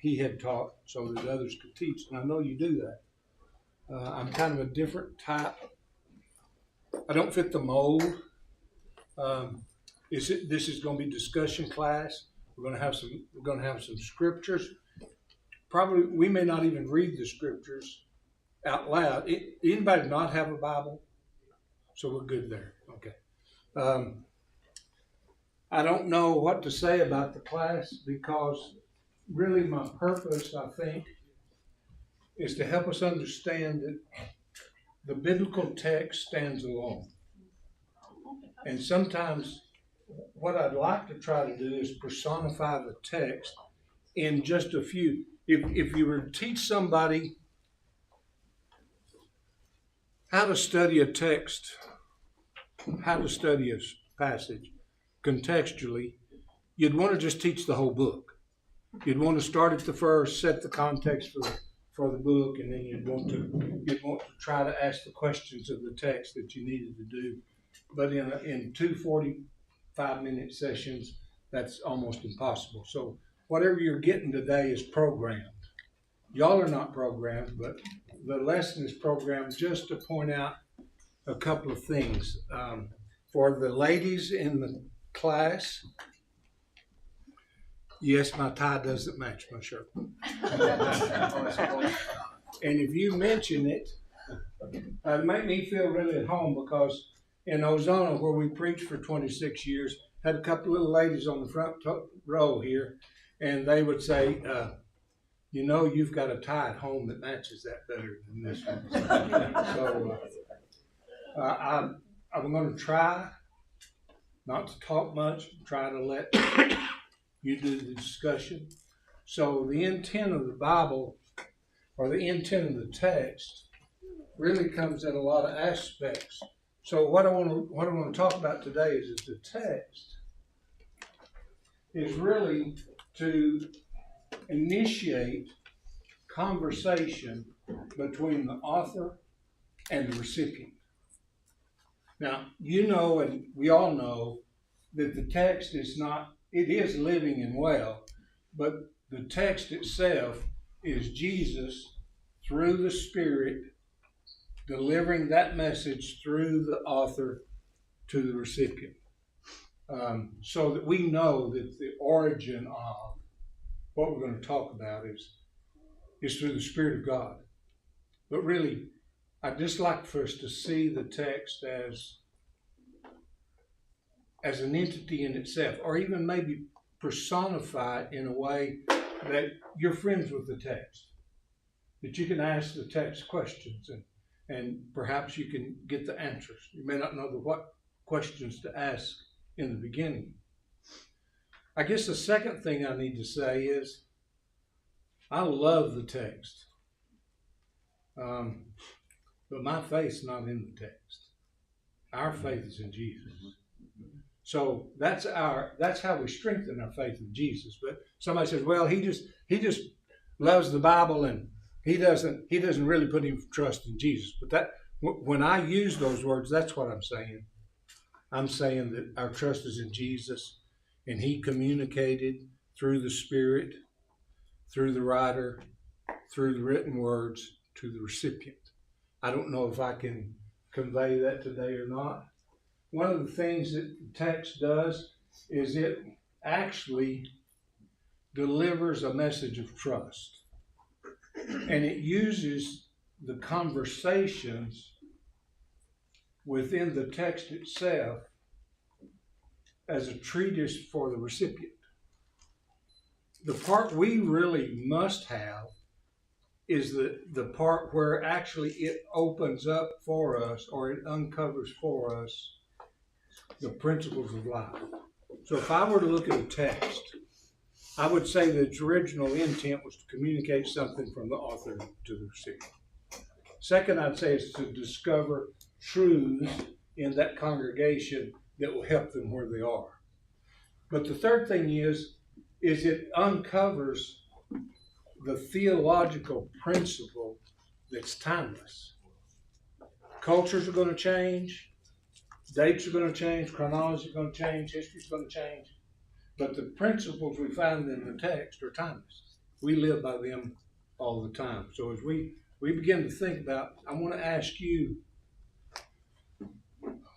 he had taught so that others could teach. And I know you do that. I'm kind of a different type. I don't fit the mold. This is going to be discussion class. We're going to have some scriptures. Probably we may not even read the scriptures out loud. Anybody not have a Bible? So we're good there. Okay. I don't know what to say about the class because really my purpose, I think, is to help us understand that the biblical text stands alone. And sometimes what I'd like to try to do is personify the text in just a few. If you were to teach somebody how to study a text, how to study a passage contextually, you'd want to just teach the whole book. You'd want to start at the first, set the context for the book, and then you'd want to try to ask the questions of the text that you needed to do. But in 2 45-minute sessions, that's almost impossible. So whatever you're getting today is programmed. Y'all are not programmed, but the lesson is programmed just to point out a couple of things. For the ladies in the class, yes, my tie doesn't match my shirt. And if you mention it, it make me feel really at home because in Ozona, where we preached for 26 years, had a couple of little ladies on the front row here, and they would say, you know, you've got a tie at home that matches that better than this one. So I'm going to try not to talk much, try to let you do the discussion. So the intent of the Bible, or the intent of the text, really comes in a lot of aspects. So what I want to talk about today is that the text is really to initiate conversation between the author and the recipient. Now, you know, and we all know that the text is not, it is living and well, but the text itself is Jesus through the Spirit delivering that message through the author to the recipient. So that we know that the origin of what we're going to talk about is through the Spirit of God. But really, I'd just like for us to see the text as an entity in itself, or even maybe personify it in a way that you're friends with the text, that you can ask the text questions and perhaps you can get the answers. You may not know what questions to ask in the beginning. I guess the second thing I need to say is I love the text, but my faith's not in the text. Our faith is in Jesus. So that's how we strengthen our faith in Jesus. But somebody says, well, he just loves the Bible and he doesn't really put his trust in Jesus. But that when I use those words, that's what I'm saying. I'm saying that our trust is in Jesus, and he communicated through the Spirit, through the writer, through the written words to the recipient. I don't know if I can convey that today or not. One of the things that the text does is it actually delivers a message of trust. And it uses the conversations within the text itself as a treatise for the recipient. The part we really must have is the part where actually it opens up for us, or it uncovers for us, the principles of life. So if I were to look at a text, I would say that its original intent was to communicate something from the author to the recipient. Second, I'd say it's to discover truths in that congregation that will help them where they are. But the third thing is it uncovers the theological principle that's timeless. Cultures are going to change, dates are going to change, chronology is going to change, history is going to change, but the principles we find in the text are timeless. We live by them all the time. So as we begin to think about, I want to ask you,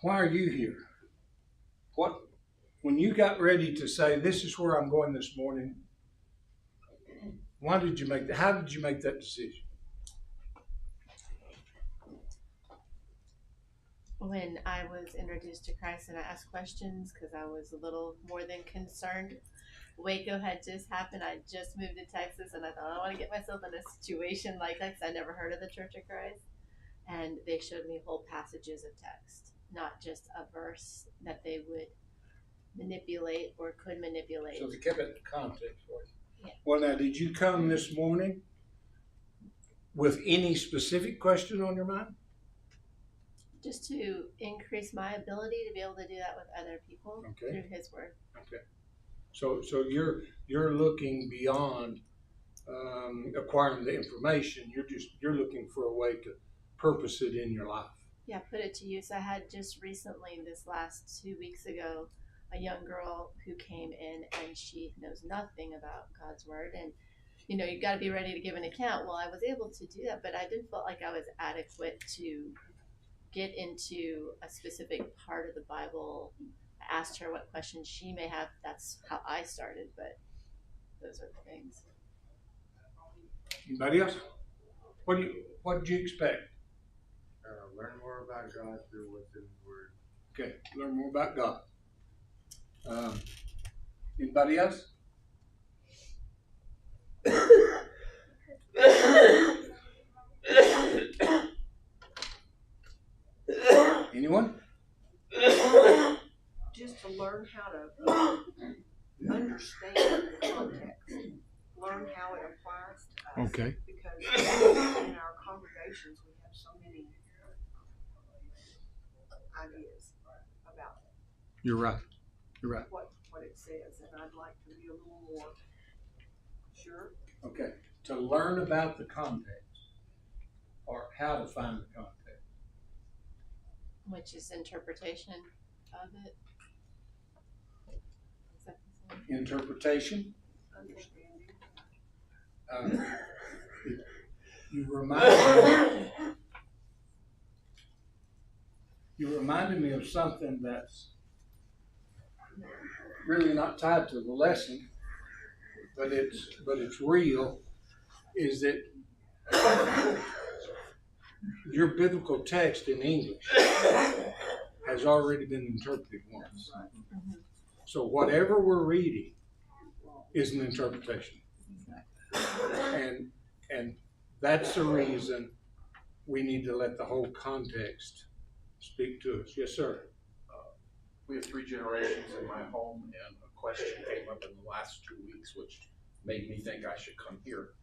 why are you here? When you got ready to say, this is where I'm going this morning, why did you make that? How did you make that decision? When I was introduced to Christ and I asked questions because I was a little more than concerned. Waco had just happened. I just moved to Texas and I thought, I don't want to get myself in a situation like that because I never heard of the Church of Christ. And they showed me whole passages of text, not just a verse that they would manipulate or could manipulate. So they kept it in context for you. Yeah. Well, now, did you come this morning with any specific question on your mind? Just to increase my ability to be able to do that with other people through His Word. Okay. So you're looking beyond acquiring the information. You're looking for a way to purpose it in your life. Yeah, put it to use. I had just recently, this last 2 weeks ago, a young girl who came in and she knows nothing about God's Word. And, you know, you've got to be ready to give an account. Well, I was able to do that, but I didn't feel like I was adequate to get into a specific part of the Bible. I asked her what questions she may have. That's how I started, but those are the things. Anybody else? What did you expect? Learn more about God through what's in His Word. Okay, learn more about God. Anybody else? Anyone? Just to learn how to understand the context, learn how it applies to us. Okay. Because in our congregations we have so many ideas about You're right. You're right. what it says, and I'd like to be a little more sure. Okay. To learn about the context, or how to find the context. Which is interpretation of it. Is that the same? Interpretation. Understanding. You reminded me of something that's really not tied to the lesson, but it's real. Is that your biblical text in English has already been interpreted once. Mm-hmm. So whatever we're reading is an interpretation. And that's the reason we need to let the whole context speak to us. Yes, sir. We have 3 generations in my home, and a question came up in the last 2 weeks, which made me think I should come here.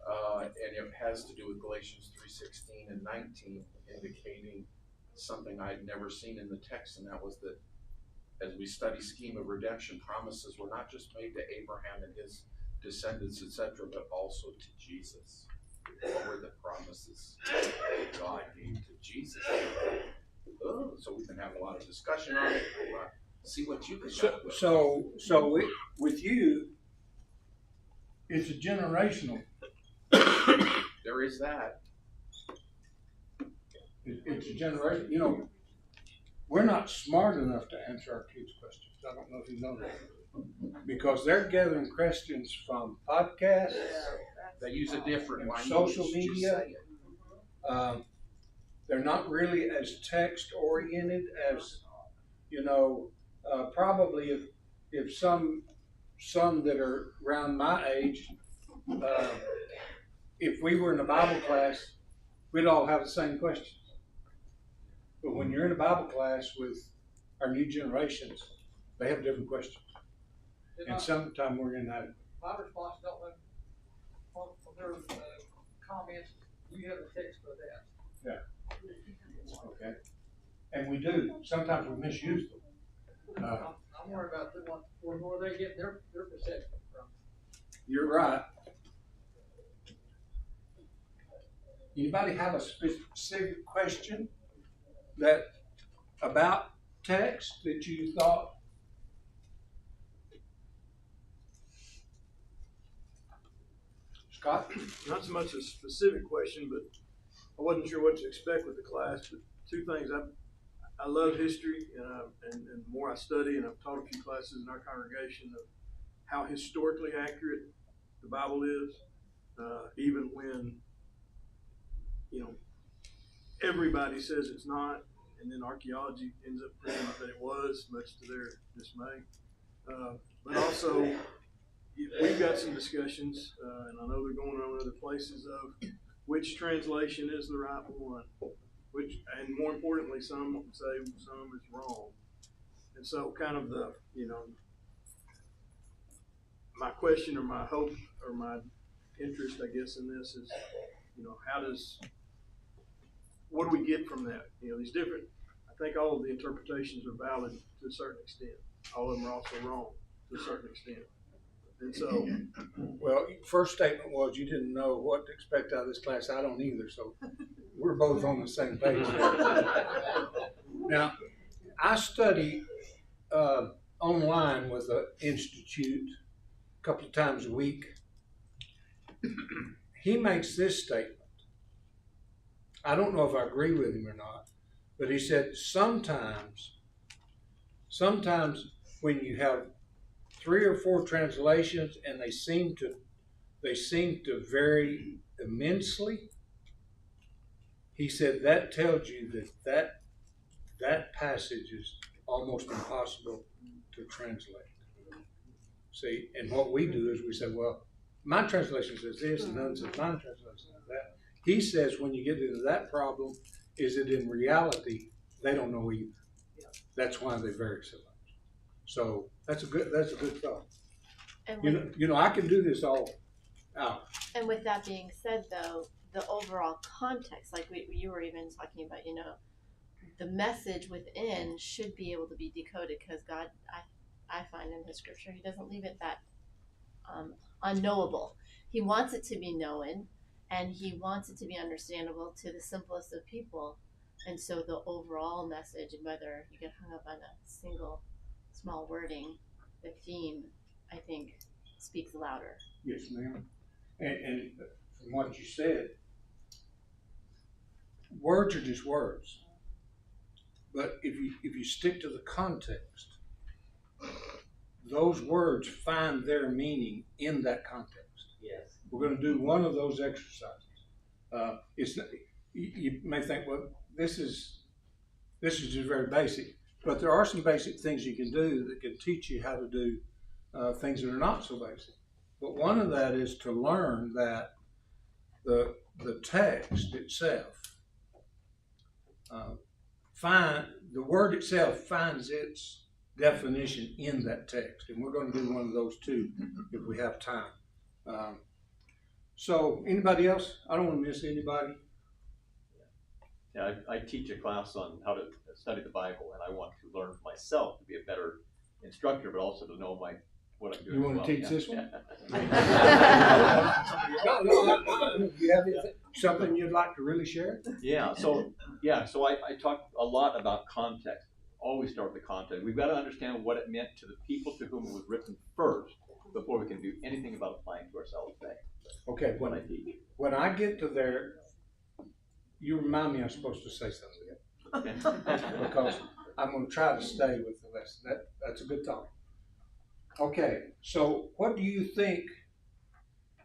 And it has to do with Galatians 3:16 and 19, indicating something I'd never seen in the text, and that was that as we study scheme of redemption, promises were not just made to Abraham and his descendants, etc., but also to Jesus. What were the promises God gave to Jesus? Oh, so we can have a lot of discussion on it. See what you can do. So with you, it's a generational. There is that. It's a generation. You know, we're not smart enough to answer our kids' questions. I don't know if you know that, because they're gathering questions from podcasts. They use a different and language. social Just media. say it. They're not really as text oriented as, you know, probably if some that are around my age, if we were in a Bible class, we'd all have the same questions. But when you're in a Bible class with our new generations, they have different questions. And sometimes we're inadequate. My response don't let on their comments, you have a text for that. Yeah. Okay. And we do. Sometimes we misuse them. I'm worried about where they get their perception from. You're right. Anybody have a specific question about text that you thought? Scott? Not so much a specific question, but I wasn't sure what to expect with the class. But two things: I love history, and the more I study, and I've taught a few classes in our congregation of how historically accurate the Bible is, even when everybody says it's not, and then archaeology ends up proving that it was, much to their dismay. But also, we've got some discussions, and I know they're going on in other places, of which translation is the right one, and more importantly, some say some is wrong. And so kind of my question or my hope or my interest, I guess, in this is, what do we get from that? These different, I think all of the interpretations are valid to a certain extent. All of them are also wrong to a certain extent. And so, Well, first statement was you didn't know what to expect out of this class. I don't either, so we're both on the same page. Now, I study online with an institute a couple of times a week. He makes this statement. I don't know if I agree with him or not, but he said sometimes when you have 3 or 4 translations and they seem to vary immensely, he said that tells you that passage is almost impossible to translate. See, and what we do is we say, well, my translation says this, and then says my translation says that. He says when you get into that problem, is it in reality they don't know either. That's why they vary so much. So that's a good thought. And I can do this all out. And with that being said, though, the overall context, like you were even talking about, the message within should be able to be decoded, because God, I find in His Scripture, He doesn't leave it that unknowable. He wants it to be known, and He wants it to be understandable to the simplest of people. And so the overall message, and whether you get hung up on a single small wording, the theme, I think, speaks louder. Yes, ma'am. And from what you said, words are just words. But if you stick to the context, those words find their meaning in that context. Yes. We're going to do one of those exercises. You may think, well, this is just very basic, but there are some basic things you can do that can teach you how to do things that are not so basic. But one of that is to learn that the text itself, the word itself finds its definition in that text, and we're going to do one of those too if we have time. So anybody else? I don't want to miss anybody. Yeah, I teach a class on how to study the Bible, and I want to learn for myself to be a better instructor, but also to know what I'm doing. You want to teach this one? Yeah. Do you have something you'd like to really share? Yeah, so I talk a lot about context. Always start with the context. We've got to understand what it meant to the people to whom it was written first before we can do anything about applying to ourselves today. Okay, What I teach. when I get to there, you remind me I'm supposed to say something because I'm going to try to stay with the lesson. That's a good thought. Okay, so what do you think?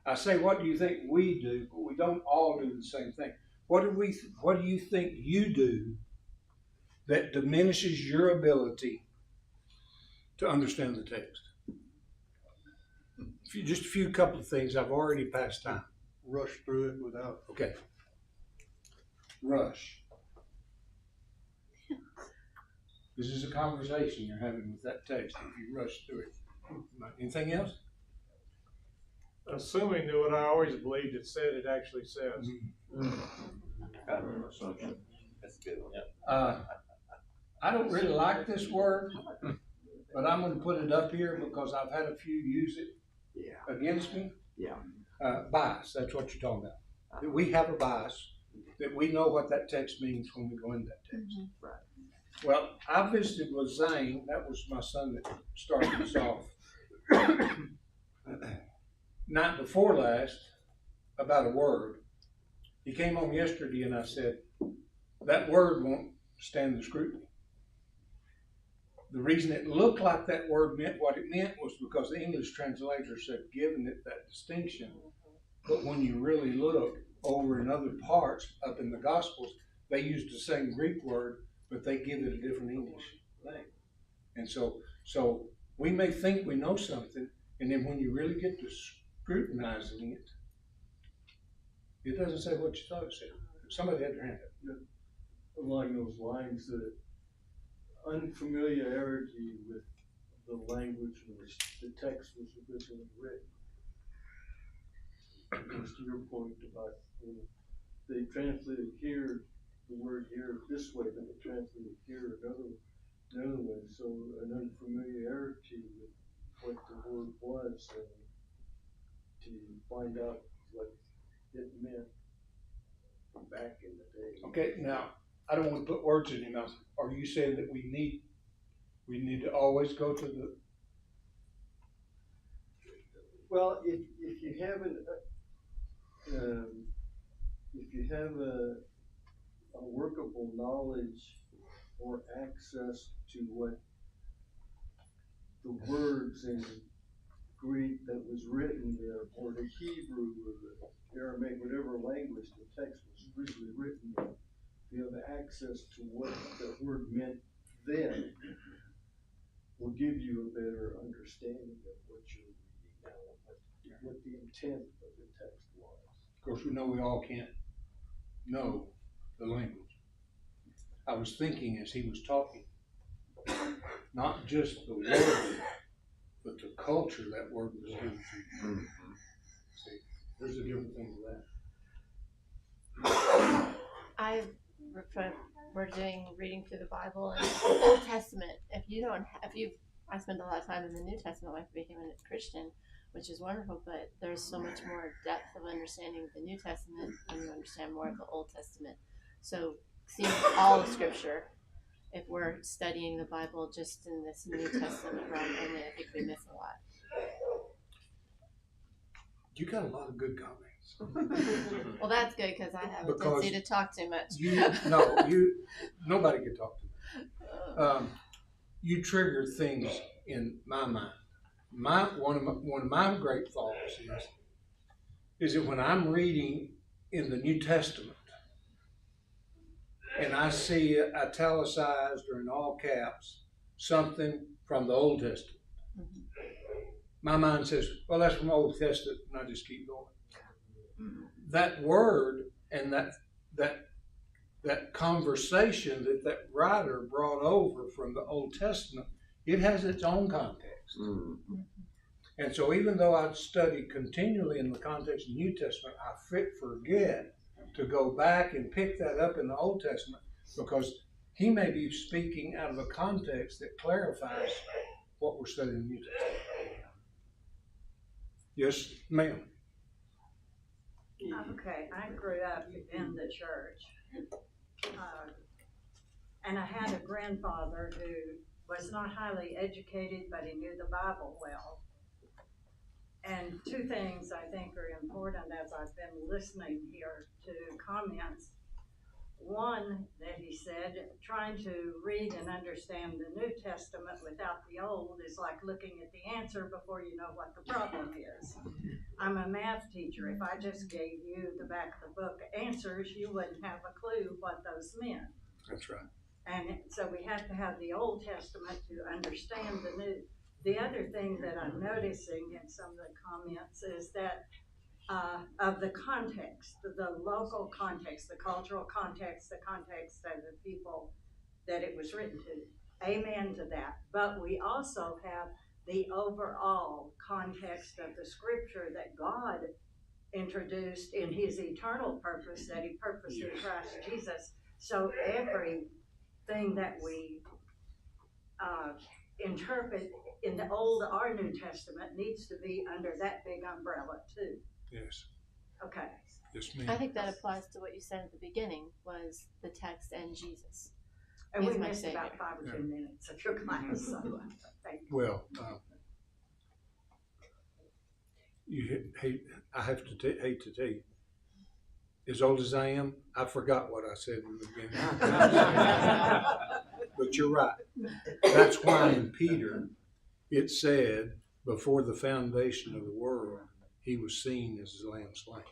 I say, what do you think we do? But we don't all do the same thing. What do you think you do that diminishes your ability to understand the text? Just a few couple of things. I've already passed time. Rush through it without. Okay. Rush. This is a conversation you're having with that text if you rush through it. Anything else? Assuming that what I always believed it said, it actually says. That's a good one. Yeah. I don't really like this word, but I'm going to put it up here because I've had a few use it against me. Yeah. Bias, that's what you're talking about. That we have a bias, that we know what that text means when we go into that text. Mm-hmm. Right. Well, I visited with Zane, that was my son that started us off. Night before last, about a word. He came on yesterday and I said, that word won't stand the scrutiny. The reason it looked like that word meant what it meant was because the English translators had given it that distinction. But when you really look over in other parts up in the Gospels, they used the same Greek word, but they give it a different English name. And so we may think we know something, and then when you really get to scrutinizing it, it doesn't say what you thought it said. Somebody had their hand up. Along those lines, the unfamiliarity with the language in which the text was originally written. Just to your point about, they translated here, the word here this way, but they translated here another way. So an unfamiliarity with what the word was, and to find out what it meant back in the day. Okay, now I don't want to put words in your mouth. Are you saying that we need to always go to the? Well, if you have a workable knowledge or access to what the words in Greek that was written there, or the Hebrew or the Aramaic, whatever language the text was originally written in, if you have access to what the word meant then, will give you a better understanding of what you're reading now, what the intent of the text was. Of course, we know we all can't know the language. I was thinking as he was talking, not just the word, but the culture that word was given to. See, there's a different thing to that. We're doing reading through the Bible and Old Testament. I spend a lot of time in the New Testament after becoming a Christian, which is wonderful, but there's so much more depth of understanding of the New Testament and you understand more of the Old Testament. So seeing all of Scripture, if we're studying the Bible just in this New Testament realm only, I think we miss a lot. You got a lot of good comments. Well, that's good because I have a tendency to talk too much. Nobody can talk to me. You trigger things in my mind. One of my great thoughts is that when I'm reading in the New Testament and I see italicized or in all caps something from the Old Testament, my mind says, well, that's from the Old Testament, and I just keep going. That word and that conversation that writer brought over from the Old Testament, it has its own context. Mm-hmm. And so even though I study continually in the context of the New Testament, I forget to go back and pick that up in the Old Testament because he may be speaking out of a context that clarifies what we're studying in the New Testament. Yes, ma'am. Okay, I grew up in the church. And I had a grandfather who was not highly educated, but he knew the Bible well. And two things I think are important as I've been listening here to comments. One, that he said, trying to read and understand the New Testament without the Old is like looking at the answer before you know what the problem is. I'm a math teacher. If I just gave you the back of the book answers, you wouldn't have a clue what those meant. That's right. And so we have to have the Old Testament to understand the New. The other thing that I'm noticing in some of the comments is that of the context, the local context, the cultural context, the context of the people that it was written to. Amen to that. But we also have the overall context of the scripture that God introduced in his eternal purpose that he purposed in Christ Jesus. So everything that we interpret in the Old or New Testament needs to be under that big umbrella too. Yes. Okay. Yes, ma'am. I think that applies to what you said at the beginning was the text and Jesus. And we missed about 5 or 10 minutes of your class, so thank you. Well, I have to hate to tell you, as old as I am, I forgot what I said in the beginning. But you're right. That's why in Peter it said, before the foundation of the world, he was seen as the Lamb slain.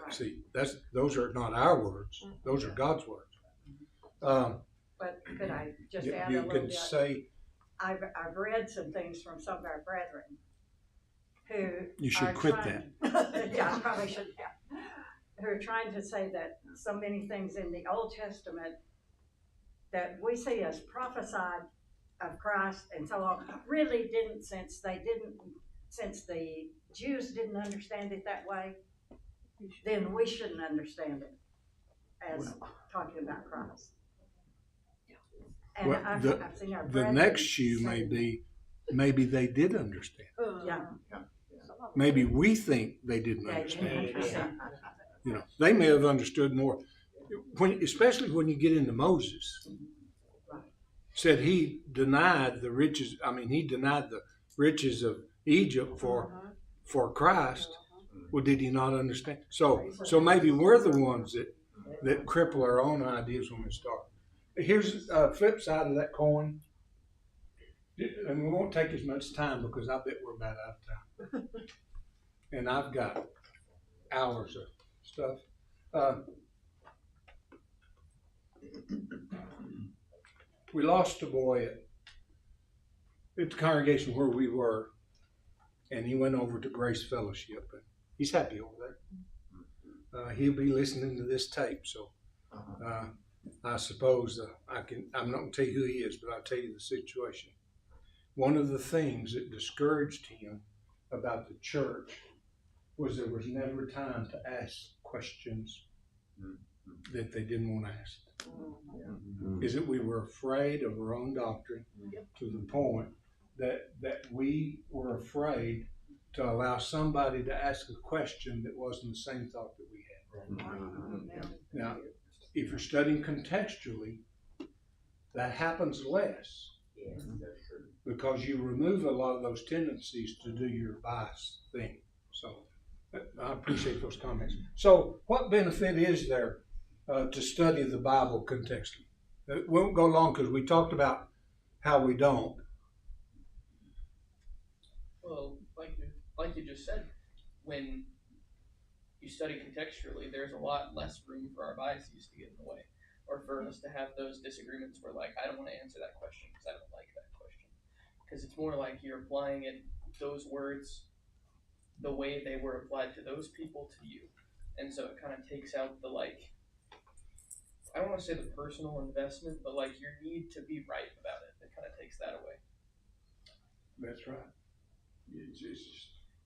See, those are not our words; those are God's words. But could I just add a You little can bit? say I've read some things from some of our brethren who you should are quit trying, that. Yeah, I probably shouldn't have. Who are trying to say that so many things in the Old Testament that we see as prophesied of Christ and so on really didn't, since the Jews didn't understand it that way, then we shouldn't understand it as talking about Christ. And Well, I've seen our The brethren next shoe say may that. be, maybe they did understand. Yeah. Maybe we think they didn't They understand. didn't understand. You know, they may have understood more. Especially when you get into Moses, said he denied the riches. I mean, he denied the riches of Egypt for Christ. Well, did he not understand? So maybe we're the ones that cripple our own ideas when we start. Here's a flip side of that coin, and we won't take as much time because I bet we're about out of time. And I've got hours of stuff. We lost a boy at the congregation where we were, and he went over to Grace Fellowship, and he's happy over there. He'll be listening to this tape, so I suppose I'm not going to tell you who he is, but I'll tell you the situation. One of the things that discouraged him about the church was there was never time to ask questions that they didn't want asked. Is that we were afraid of our own doctrine to the point that we were afraid to allow somebody to ask a question that wasn't the same thought that we had. Now, if you're studying contextually, that happens less because you remove a lot of those tendencies to do your bias thing. So I appreciate those comments. So what benefit is there to study the Bible contextually? It won't go long because we talked about how we don't. Well, like you just said, when you study contextually, there's a lot less room for our biases to get in the way, or for us to have those disagreements where, like, I don't want to answer that question because I don't like that question. Because it's more like you're applying those words the way they were applied to those people to you. And so it kind of takes out the, like, I don't want to say the personal investment, but like your need to be right about it. It kind of takes that away. That's right.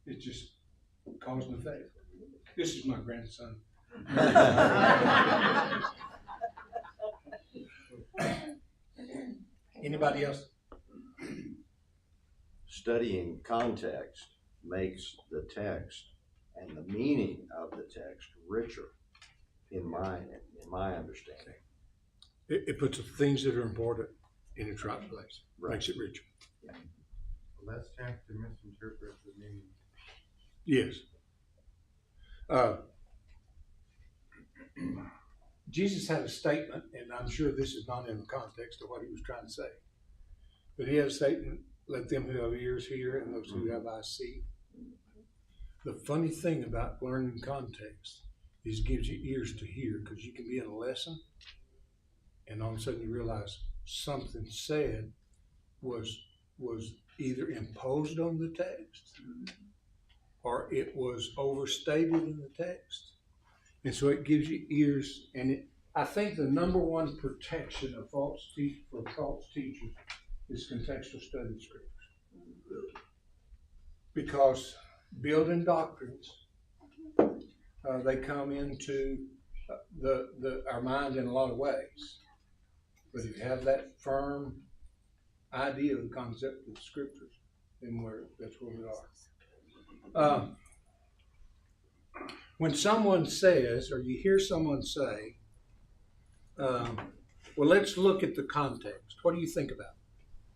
It's just cause and effect. This is my grandson. Anybody else? Studying context makes the text and the meaning of the text richer, in my understanding. It puts the things that are important in its right place. Right. Makes it richer. Less chance to misinterpret the meaning. Yes. Jesus had a statement, and I'm sure this is not in the context of what he was trying to say, but he had a statement, let them who have ears hear and those who have eyes see. The funny thing about learning context is it gives you ears to hear, because you can be in a lesson and all of a sudden you realize something said was either imposed on the text or it was overstated in the text. And so it gives you ears, and I think the number one protection of false teachers is contextual study of Scripture. Because building doctrines, they come into our mind in a lot of ways. But if you have that firm idea of the concept of the Scriptures, then that's where we are. When someone says, or you hear someone say, well, let's look at the context. What do you think about it?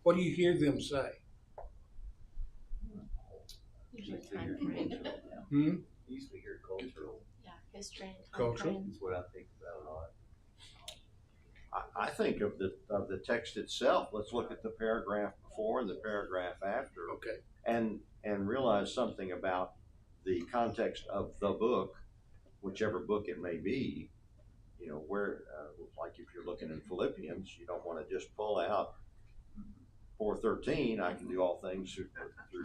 What do you hear them say? Usually time frame. Usually hear cultural. Yeah, history and time Cultural? frame. That's what I think about a lot. I think of the text itself. Let's look at the paragraph before and the paragraph after, Okay. and realize something about the context of the book, whichever book it may be. You know, where like if you're looking in Philippians, you don't want to just pull out 4:13. I can do all things through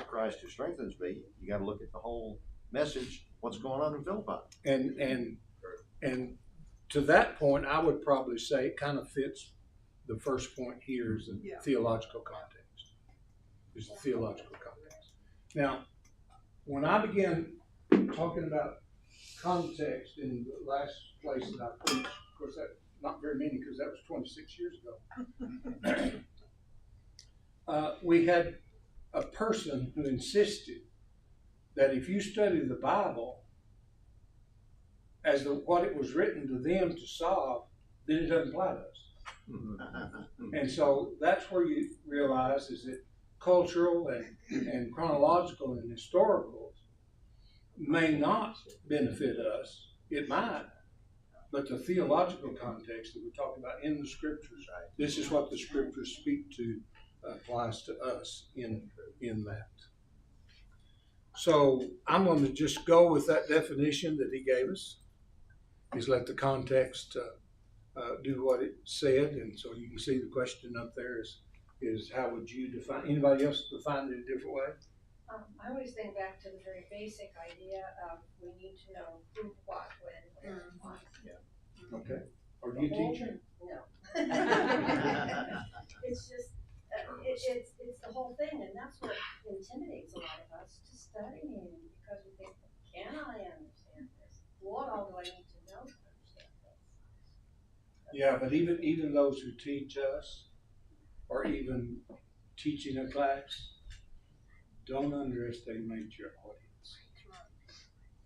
Christ who strengthens me. You got to look at the whole message. What's going on in Philippi? And to that point, I would probably say it kind of fits the first point here is the theological context. Is the theological context. Now, when I began talking about context in the last place that I preached, of course, that not very many because that was 26 years ago. We had a person who insisted that if you study the Bible as what it was written to them to solve, then it doesn't apply to us. And so that's where you realize is that cultural and chronological and historical may not benefit us. It might, but the theological context that we're talking about in the scriptures, this is what the scriptures speak to, applies to us in that. So I'm going to just go with that definition that he gave us. Is let the context do what it said, and so you can see the question up there is how would you define? Anybody else define it a different way? I always think back to the very basic idea of we need to know who, what, when, where, and why. Yeah. Okay. Are you a teacher? No. It's just it's the whole thing, and that's what intimidates a lot of us to studying because we think, can I understand this? What all do I need to know to understand this? Yeah, but even those who teach us, or even teaching a class, don't underestimate your audience.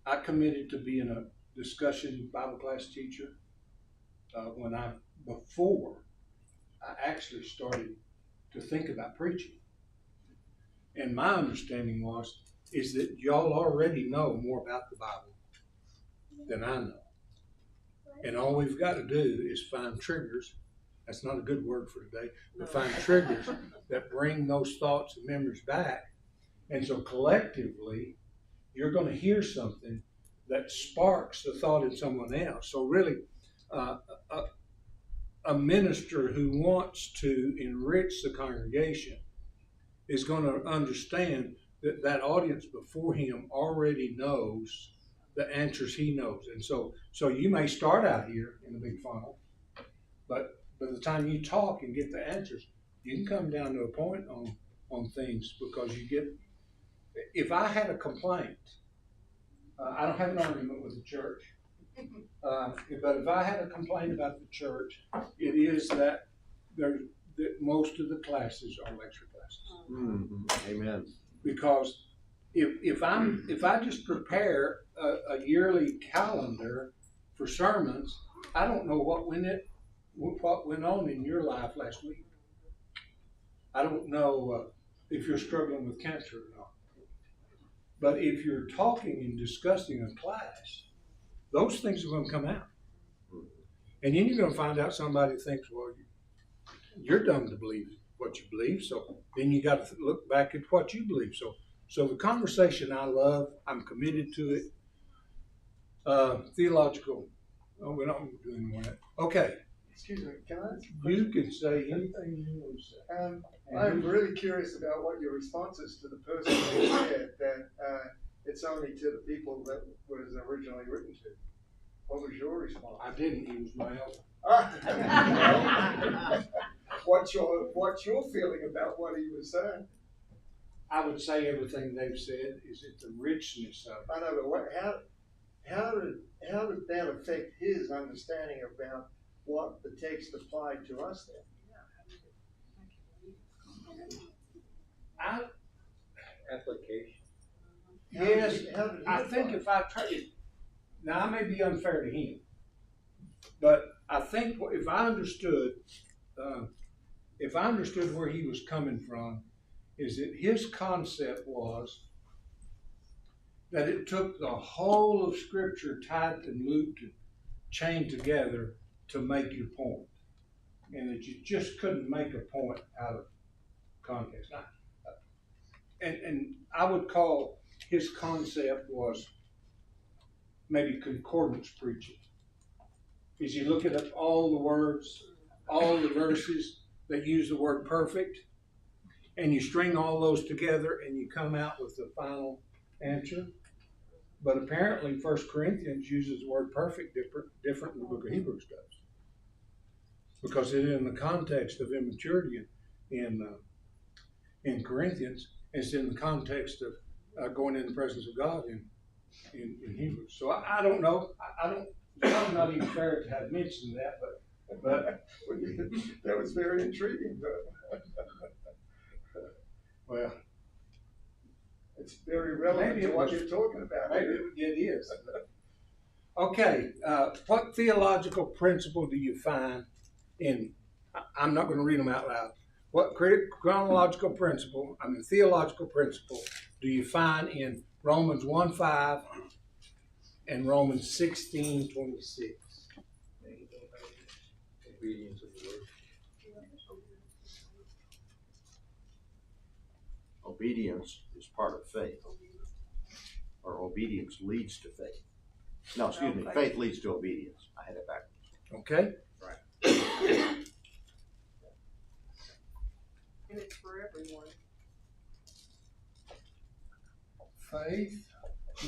I committed to being a discussion Bible class teacher before I actually started to think about preaching. And my understanding is that y'all already know more about the Bible than I know. And all we've got to do is find triggers. That's not a good word for today, but find triggers that bring those thoughts and memories back. And so collectively, you're going to hear something that sparks the thought in someone else. So really, a minister who wants to enrich the congregation is going to understand that that audience before him already knows the answers he knows. And so you may start out here in a big funnel, but by the time you talk and get the answers, you can come down to a point on things because you get, if I had a complaint, I don't have an argument with the church, but if I had a complaint about the church, it is that most of the classes are lecture classes. Mm-hmm. Amen. Because if I just prepare a yearly calendar for sermons, I don't know what went on in your life last week. I don't know if you're struggling with cancer or not. But if you're talking and discussing a class, those things are going to come out. And then you're going to find out somebody thinks, well, you're dumb to believe what you believe. So then you got to look back at what you believe. So the conversation I love, I'm committed to it. Theological, we're not going to do any more of that. Okay. Excuse me, can I ask a You question? can say anything you want to say. I'm really curious about what your response is to the person who said that it's only to the people that was originally written to. What was your response? I didn't. He was my elder. What's your feeling about what he was saying? I would say everything they've said is it the richness of it. I know, but how did that affect his understanding about what the text applied to us then? Application. Yes, How did he I think apply? if I try it, now I may be unfair to him, but I think if I understood where he was coming from, is that his concept was that it took the whole of Scripture tied and looped and chained together to make your point, and that you just couldn't make a point out of context. Now, and I would call his concept was maybe concordance preaching. Is you look at all the words, all the verses that use the word perfect, and you string all those together and you come out with the final answer. But apparently 1 Corinthians uses the word perfect different than the book of Hebrews does. Because it is in the context of immaturity in Corinthians, it's in the context of going in the presence of God in Hebrews. So I don't know. I don't. It's probably not even fair to have mentioned that, but that was very intriguing. Well, it's very relevant to what you're talking about. Maybe it is. Okay, what theological principle do you find in? I'm not going to read them out loud. What theological principle do you find in Romans 1:5 and Romans 16:26? Obedience of the word. Obedience is part of faith, or obedience leads to faith. No, excuse me, faith leads to obedience. I had it backwards. Okay. Right. And it's for everyone. Faith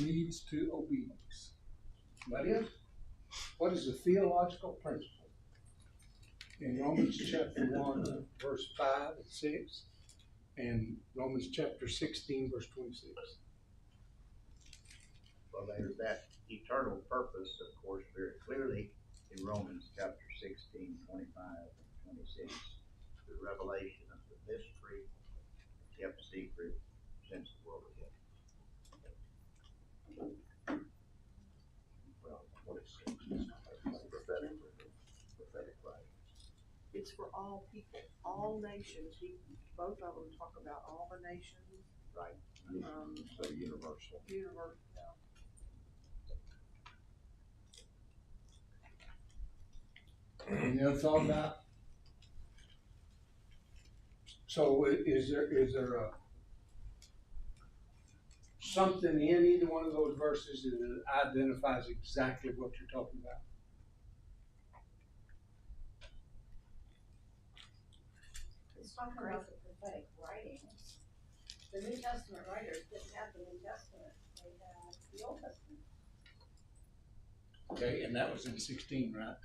leads to obedience. Somebody else? What is the theological principle in Romans chapter 1, verse 5 and 6, and Romans chapter 16, verse 26? Well, there's that eternal purpose, of course, very clearly in Romans chapter 16, 25 and 26. The revelation of the mystery kept secret since the world began. Well, what is prophetic writing? It's for all people, all nations. Both of them talk about all the nations. Right. So universal. Universal. Any other thought about? So is there something in either one of those verses that identifies exactly what you're talking about? It's talking about the prophetic writings. The New Testament writers didn't have the New Testament, they had the Old Testament. Okay, and that was in 16, right?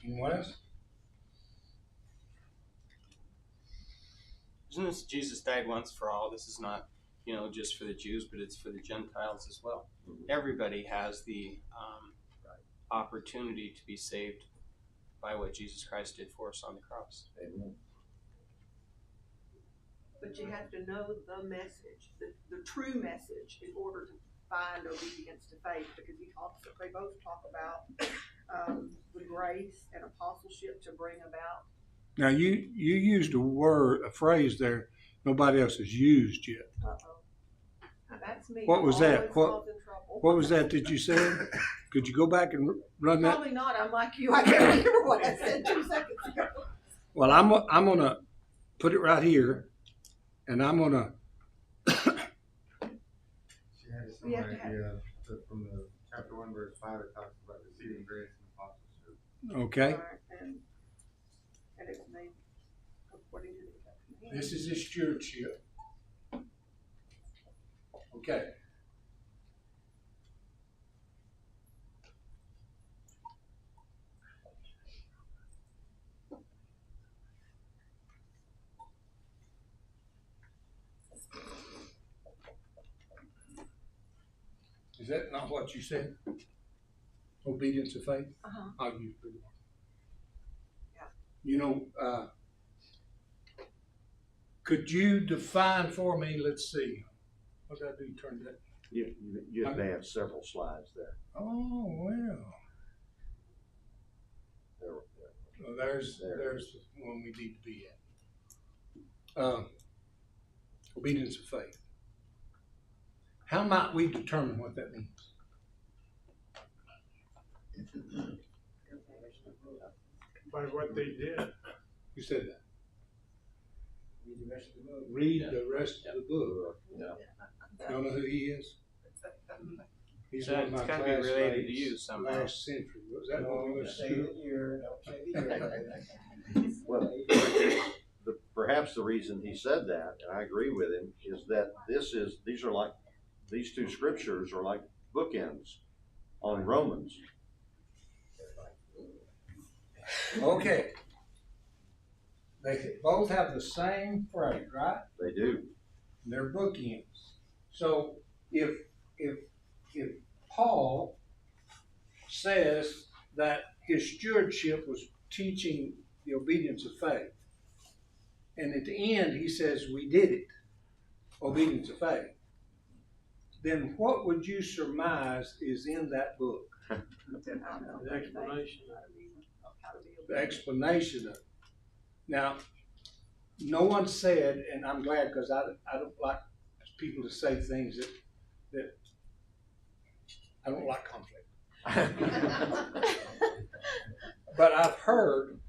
Anyone else? Isn't this Jesus died once for all? This is not, just for the Jews, but it's for the Gentiles as well. Everybody has the opportunity to be saved by what Jesus Christ did for us on the cross. Amen. But you have to know the message, the true message, in order to find obedience to faith, because they both talk about the grace and apostleship to bring about. Now you used a phrase there nobody else has used yet. That's me. What was that? What was that you said? Could you go back and run that? Probably not. I'm like you. I can't remember what I said 2 seconds ago. Well, I'm gonna put it right here, and I'm gonna. She had some idea from the chapter 1, verse 5. It talks about receiving grace and apostleship. Okay. And it's made according to the This is his stewardship. Okay. Is that not what you said? Obedience of faith? Uh-huh. I'll use it. Yeah. Could you define for me, let's see, what did I do? Turn that. You advanced several slides there. Oh, well. There. Well, there's the one we need to be at. obedience of faith. How might we determine what that means? By what they did. You said that. Read the rest of the book. Yeah. You know who he is? He's So one of my it's gotta be related to you classmates somehow. last century. Was that when we went to school? Well, perhaps the reason he said that, and I agree with him, is that these two scriptures are like bookends on Romans. Okay. They both have the same phrase, right? They do. They're bookends. So if Paul says that his stewardship was teaching the obedience of faith, and at the end he says we did it, obedience of faith, then what would you surmise is in that book? The explanation. The explanation of it. Now, no one said, and I'm glad because I don't like people to say things that I don't like conflict. But I've heard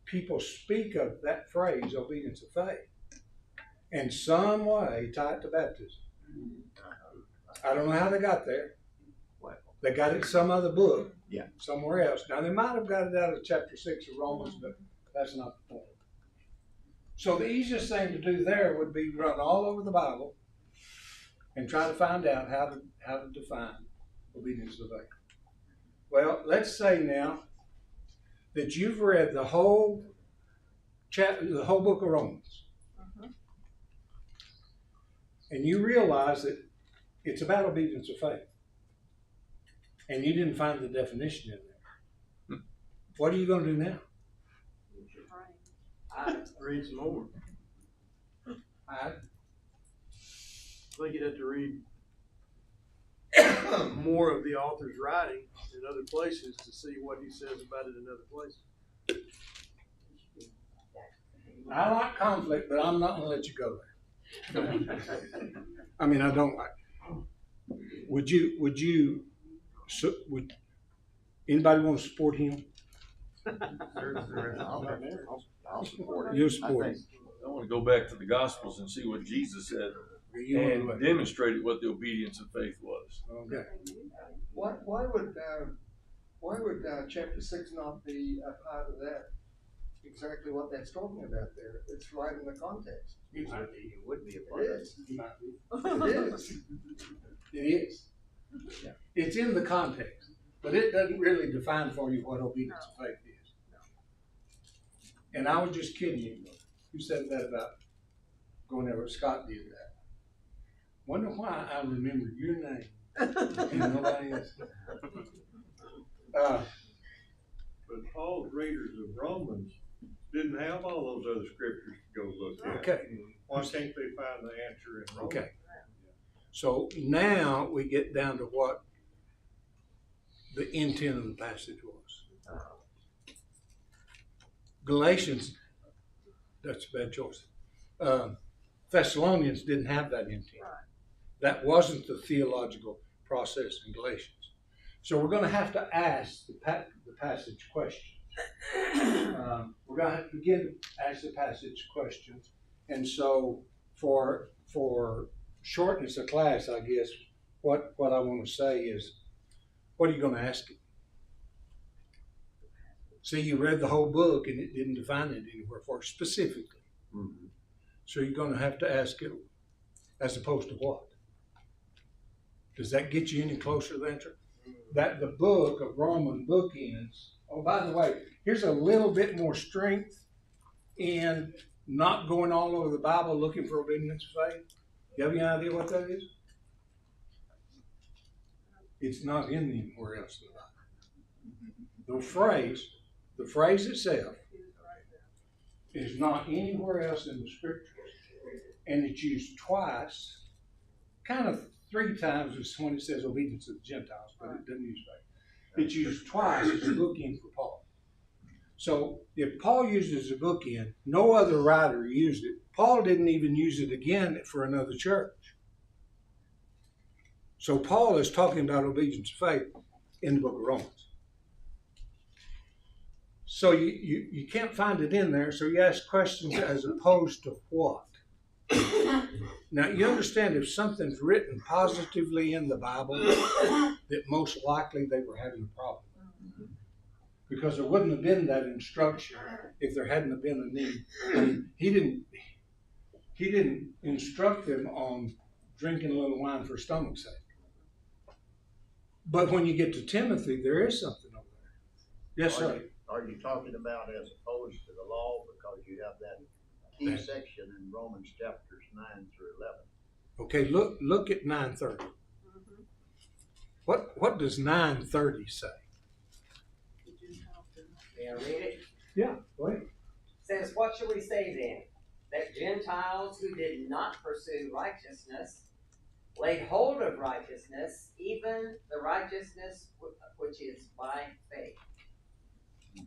people speak of that phrase, obedience of faith, in some way tie it to baptism. I don't know how they got there. They got it in some other book, somewhere else. Now they might have got it out of chapter 6 of Romans, but that's not the point. So the easiest thing to do there would be run all over the Bible and try to find out how to define obedience to faith. Well, let's say now that you've read the whole book of Romans, and you realize that it's about obedience of faith, and you didn't find the definition in there. What are you going to do now? Read some more. I think you'd have to read more of the author's writing in other places to see what he says about it in other places. I like conflict, but I'm not going to let you go there. I mean, I don't like it. Would anybody want to support him? I'll support it. You'll support it. I want to go back to the Gospels and see what Jesus said and demonstrated what the obedience of faith was. Okay. Why would chapter 6 not be a part of that? Exactly what that's talking about there. It's right in the context. It would be a part It of it. is. It is. It is. Yeah. It's in the context, but it doesn't really define for you what obedience of faith is. And I was just kidding you. Who said that about going there? Scott did that. Wonder why I remember your name and nobody else. But Paul's readers of Romans didn't have all those other scriptures to go look at. Okay. Why can't they find the answer in Romans? Okay. So now we get down to what the intent of the passage was. Galatians, that's a bad choice. Thessalonians didn't have that intent. That wasn't the theological process in Galatians. So we're going to have to ask the passage question. We're going to have to begin to ask the passage questions. And so for shortness of class, I guess, what I want to say is, what are you going to ask it? See, you read the whole book and it didn't define it anywhere for it specifically. Mm-hmm. So you're going to have to ask it as opposed to what? Does that get you any closer to the answer? That the book of Roman bookends. Oh, by the way, here's a little bit more strength in not going all over the Bible looking for obedience of faith. You have any idea what that is? It's not in anywhere else in the Bible. The phrase itself is not anywhere else in the scriptures. And it's used twice, kind of 3 times when it says obedience to the Gentiles, but it doesn't use faith. It's used twice as a bookend for Paul. So if Paul uses a bookend, no other writer used it. Paul didn't even use it again for another church. So Paul is talking about obedience of faith in the book of Romans. So you can't find it in there, so you ask questions as opposed to what? Now you understand if something's written positively in the Bible, that most likely they were having a problem. Because there wouldn't have been that instruction if there hadn't have been a need. And he didn't instruct them on drinking a little wine for stomach's sake. But when you get to Timothy, there is something over there. Yes, sir. Are you talking about as opposed to the law, because you have that key section in Romans chapters 9 through 11? Okay, look at 9:30. What does 9:30 say? May I read it? Yeah, go ahead. Says, what shall we say then? That Gentiles who did not pursue righteousness laid hold of righteousness, even the righteousness which is by faith.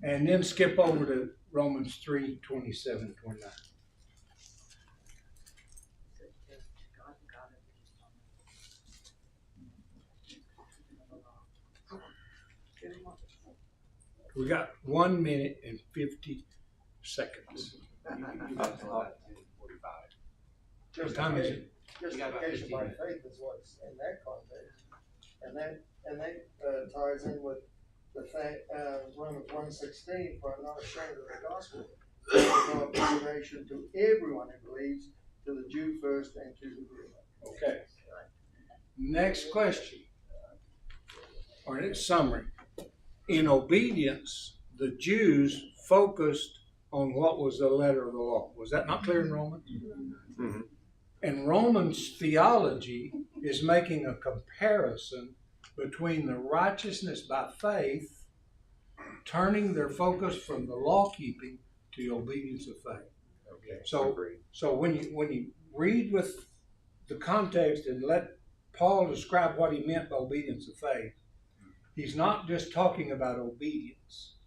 And then skip over to Romans 3:27, 29. We got 1 minute and 50 seconds. What time is it? Justification by faith is what's in that context. And that ties in with the fact, Romans 1:16, for I'm not ashamed of the gospel, of salvation to everyone who believes, to the Jew first and to the Greek. Okay. Next question, or in summary. In obedience, the Jews focused on what was the letter of the law. Was that not clear in Romans? Mm-hmm. And Romans theology is making a comparison between the righteousness by faith, turning their focus from the law keeping to the obedience of faith. Okay. So when you read with the context and let Paul describe what he meant by obedience of faith, he's not just talking about obedience.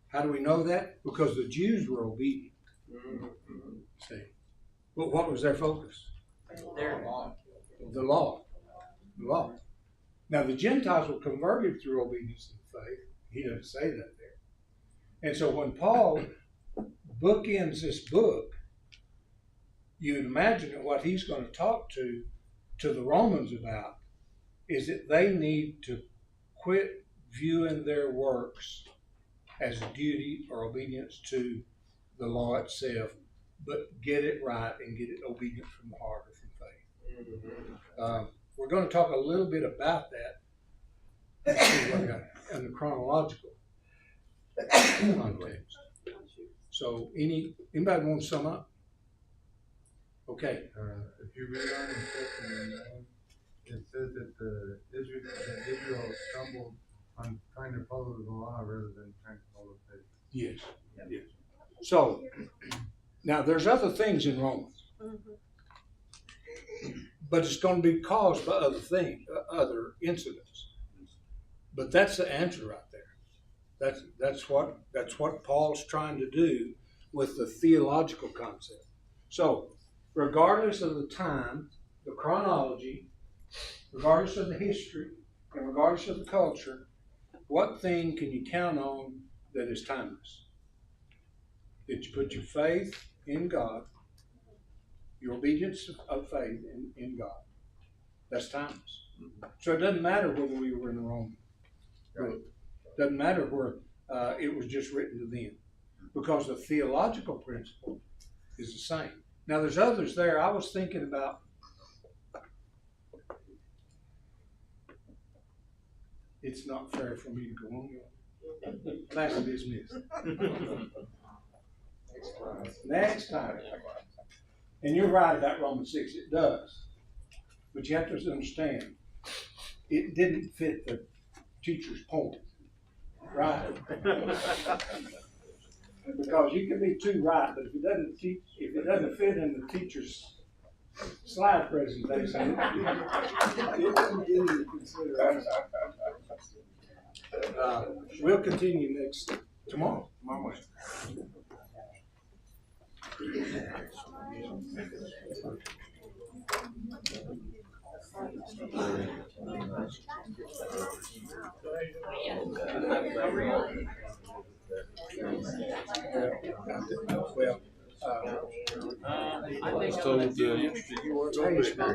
How do we know that? Because the Jews were obedient. See? But what was their focus? Their law. The law. The law. Now the Gentiles were converted through obedience and faith. He doesn't say that there. And so when Paul bookends this book, you'd imagine that what he's going to talk to the Romans about is that they need to quit viewing their works as duty or obedience to the law itself, but get it right and get it obedient from the heart or from faith. We're going to talk a little bit about that. Let's see what I got in the chronological context. So, anybody want to sum up? Okay. If you read on in chapter 9, it says that Israel stumbled on trying to follow the law rather than trying to follow faith. Yes. Yes. So, now there's other things in Romans, but it's going to be caused by other things, other incidents. But that's the answer right there. That's what Paul's trying to do with the theological concept. So, regardless of the time, the chronology, regardless of the history, and regardless of the culture, what thing can you count on that is timeless? That you put your faith in God, your obedience of faith in God. That's timeless. So it doesn't matter whether we were in the Roman book. It doesn't matter where it was just written to them. Because the theological principle is the same. Now there's others there. I was thinking about it's not fair for me to go on. Class is dismissed. Next time. And you're right about Romans 6. It does. But you have to understand, it didn't fit the teacher's point. Right? Because you can be too right, but if it doesn't fit in the teacher's slide presentation, it doesn't get into consideration. We'll continue next Tomorrow morning. Well, I was told yesterday you weren't going to be here.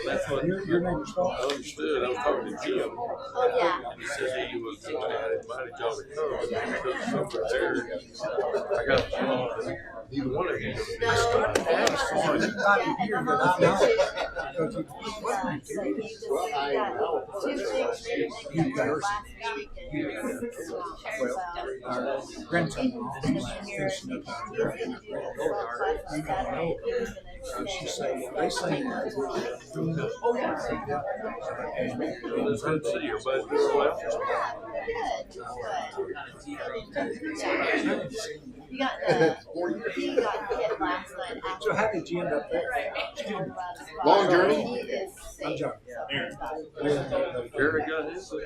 That's what your name is Paul. I understood. I was talking to Jim. Oh, yeah. He said he was invited y'all to come because something there. I got neither one of you. Our grandson finishing up out there. She said, they say It's good to see you, but well. He got hit last night. So how did you end up there? Long journey? He is I'm safe. joking. Eric got his. So he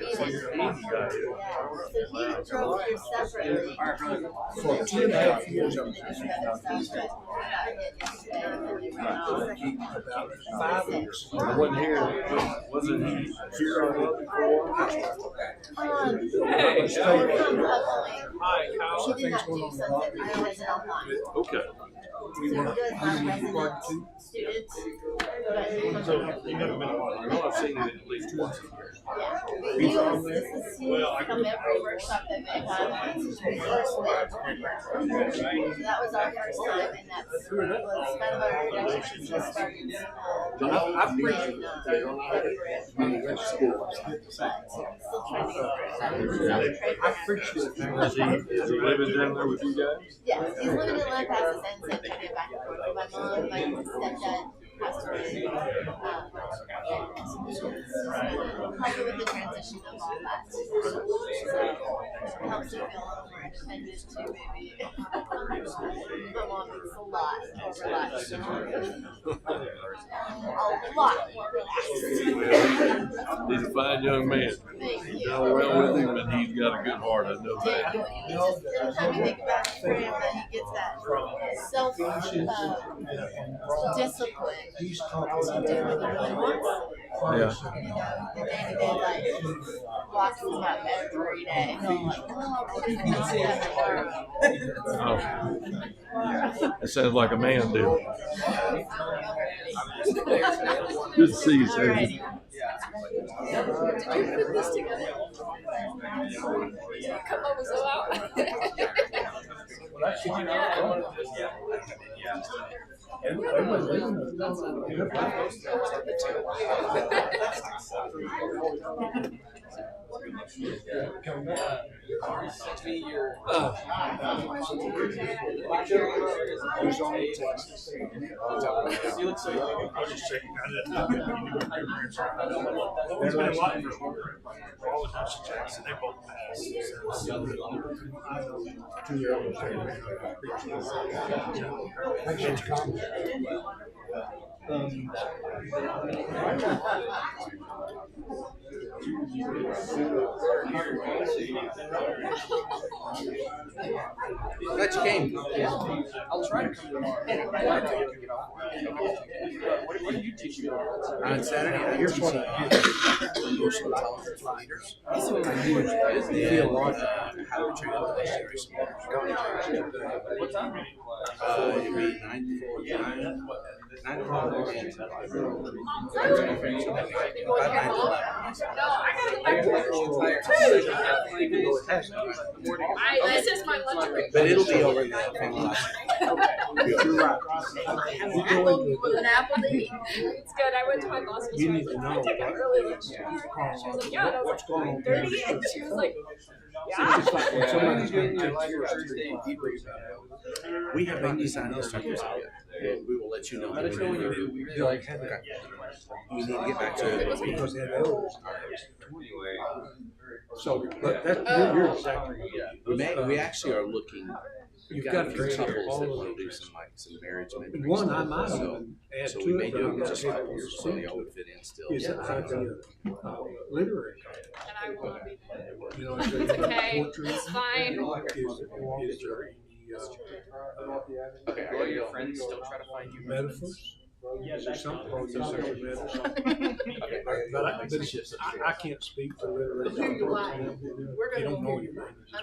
drove here separately. For 2.5 years, I was about 5 weeks. I wasn't here. Wasn't he here on the other floor? He did not do something. I was outline. Okay. So he does have resident students. So you haven't been a while. I know I've seen it at least once a year. He come every workshop that they had. That was our first time, and that was kind of our introduction to Spartans. I've preached I preached it. Is he living down there with you guys? Yeah, he's living in La Paz and San Antonio back and forth. My mom, my stepdad passed away. Helping with the transition of all that. So it helps you feel a little more independent too, maybe. My mom is a lot more relaxed. A lot more relaxed. He's a fine young man. Been around with him, and he's got a good heart. I know that. Every time you think about it, for him, that he gets that self discipline to do what he really wants. Yeah. You know, the day-to-day life walks him up every day. I'm like, oh, what if you see that tomorrow? Oh. That sounds like a man deal. Good to see you, sir. Did you put this together? Come over so out. You look so young. I was just checking. There's been a lot for all the Johnson Jackson. They both passed. 2-year-old. I can't comment. Glad you came. I'll try to come tomorrow. What did you teach me on Saturday? Here's what I did. Emotional intelligence for leaders. I use theological how to train legislators. What time? It'd be 9 o'clock and 10 o'clock. This is my lunch break. But it'll be over now. You're right. With an apple to eat. It's good. I went to my boss. You need to know I took an early lunch. She was like, yeah. And I was what's going on. 30. And she was like, So it's just like when somebody's getting We have not decided to start this out yet. We will let you know. Let us know when you do. We really like okay. We need to get back to it. Because they have elders. So, but that, you're exactly We actually are looking You've got to a few consider couples all that of want to those. do some marriage mentoring And one I stuff. might So, even add so to we it, may but do I'm it not just sure couples, if so they you're all to would fit in still. is the idea of literary. And I will not be there. You know, It's okay. poetry. It's fine. Is there any Okay, are your friends still trying to find you metaphors? Is there something? Okay. But I can't speak for literary. They don't know you. I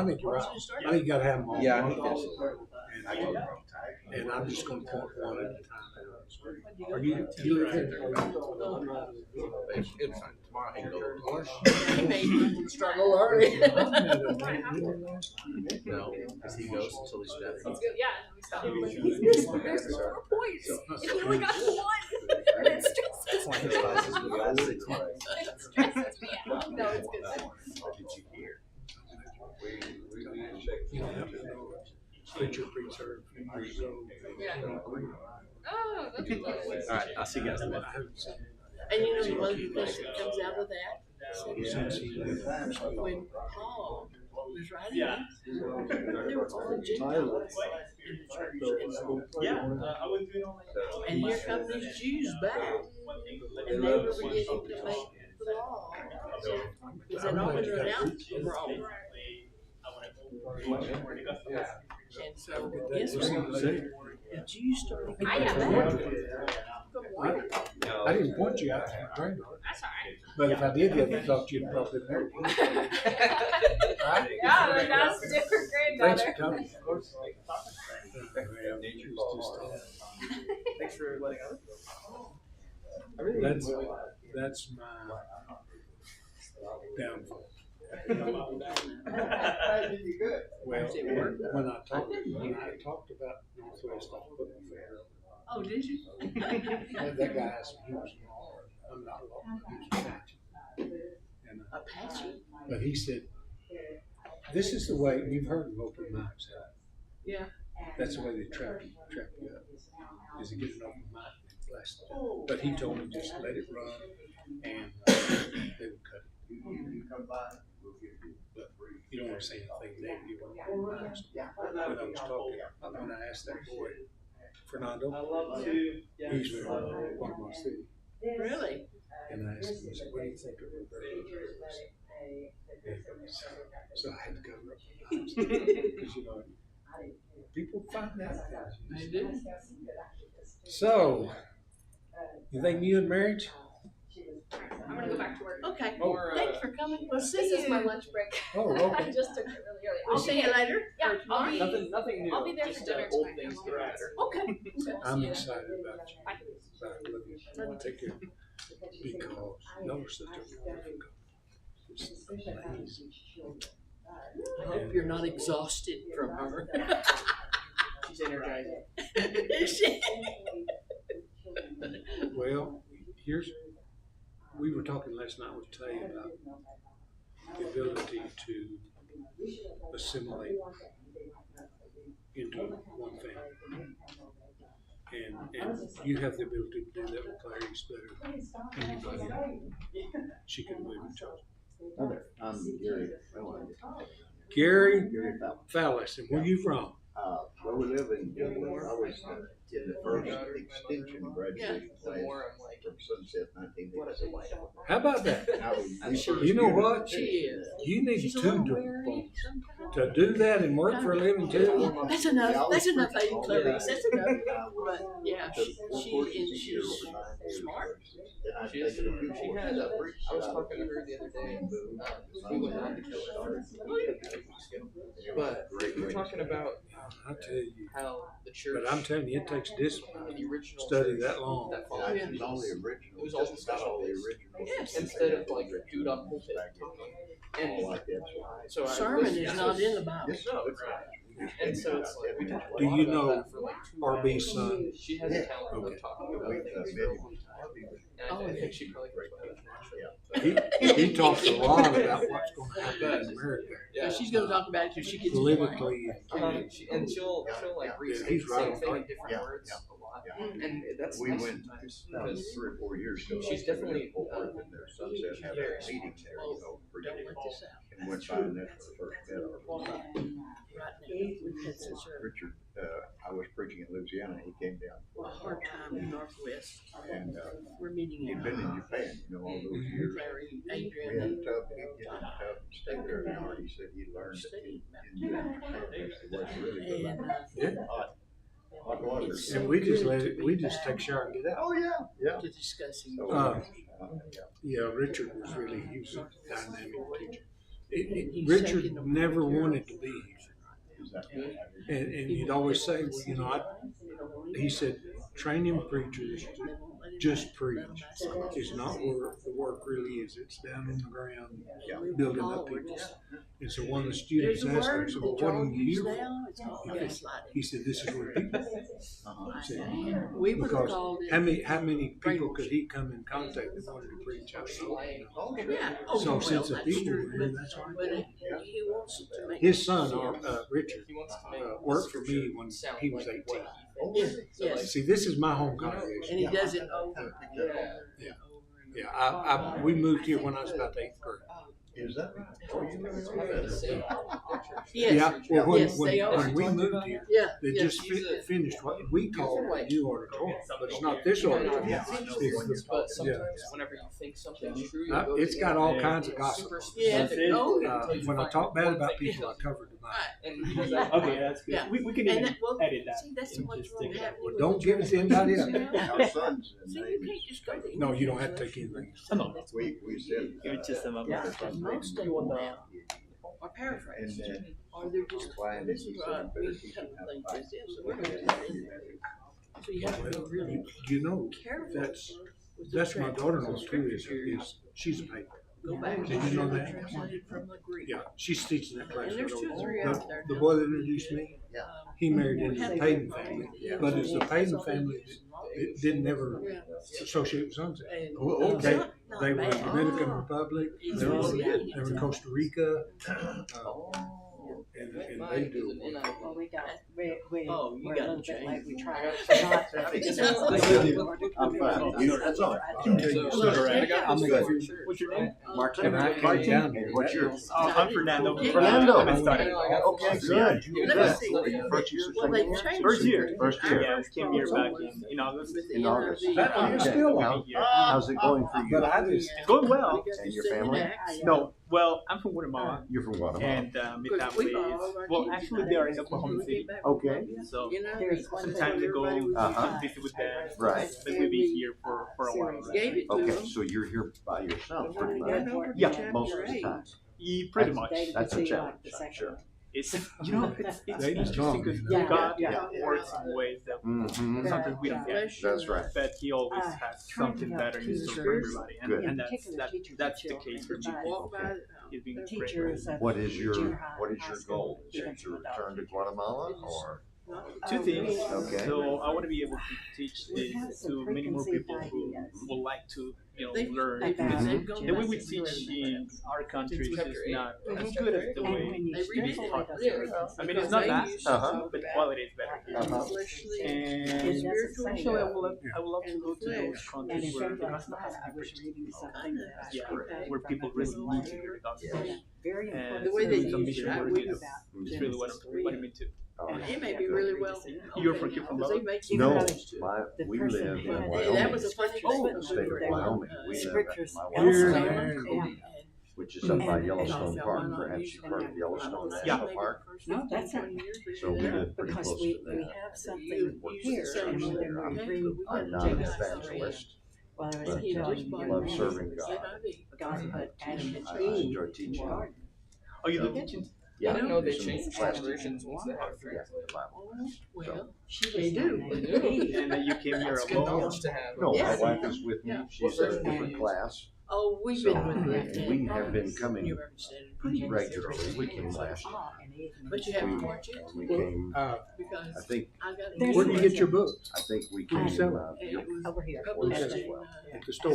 think you're right. I think you gotta have them all. Yeah, I think that's. I told them. And I'm just gonna point one at a time. Are you live here? It's fine. Tomorrow I can go. He may struggle already. No, because he goes until he's better. He's missing. There's 4 points. And he only got 1. And it stresses That's why his classes will last 6 months. It stresses me out. No, it's good. What did you hear? You don't have to know scripture preserved. Yeah. Oh, that's good. All right, I'll see you guys in a minute. And you know, one of the things that comes out of that, when Paul was writing it, there were all Gentiles in the church. And here come these Jews back, and they were beginning to make the law. So, is that all in and out? Wrong. And so, guess what? The Jews started getting back. I didn't point you out to my granddaughter. That's all right. But if I did, I'd thought you'd probably marry me. Right? Yeah, that's a different Thanks granddaughter. for coming. Thanks for letting us. That's my downfall. Well, when I talked about Northwest, I put my finger. Oh, did you? That guy asked me, he was I'm not law, he was Apache. And, Apache? But he said, this is the way, you've heard of open mics, huh? Yeah. That's the way they trap you up, is to get an open mic and blast it. But he told me just let it run and they would cut it. But you don't want to say anything negative. When I was talking, when I asked that boy, Fernando, he's from Guatemala City. Really? And I asked him, I said, what do you think of Roberto? So I had to cover up. Because, you know, people find out. They do. So, you think new in marriage? I'm gonna go back to work. Okay. Oh. Thanks for coming. We'll see This you. is my lunch break. Oh, okay. I just took it really early. We'll see you later. Yeah, I'll be. Nothing new. I'll be there just for dinner old tonight. things I'm get all better. Okay. I'm excited about you. About living. Let me take care. Because notice that they're difficult. It's amazing. I hope you're not exhausted from her. She's energizing. Is she? Well, we were talking last night with Tay about the ability to assimilate into one family. And you have the ability to do that with Clarice better than anybody. She can live in church. Hi there, I'm Gary. Gary Fallis, and where you from? Where we live in Gilmore, I was in the first extension graduation class from Sunset 1986. How about that? You know what? You need two diplomas. To do that and work for a living too? That's enough. That's enough, Lady Clarice. That's enough. But yeah, she's smart. She is. She had a. I was talking to her the other day. We went out to kill But we're talking about I tell you, how the church. but I'm telling you, it takes discipline the original to study church that long. That followed It was all the original. It was all Just discussion about all the based. original. Yes. Instead of like dude on pulpit talking. And All like that. so Sermon is not in the Bible. No, it's not. And so it's like we talked a Do lot you about know that for like 2 hours. RB's son? She has a talent of talking about things. And I think she probably could explain it naturally. He talks a lot about what's going to happen in America. So she's going to talk about it till she gets Politically. And she'll like restate he's the same right. thing in different Yeah, words yeah. a lot. And that's We nice went sometimes about because 3 or 4 years ago. she's definitely in their sunset had very a meeting there, you know, for don't let this out. and went by and that's the first met her. Richard, I was preaching in Louisiana, he came down. A hard time in Northwest. And, We're meeting he'd in. been in Japan, you know, all those years. Larry, We Adrian, had a and tub, he'd get in the tub and stay there an hour, he said he learned that in Japan, it wasn't really good. Hot water. And we just let it, we just take a shower and get out. Oh, yeah, yeah. to discussing. Yeah, Richard was really, he was a dynamic teacher. Richard never wanted to be here. And he'd always say, well, you know, he said, training preachers to just preach is not where the work really is. It's down on the ground, building up people. And so one of the students asked him, so what do you here for? He said, this is where people because how many people could he come in contact that wanted to preach? I don't know. So since the people were here, that's right. His son, Richard, worked for me when he was 18. Yes. See, this is my home congregation. And he does it over. Yeah. We moved here when I was about 8th grade. Is that? Yeah, well, when we when moved here, they just finished what we call a new auditorium, but it's not this auditorium. But sometimes whenever you think something's true, It's got all kinds of gossip. When I talk bad about people, I cover them up. Okay, that's good. Yeah. We can even edit that. See, that's what's wrong happening. Well, don't give it to anybody else. Our son's See, name you can't is. just go there. No, you don't have to take anything. We said. Give it to some of Yeah, us. and most of them now are paraphrased. And then Or they're just, this is right, we kind of think this is, so we're gonna do that. So you have to be really You know, careful. that's my daughter-in-law too. Is she's a paper. Go back. Did you know that? Translated from the Greek. Yeah, she's teaching that class. And there's 2 or 3 out there. The boy that introduced me, he married into the Payton family, but it's the Payton family that didn't ever associate with Sunset. They were in Dominican Republic, they were in Costa Rica, and they do. Well, we got, Oh, you we're a got little to bit change. late, we tried not. I'm fine. That's all right. I'm good. What's your name? Martin. And I came down here. What's yours? I'm Fernando. Fernando. I've been studying. Okay, good. Let me see. First year. Well, they changed First year. First year. Yeah, I came here back in August. In August. I'm still on. How's it going for you? But I just, It's going well. And your family? No, well, I'm from Guatemala. You're from Guatemala. And my family is, well, actually they are in Oklahoma City. Okay. So sometimes I go Uh-huh. visit with them. Right. But we'll be here for a while. Gave it to Okay, them. so you're here by yourself pretty much. Yeah. Most of the time. Pretty much. That's a challenge, I'm sure. It's it's They interesting because Yeah, God yeah. works in ways that Mhm. sometimes we don't get. That's right. But He always has something better in store for everybody, Good. and that's the case for me. Walk by it. He's being great. Teachers of What is your junior high, high goal? school, Is it to return to Guatemala or? Two things. Okay. So I want to be able to teach this to many more people who would like to, learn. The way we teach in our country is just not as good as the way it is taught. I mean, it's not bad, Uh-huh. but the quality is better here. Uh-huh. And especially, I would love to go to those And countries in where terms the of gospel has I to be was preached. reading something that Yeah, where people really need to hear the gospel. very And important. The way they doing some use mission it, I work would is really what I'm into. And It may be really well. You're from They make you No, manage to. we live in That Wyoming, was a funny state of Wyoming. We live Scriptures. at my Here, wife's there. house, which is up by Yellowstone Park. Perhaps you've heard of Yellowstone National Park. No, that's not. So we live pretty Because close we to that. have something here and then we bring I'm not an evangelist, whether but it's love serving God. God put Adam and I Eve enjoy teaching. Oh, you live teaching? Yeah, I didn't know do they some changed class translations teaching. once they have Yeah, the Bible. Well, she they do. And then you came here That's good alone. knowledge to have. No, my Yeah. wife is with me. Yeah. She's in a different class. Oh, we've So, been with and we have been coming pretty regularly. We came last year. But you have to watch it. We came, I Because think, I got. Where do you get your books? I think we Where do you sell came, them? It was over here. published As in, well. At the store.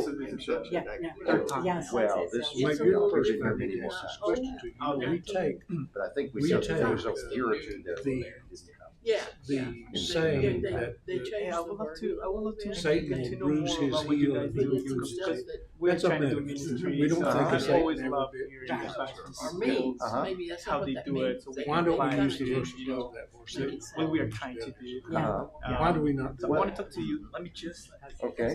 Yeah, yeah. Well, this Maybe is, your we person didn't have may any need more to ask time. questions to you. We take But I think we We said take there was a year or two that the- didn't come. Yeah. the saying that They changed the word. I would love to Satan get will to know bruise more his about what you heel guys and do he will because bruise his head. we're That's a trying to do metaphor. ministry. We don't so think I it's always Satan love ever hearing Jesus advice Christ. from Or people, means. Maybe that's how not they what that do means. it. So we Why can don't apply we use it the to, verse above that where Satan what we are will trying to bruise his do. head? Why do we not So do I want that? to talk to you. Let me just. Okay.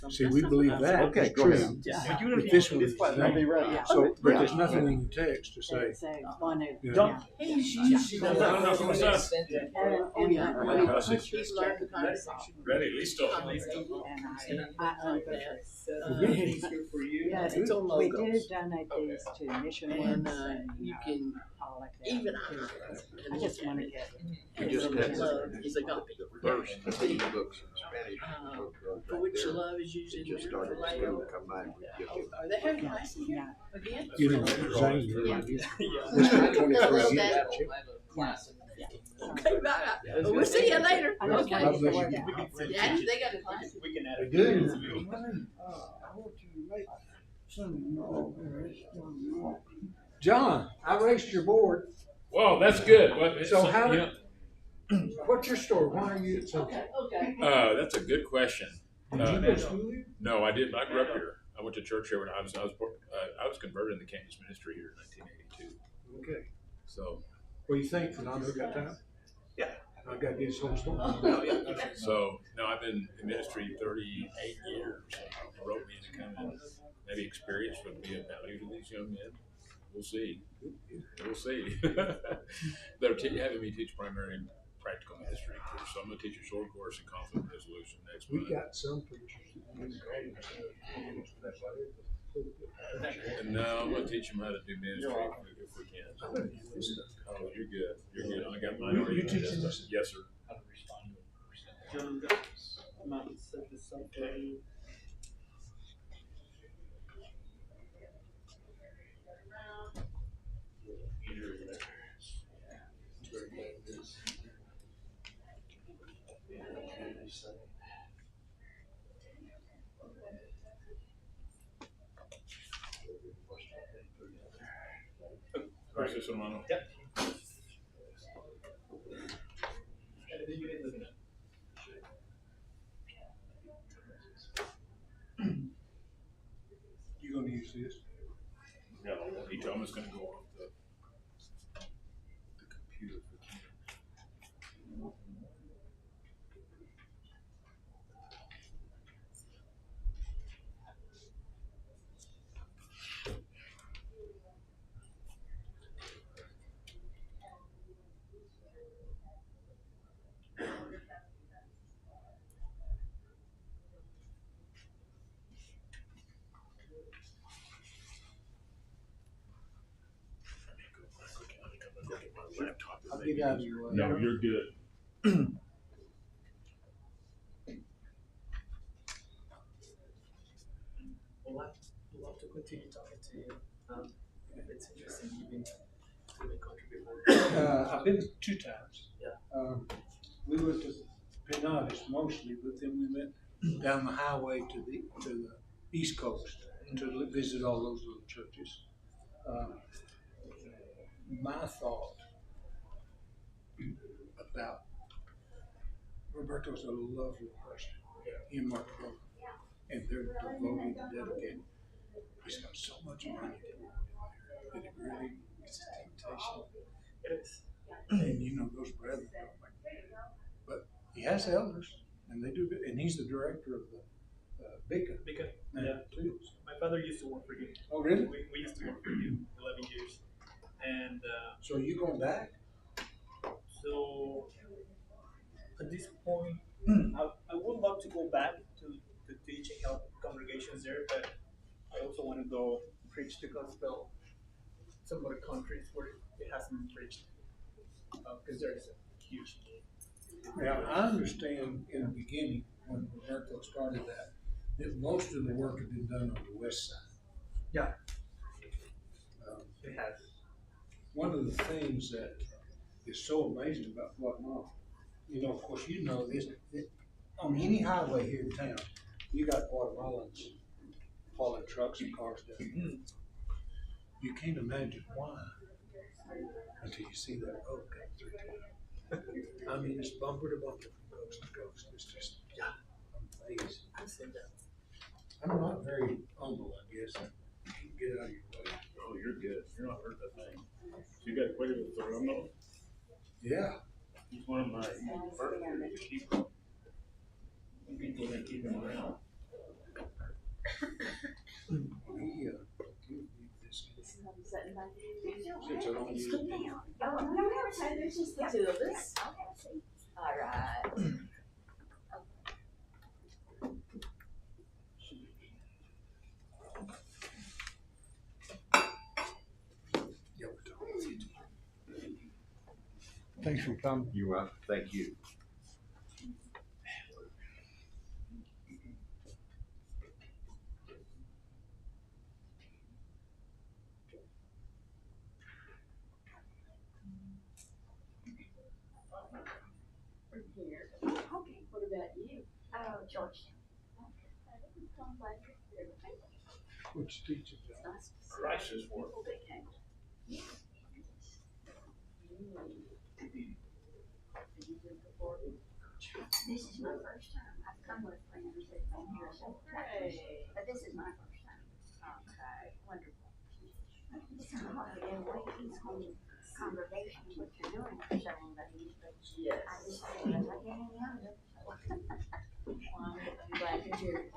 See, we believe that Okay, is go true. ahead. But you're But gonna this be one this is class. not. I'll be ready. So, but Yeah. there's nothing in the text to say. You know, John. Oh, yeah. He's learned the concept. Ready, at least start. Yeah, it's on We logos. do donate these to mission And works you can, all like that. even I just want to get. We just had love is a copy. First, the books in Spanish. For which the love is used in Just there. started For to Leo. come by and we Oh, are they having class in here again? you know, Zane, Yeah. this is 23 A little years. bit. Okay, bye. We'll see you later. I just Okay. want to get the word out. Yeah, they got a class. We can add They it. do. I want you to make some. John, I raced your board. Well, that's good. Well, So how? you know, What's your story? Why are you at Central? Okay. that's a good question. Did you go to school here? No, I didn't. I grew up here. I went to church here when I was converted in the campus ministry here in 1982. Okay. So, What do you think? Fernando got time? yeah. I got to get his whole story. So, no, I've been in ministry 38 years. It wrote me to come and maybe experience would be of value to these young men. We'll see. We'll see. They're having me teach primary and practical ministry course. So I'm going to teach a short course in conflict resolution next We month. got some preachers. And now I'm going to teach them how to do ministry if we can. Oh, you're good. You're good. I got mine already. You teaching this? Yes, sir. John, Matt set this up for you. Gracias, hermano. Yep. Anything you need looking at? You gonna use this? No, he told me it's going to go off the computer. I'll get out of your way. No, you're good. We'll have to continue talking to you. If it's interesting, you've been to the country before. I've been 2 times. Yeah. We went to Penobscot mostly, but then we went down the highway to the East Coast to visit all those little churches. My thought about Roberto's a lovely person. He and Mark both, and they're devoted and dedicated. He's got so much money that it really is a temptation. It is. And you know, those brethren don't like that. But he has elders, and they do good. And he's the director of the Beacon. Yeah. Too. My father used to work for you. Oh, really? We used to work for you 11 years. And So are you going back? so at this point, I would love to go back to teach and help congregations there, but I also want to go preach the gospel some other countries where it hasn't been preached, because there is a huge need. Now, I understand in the beginning, when Roberto started that most of the work had been done on the west side. Yeah. It has. One of the things that is so amazing about Guatemala, you know, of course, you know this, that on any highway here in town, you got Guatemalans hauling trucks and cars down. You can't imagine why until you see that road come through town. I mean, it's bumper to bumper from coast to coast. It's just amazing. I said that. I'm not very humble, I guess. Get out of your way. Oh, you're good. You're not hurt that thing. You got quite a bit of thermal. Yeah. He's one of my first keepers. People that keep him around. Since they're only using me. There's just the two of us. All right. Thanks for coming. You're welcome. Thank you. Okay, what about you? Oh, Georgetown. What's teaching? Righteous work. This is my first time. I've come with friends that have been here several times, but this is my first time. Okay, wonderful. It's hard to get away from the whole congregation, what you're doing for several days, but Yes. I just feel like I can't hang out of it. Well, I'm glad to hear it.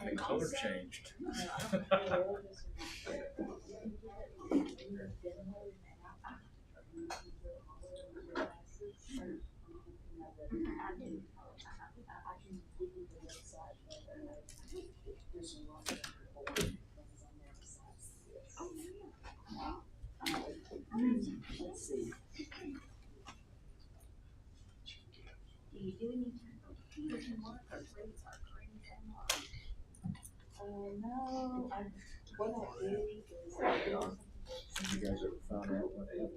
The color changed. Let's see. Do you do any fusion work or roots or creams and what? No, what I do is I do You guys ever found out what happened?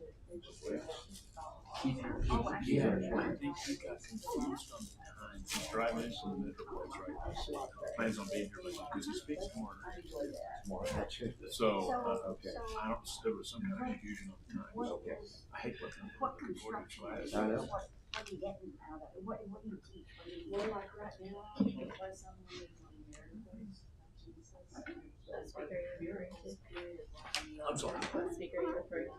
Oh, I see. Yeah, I think he got confused on the time. He's driving into the metroplex right now. Plans on being here because he speaks more. So, Okay. I don't, there was some kind of confusion on the time. Okay. I hate what What the recorded construction? class. I know. What are you getting out of it? What do you teach? What do you Well, like right now, because someone is on miracles of Jesus. Speaker you're referring to? I'm sorry. What speaker you're referring to?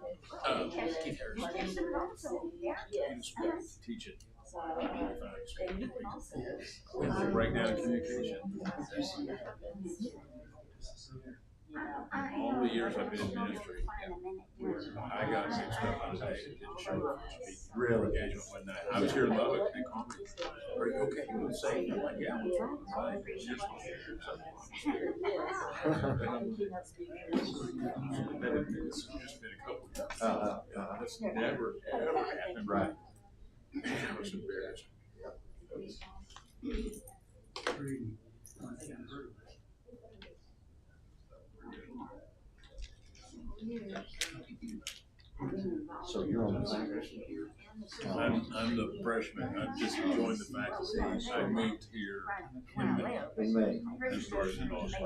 Keith Harris. Yes. Teach it. So, and you can also. Breakdown in communication. All the years I've been in ministry, I got mixed up on that. It didn't show up to speak. Really? Engagement one night. I was here in Lubbock. They called me. Are you okay? You want to say? I'm like, yeah. What's wrong? It's like, it's just it's just been a couple of years. That's never, ever happened. Right. I was embarrassed. So you're on the faculty here? I'm the freshman. I just joined the faculty. I moved here in May. In May. I started in August.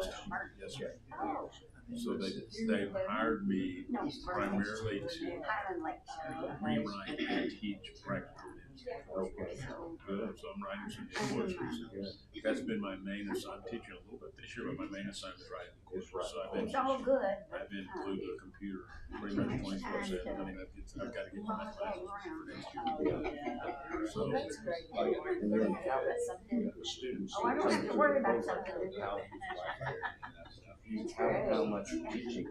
Yes, sir. So they hired me primarily to rewrite and teach practical music. Okay. Good. So I'm writing some courses. That's been my main assignment. I'm teaching a little bit this year, but my main assignment is writing courses. So It's all good. I've been glued to a computer pretty much 24/7. I mean, I've got to get my classes for next year. So That's great. And then the students. Oh, I don't have to worry about something. How much teaching?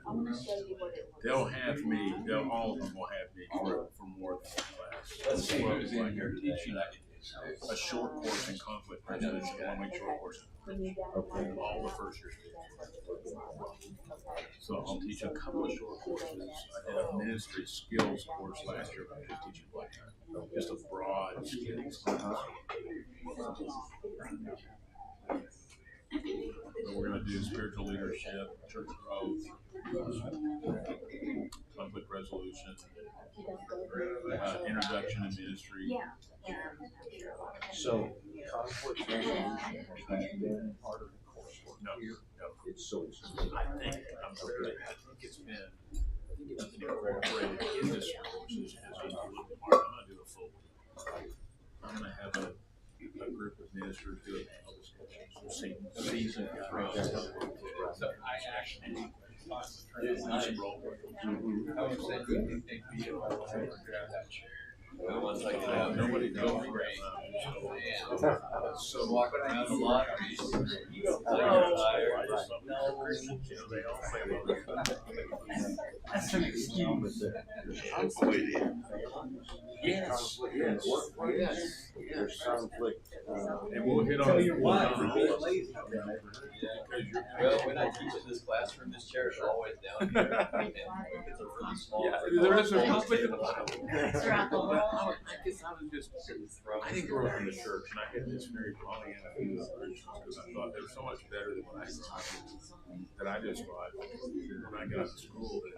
I'm gonna show you what it looks they'll have me. All of them will have me for more than one class. Let's see who's in Like here you're teaching a short course in conflict resolution, 1 week short course. Okay. All the first year students. So I'll teach a couple of short courses. I did a ministry skills course last year, but I'm just teaching like just a broad skills. But we're gonna do spiritual leadership, church growth, conflict resolution, introduction to ministry. Yeah. So conflict resolution, has that been part of the coursework here? No. It's so. I think it's been incorporated in this courses as just a little part. I'm gonna do a full have a group of ministers doing panel discussions, seasoned guys. So I actually it's nice. I would say we think they'd be able to grab that chair. Nobody knows. So walking around the lottery, you don't that's an excuse. Yes, yes, yes. There's conflict. And we'll hit on. Tell your wife on you're being lazy. Well, when I teach in this classroom, this chair is always down here. And if it's a really small. Yeah, there is a conflict in the Bible. Throughout the whole hour. I guess I was just, I didn't grow up in the church, and I had this very Pollyanna view of Christians because I thought they were so much better than what I grew up in, that I just thought when I got to school that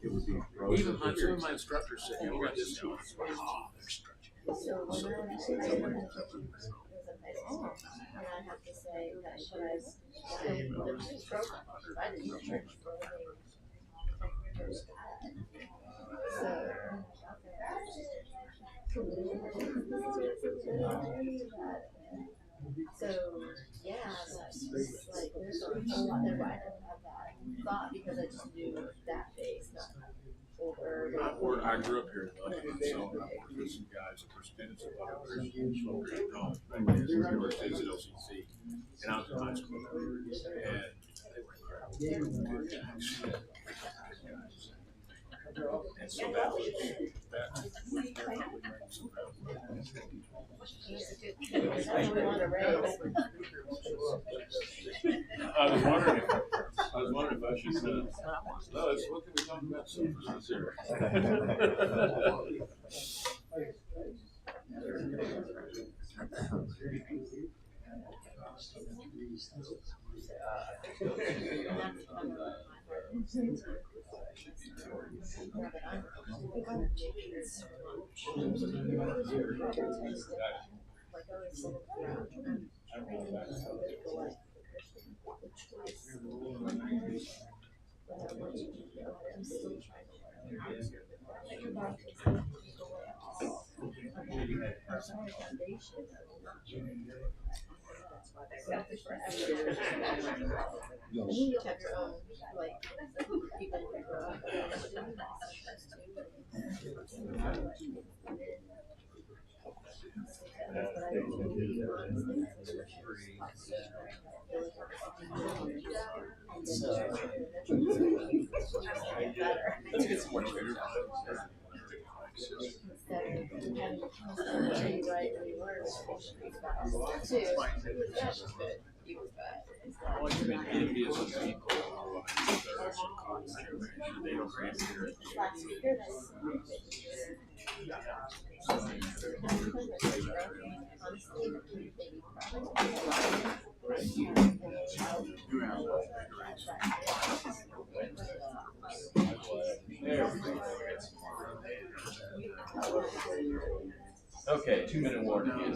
it would be even some of my instructors said, you got this going, oh, they're stretching. So when I was in high school, and I have to say that when I was in the youth program, I didn't go to church for so yeah, that's just like there's a whole lot there, but I didn't have that thought because I just knew that face, not older. I grew up here in London, so I worked with some guys that were students of other Christians who were at home back then. They were students at LCC, and I was in high school, and they were good guys. And so that was I was wondering if I should say, no, it's what can we talk about so You have your own, like, people who grow up let's get some more Twitter. Well, you've been envious of people who are so concentration. They don't grant their Okay, 2-minute warning.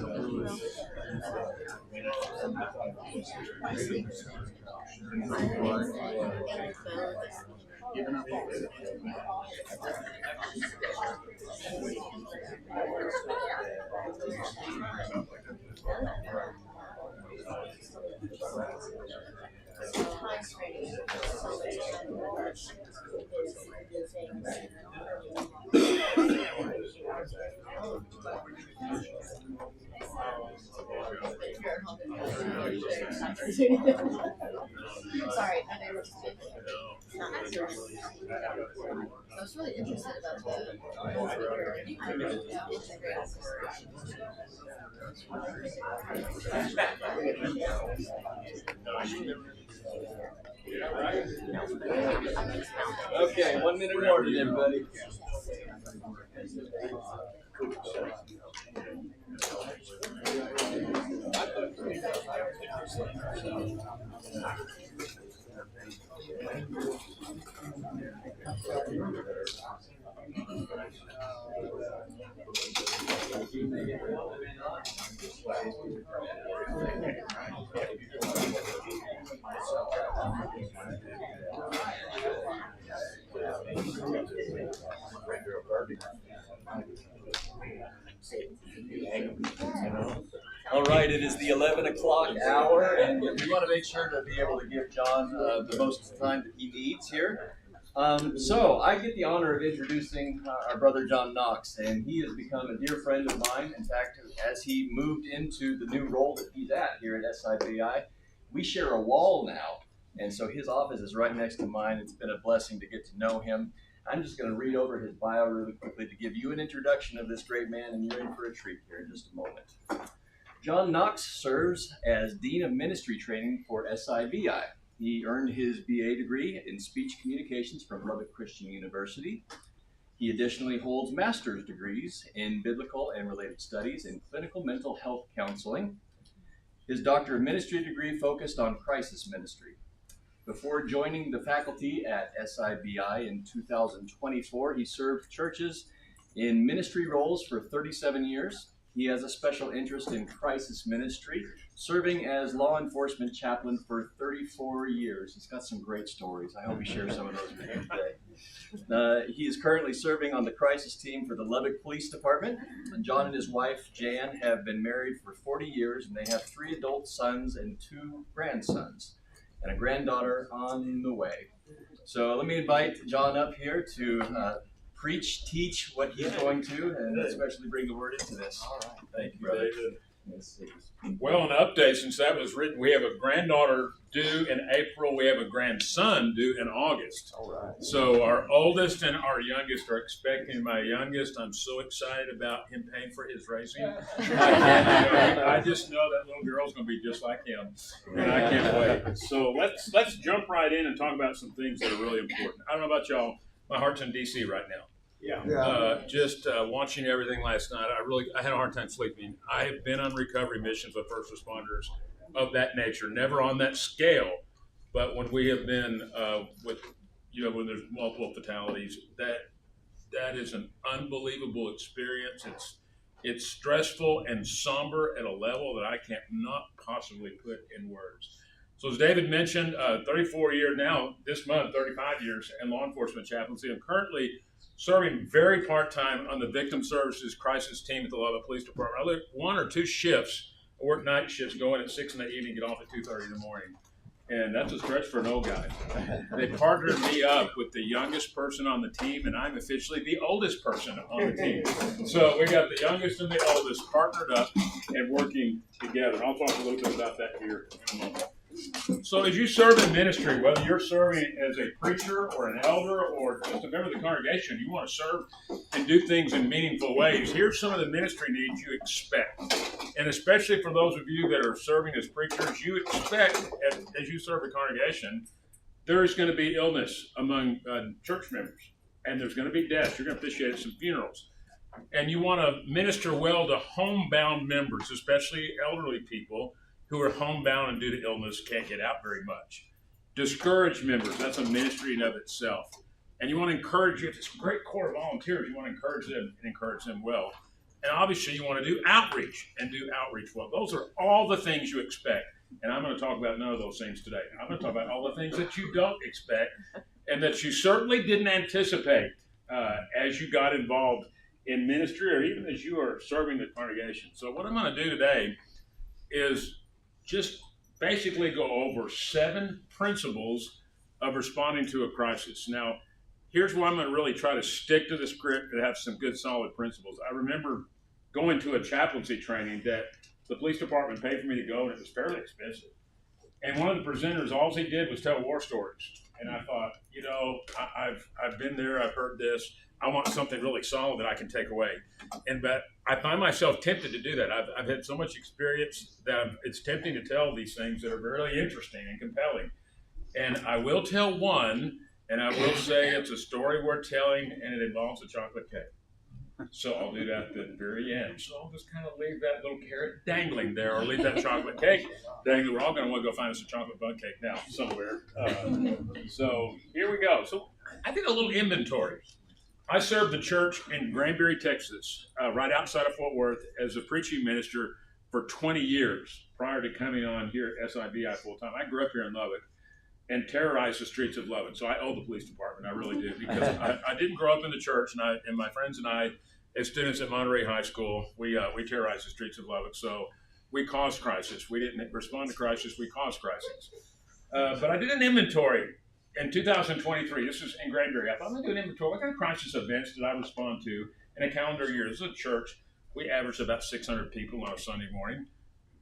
Sorry, I never I was really interested about the Okay, 1 minute warning, everybody. All right, it is the 11 o'clock hour, and we want to make sure to be able to give John the most time that he needs here. So I get the honor of introducing our brother John Knox, and he has become a dear friend of mine. In fact, as he moved into the new role that he's at here at SIBI, we share a wall now, and so his office is right next to mine. It's been a blessing to get to know him. I'm just going to read over his bio really quickly to give you an introduction of this great man, and you're in for a treat here in just a moment. John Knox serves as Dean of Ministry Training for SIBI. He earned his BA degree in Speech Communications from Lubbock Christian University. He additionally holds master's degrees in Biblical and Related Studies and Clinical Mental Health Counseling. His Doctor of Ministry degree focused on crisis ministry. Before joining the faculty at SIBI in 2024, he served churches in ministry roles for 37 years. He has a special interest in crisis ministry, serving as law enforcement chaplain for 34 years. He's got some great stories. I hope he shares some of those with you today. He is currently serving on the crisis team for the Lubbock Police Department. John and his wife, Jan, have been married for 40 years, and they have 3 adult sons and 2 grandsons, and a granddaughter on the way. So let me invite John up here to preach, teach what he's going to, and especially bring the word into this. All right. Thank you, brother. Well, an update since that was written, we have a granddaughter due in April. We have a grandson due in August. All right. So our oldest and our youngest are expecting my youngest. I'm so excited about him paying for his racing. I just know that little girl's going to be just like him, and I can't wait. So let's jump right in and talk about some things that are really important. I don't know about y'all. My heart's in D.C. right now. Just watching everything last night, I had a hard time sleeping. I have been on recovery missions with first responders of that nature, never on that scale, but when we have been when there's multiple fatalities, that is an unbelievable experience. It's stressful and somber at a level that I can't not possibly put in words. So as David mentioned, 34 years now, this month, 35 years in law enforcement chaplaincy. I'm currently serving very part-time on the victim services crisis team at the Lubbock Police Department. I live 1 or 2 shifts. I work night shifts, go in at 6 in the evening, get off at 2:30 in the morning. And that's a stretch for an old guy. They partnered me up with the youngest person on the team, and I'm officially the oldest person on the team. So we got the youngest and the oldest partnered up and working together. I'll talk a little bit about that here in a moment. So as you serve in ministry, whether you're serving as a preacher or an elder or just a member of the congregation, you want to serve and do things in meaningful ways. Here's some of the ministry needs you expect. And especially for those of you that are serving as preachers, you expect, as you serve a congregation, there is going to be illness among church members. And there's going to be deaths. You're going to officiate at some funerals. And you want to minister well to homebound members, especially elderly people who are homebound and due to illness can't get out very much. Discouraged members, that's a ministry in of itself. And you want to encourage, you have this great core of volunteers, you want to encourage them and encourage them well. And obviously you want to do outreach and do outreach well. Those are all the things you expect. And I'm going to talk about none of those things today. I'm going to talk about all the things that you don't expect and that you certainly didn't anticipate as you got involved in ministry or even as you are serving the congregation. So what I'm going to do today is just basically go over 7 principles of responding to a crisis. Now, here's where I'm going to really try to stick to the script and have some good solid principles. I remember going to a chaplaincy training that the police department paid for me to go, and it was fairly expensive. And one of the presenters, all he did was tell war stories. And I thought, I've been there, I've heard this. I want something really solid that I can take away. But I find myself tempted to do that. I've had so much experience that it's tempting to tell these things that are really interesting and compelling. And I will tell one, and I will say it's a story worth telling, and it involves a chocolate cake. So I'll do that at the very end. So I'll just kind of leave that little carrot dangling there, or leave that chocolate cake dangling. We're all going to want to go find us a chocolate bun cake now somewhere. So here we go. So I did a little inventory. I served the church in Granbury, Texas, right outside of Fort Worth, as a preaching minister for 20 years prior to coming on here at SIBI full-time. I grew up here in Lubbock and terrorized the streets of Lubbock. So I owe the police department, I really do, because I didn't grow up in the church, and my friends and I as students at Monterey High School, we terrorized the streets of Lubbock. So we caused crisis. We didn't respond to crisis. We caused crisis. But I did an inventory in 2023. This is in Granbury. I thought I'm going to do an inventory. What kind of crisis events did I respond to in a calendar year? This is a church. We averaged about 600 people on a Sunday morning.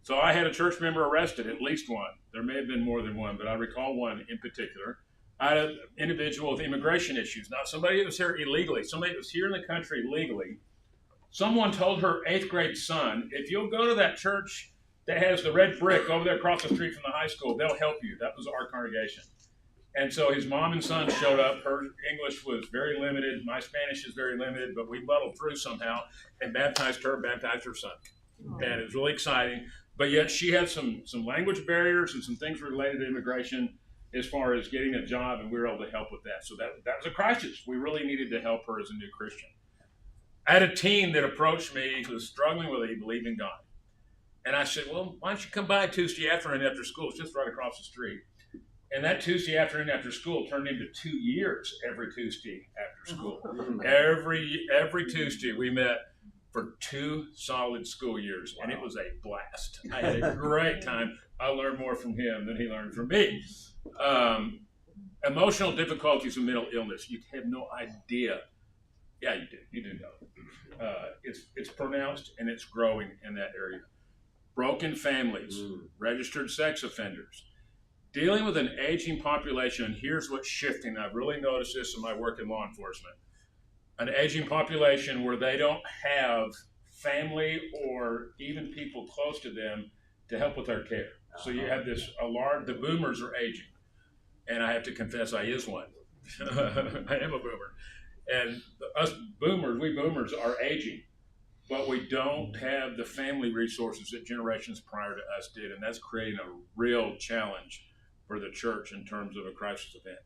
So I had a church member arrested, at least one. There may have been more than one, but I recall one in particular. I had an individual with immigration issues. Not somebody that was here illegally, somebody that was here in the country legally. Someone told her 8th grade son, if you'll go to that church that has the red brick over there across the street from the high school, they'll help you. That was our congregation. And so his mom and son showed up. Her English was very limited. My Spanish is very limited, but we muddled through somehow and baptized her, baptized her son. And it was really exciting. But yet she had some language barriers and some things related to immigration as far as getting a job, and we were able to help with that. So that was a crisis. We really needed to help her as a new Christian. I had a teen that approached me who was struggling with it. He believed in God. And I said, well, why don't you come by Tuesday afternoon after school? It's just right across the street. And that Tuesday afternoon after school turned into 2 years every Tuesday after school. Every Tuesday we met for 2 solid school years, and it was a blast. I had a great time. I learned more from him than he learned from me. Emotional difficulties and mental illness. You have no idea. Yeah, you do. You do know. It's pronounced and it's growing in that area. Broken families, registered sex offenders, dealing with an aging population. And here's what's shifting. I've really noticed this in my work in law enforcement. An aging population where they don't have family or even people close to them to help with their care. So you have this alarm. The boomers are aging. And I have to confess, I is one. I am a boomer. And we boomers are aging. But we don't have the family resources that generations prior to us did. And that's creating a real challenge for the church in terms of a crisis event.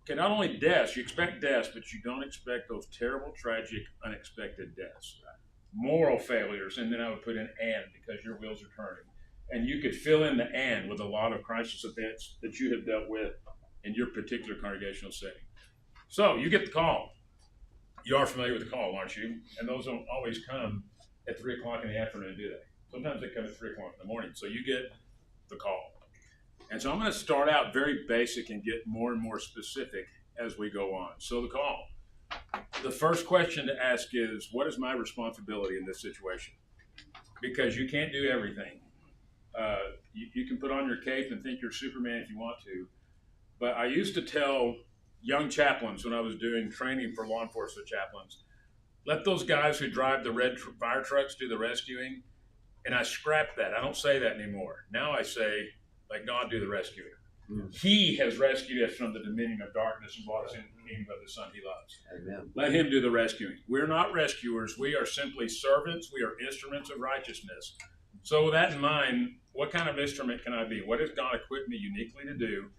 Okay, not only deaths, you expect deaths, but you don't expect those terrible, tragic, unexpected deaths. Moral failures, and then I would put in and because your wheels are turning. And you could fill in the and with a lot of crisis events that you have dealt with in your particular congregational setting. So you get the call. You are familiar with the call, aren't you? And those don't always come at 3 o'clock in the afternoon, do they? Sometimes they come at 3 o'clock in the morning. So you get the call. And so I'm going to start out very basic and get more and more specific as we go on. So the call. The first question to ask is, what is my responsibility in this situation? Because you can't do everything. You can put on your cape and think you're Superman if you want to. But I used to tell young chaplains when I was doing training for law enforcement chaplains, let those guys who drive the red fire trucks do the rescuing. And I scrapped that. I don't say that anymore. Now I say, let God do the rescuing. He has rescued us from the dominion of darkness and brought us into the kingdom of the Son he loves. Amen. Let him do the rescuing. We're not rescuers. We are simply servants. We are instruments of righteousness. So with that in mind, what kind of instrument can I be? What has God equipped me uniquely to do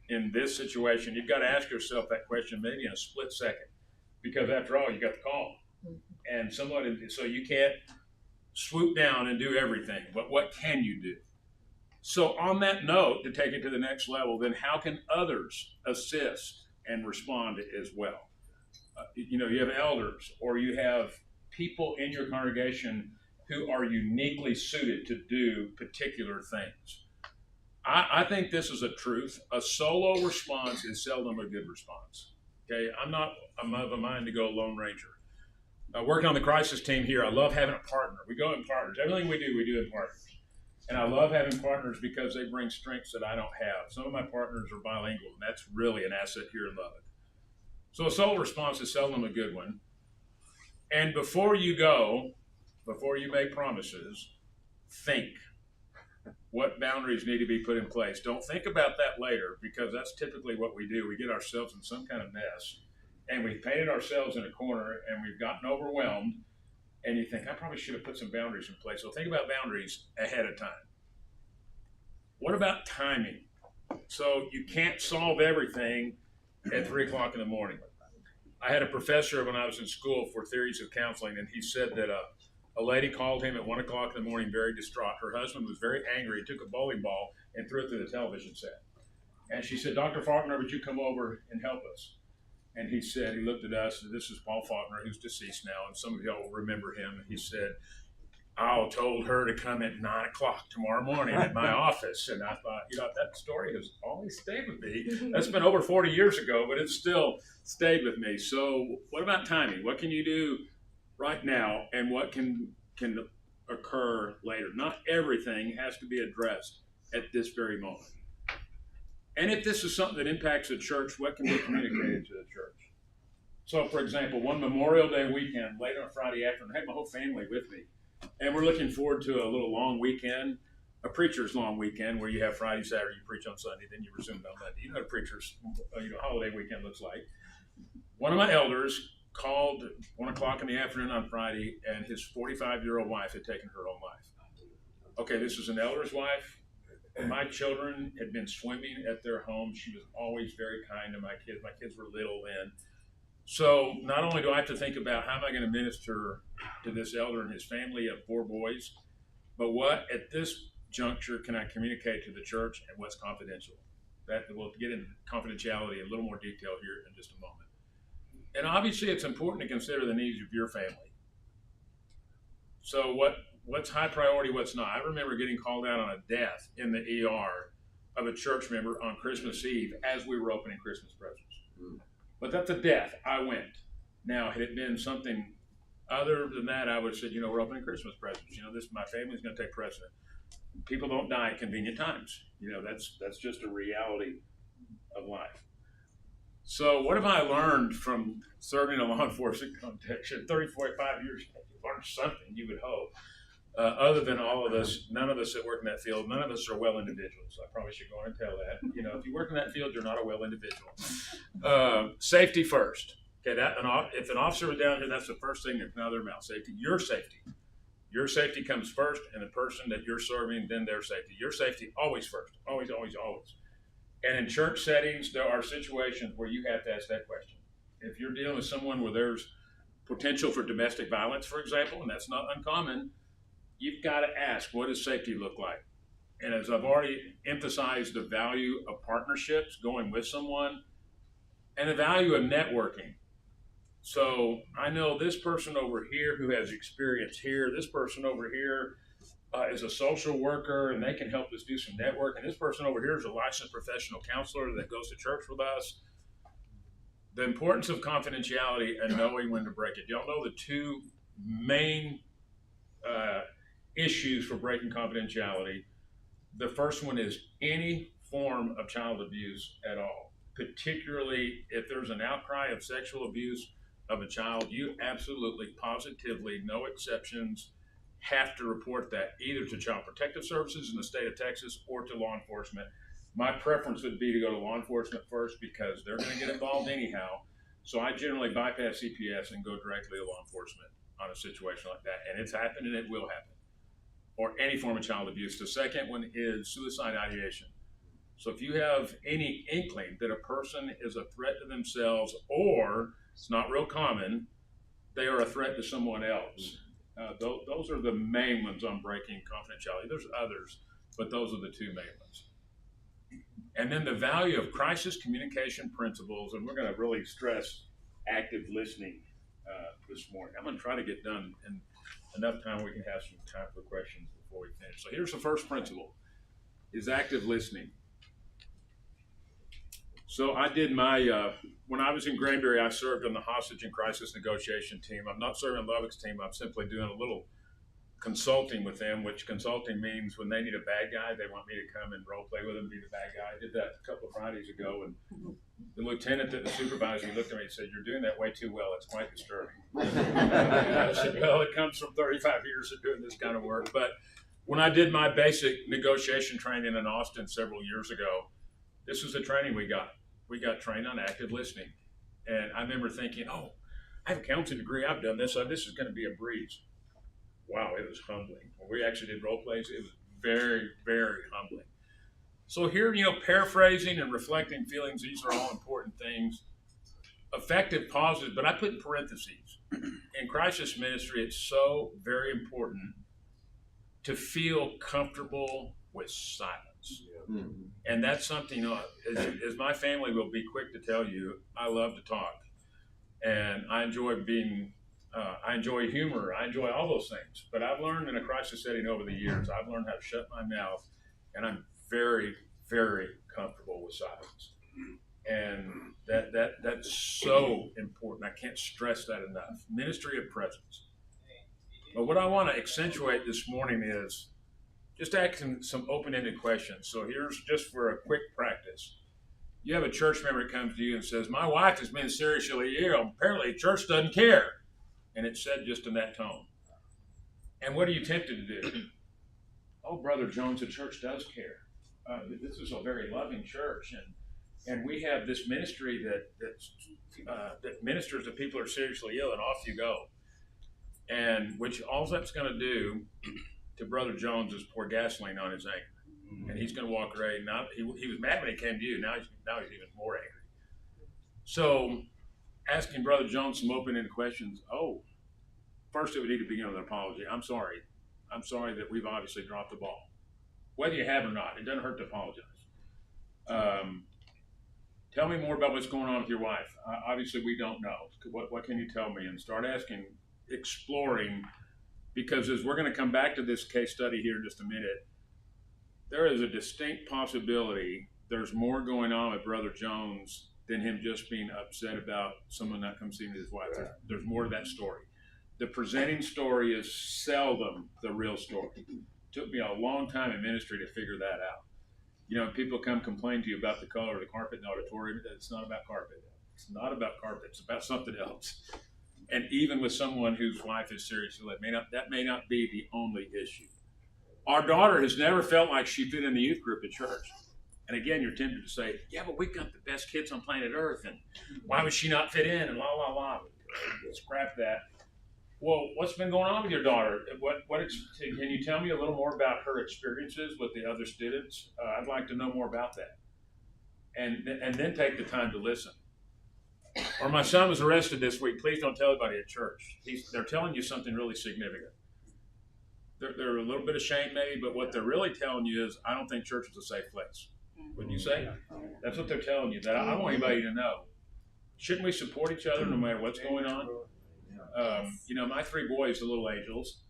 in this situation? You've got to ask yourself that question maybe in a split second. Because after all, you got the call. And so you can't swoop down and do everything. But what can you do? So on that note, to take it to the next level, then how can others assist and respond as well? You have elders or you have people in your congregation who are uniquely suited to do particular things. I think this is a truth. A solo response is seldom a good response. Okay, I'm of a mind to go Lone Ranger. Working on the crisis team here, I love having a partner. We go in partners. Everything we do in partners. And I love having partners because they bring strengths that I don't have. Some of my partners are bilingual, and that's really an asset here in Lubbock. So a solo response is seldom a good one. And before you make promises, think. What boundaries need to be put in place? Don't think about that later, because that's typically what we do. We get ourselves in some kind of mess, and we've painted ourselves in a corner, and we've gotten overwhelmed, and you think, I probably should have put some boundaries in place. So think about boundaries ahead of time. What about timing? So you can't solve everything at 3 o'clock in the morning. I had a professor when I was in school for theories of counseling, and he said that a lady called him at 1 o'clock in the morning very distraught. Her husband was very angry. He took a bowling ball and threw it through the television set. And she said, Dr. Faulkner, would you come over and help us? And he said, he looked at us, and this is Paul Faulkner, who's deceased now, and some of y'all will remember him. And he said, I told her to come at 9 o'clock tomorrow morning at my office. And I thought, that story has always stayed with me. That's been over 40 years ago, but it's still stayed with me. So what about timing? What can you do right now, and what can occur later? Not everything has to be addressed at this very moment. And if this is something that impacts the church, what can be communicated to the church? So, for example, one Memorial Day weekend, late on Friday afternoon, I had my whole family with me. And we're looking forward to a little long weekend, a preacher's long weekend, where you have Friday, Saturday, you preach on Sunday, then you resume on Monday. You know what a preacher's holiday weekend looks like. One of my elders called 1 o'clock in the afternoon on Friday, and his 45-year-old wife had taken her own life. Okay, this is an elder's wife. My children had been swimming at their home. She was always very kind to my kids. My kids were little then. So not only do I have to think about how am I going to minister to this elder and his family of 4 boys, but what at this juncture can I communicate to the church, and what's confidential? That we'll get into confidentiality in a little more detail here in just a moment. And obviously it's important to consider the needs of your family. So what's high priority, what's not? I remember getting called out on a death in the ER of a church member on Christmas Eve as we were opening Christmas presents. But that's a death. I went. Now, had it been something other than that, I would have said, we're opening Christmas presents. My family's going to take precedent. People don't die at convenient times. That's just a reality of life. So what have I learned from serving a law enforcement context? 30, 45 years, you learned something, you would hope. Other than all of us, none of us that work in that field, none of us are well individuals. I probably should go on and tell that. If you work in that field, you're not a well individual. Safety first. Okay, if an officer was down here, that's the first thing that comes out of their mouth. Safety, your safety. Your safety comes first, and the person that you're serving, then their safety. Your safety always first. Always, always, always. And in church settings, there are situations where you have to ask that question. If you're dealing with someone where there's potential for domestic violence, for example, and that's not uncommon, you've got to ask, what does safety look like? And as I've already emphasized, the value of partnerships, going with someone, and the value of networking. So I know this person over here who has experience here, this person over here is a social worker, and they can help us do some network. And this person over here is a licensed professional counselor that goes to church with us. The importance of confidentiality and knowing when to break it. Y'all know the 2 main issues for breaking confidentiality. The first one is any form of child abuse at all, particularly if there's an outcry of sexual abuse of a child. You absolutely, positively, no exceptions, have to report that either to Child Protective Services in the state of Texas or to law enforcement. My preference would be to go to law enforcement first because they're going to get involved anyhow. So I generally bypass CPS and go directly to law enforcement on a situation like that. And it's happened and it will happen. Or any form of child abuse. The second one is suicide ideation. So if you have any inkling that a person is a threat to themselves, or it's not real common, they are a threat to someone else. Those are the main ones on breaking confidentiality. There's others, but those are the 2 main ones. And then the value of crisis communication principles, and we're going to really stress active listening this morning. I'm going to try to get done in enough time we can have some time for questions before we finish. So here's the first principle, is active listening. So I did my, when I was in Granbury, I served on the hostage and crisis negotiation team. I'm not serving on Lubbock's team. I'm simply doing a little consulting with them, which consulting means when they need a bad guy, they want me to come and role play with them, be the bad guy. I did that a couple of Fridays ago, and the lieutenant that the supervisor looked at me and said, "You're doing that way too well. It's quite disturbing." I said, "Well, it comes from 35 years of doing this kind of work." But when I did my basic negotiation training in Austin several years ago, this is the training we got. We got trained on active listening. And I remember thinking, oh, I have a counseling degree. I've done this. So this is going to be a breeze. Wow, it was humbling. When we actually did role plays, it was very, very humbling. So here, paraphrasing and reflecting feelings, these are all important things. Effective pauses, but I put in parentheses. In crisis ministry, it's so very important to feel comfortable with silence. And that's something, as my family will be quick to tell you, I love to talk. and I enjoy being. I enjoy humor. I enjoy all those things. But I've learned in a crisis setting over the years, I've learned how to shut my mouth, and I'm very, very comfortable with silence. And that's so important. I can't stress that enough. Ministry of presence. But what I want to accentuate this morning is just asking some open-ended questions. So here's just for a quick practice. You have a church member that comes to you and says, my wife has been seriously ill. Apparently the church doesn't care. And it's said just in that tone. And what are you tempted to do? Oh, Brother Jones, the church does care. This is a very loving church. And we have this ministry that ministers to people who are seriously ill, and off you go. And which all that's going to do to Brother Jones is pour gasoline on his anger. And he's going to walk away. Now, he was mad when he came to you. Now he's even more angry. So asking Brother Jones some open-ended questions. Oh, first it would need to begin with an apology. I'm sorry. I'm sorry that we've obviously dropped the ball. Whether you have or not, it doesn't hurt to apologize. Tell me more about what's going on with your wife. Obviously, we don't know. What can you tell me? And start asking, exploring, because as we're going to come back to this case study here in just a minute, there is a distinct possibility there's more going on with Brother Jones than him just being upset about someone not come see his wife. There's more to that story. The presenting story is seldom the real story. It took me a long time in ministry to figure that out. You know, people come complain to you about the color of the carpet in the auditorium. It's not about carpet. It's not about carpet. It's about something else. And even with someone whose wife is seriously ill, that may not be the only issue. Our daughter has never felt like she fit in the youth group at church. And again, you're tempted to say, yeah, but we've got the best kids on planet Earth, and why would she not fit in, and la, la, la. Scrap that. Well, what's been going on with your daughter? Can you tell me a little more about her experiences with the other students? I'd like to know more about that. And then take the time to listen. Or my son was arrested this week. Please don't tell anybody at church. They're telling you something really significant. They're a little bit ashamed maybe, but what they're really telling you is, I don't think church is a safe place. Wouldn't you say? That's what they're telling you. That I want anybody to know. Shouldn't we support each other no matter what's going on? You know, my three boys, the little angels,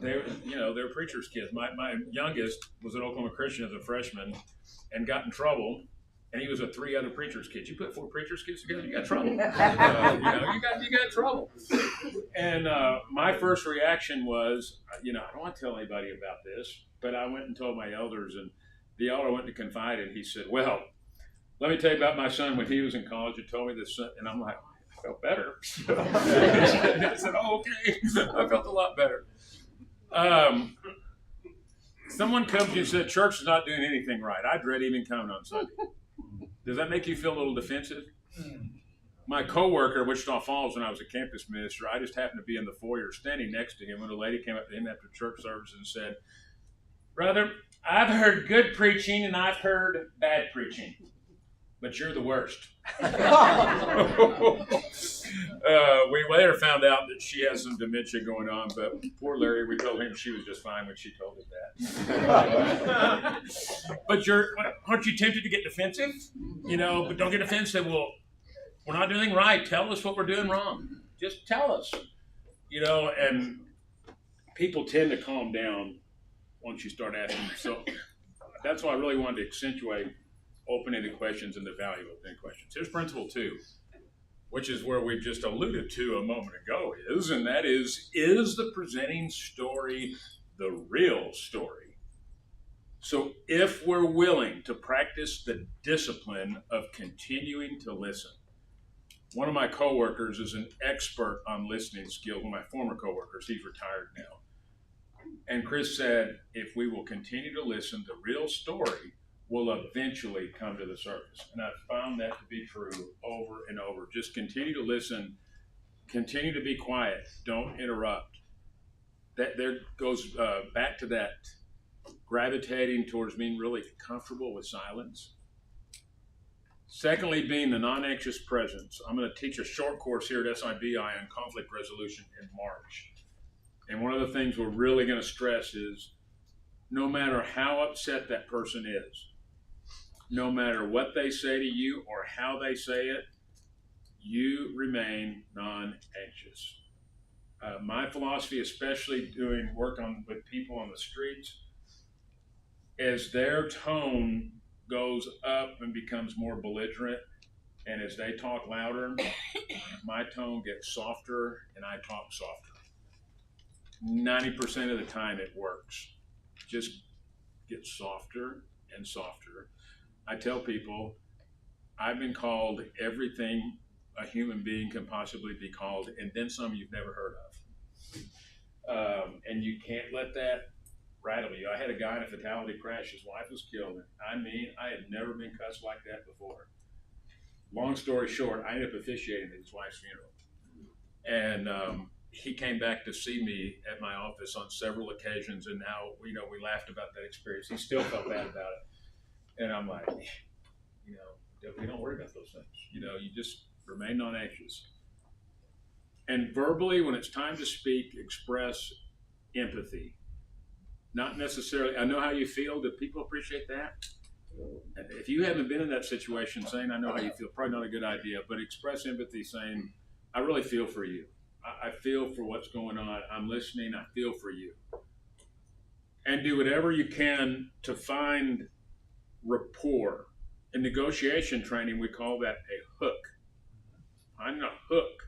they're preachers' kids. My youngest was at Oklahoma Christian as a freshman and got in trouble, and he was with three other preachers' kids. You put four preachers' kids together, you got trouble. You got trouble. And my first reaction was, I don't want to tell anybody about this, but I went and told my elders, and the elder went to confide, and he said, well, let me tell you about my son when he was in college. He told me this, and I'm like, I felt better. I said, oh, okay. I felt a lot better. Someone comes to you and said, church is not doing anything right. I dread even coming on Sunday. Does that make you feel a little defensive? My coworker at Wichita Falls, when I was a campus minister, I just happened to be in the foyer standing next to him when a lady came up to him after church service and said, brother, I've heard good preaching and I've heard bad preaching, but you're the worst. We later found out that she has some dementia going on, but poor Larry, we told him she was just fine when she told him that. But aren't you tempted to get defensive? But don't get defensive. Well, we're not doing right. Tell us what we're doing wrong. Just tell us. And people tend to calm down once you start asking. So that's why I really wanted to accentuate open-ended questions and the value of open-ended questions. Here's principle 2, which is where we've just alluded to a moment ago, and that is the presenting story the real story? So if we're willing to practice the discipline of continuing to listen, one of my coworkers is an expert on listening skills, one of my former coworkers, he's retired now. And Chris said, if we will continue to listen, the real story will eventually come to the surface. And I've found that to be true over and over. Just continue to listen, continue to be quiet, don't interrupt. That there goes back to that gravitating towards being really comfortable with silence. Secondly, being the non-anxious presence. I'm going to teach a short course here at SIBI on conflict resolution in March. And one of the things we're really going to stress is no matter how upset that person is, no matter what they say to you or how they say it, you remain non-anxious. My philosophy, especially doing work with people on the streets, as their tone goes up and becomes more belligerent, and as they talk louder, my tone gets softer and I talk softer. 90% of the time it works. Just get softer and softer. I tell people, I've been called everything a human being can possibly be called, and then some you've never heard of. And you can't let that rattle you. I had a guy in a fatality crash. His wife was killed. I mean, I had never been cussed like that before. Long story short, I ended up officiating at his wife's funeral. And he came back to see me at my office on several occasions, and now, we laughed about that experience. He still felt bad about it. And I'm like, we don't worry about those things. You just remain non-anxious. And verbally, when it's time to speak, express empathy. Not necessarily, I know how you feel. Do people appreciate that? If you haven't been in that situation, saying I know how you feel, probably not a good idea, but express empathy saying, I really feel for you. I feel for what's going on. I'm listening. I feel for you. And do whatever you can to find rapport. In negotiation training, we call that a hook. Find a hook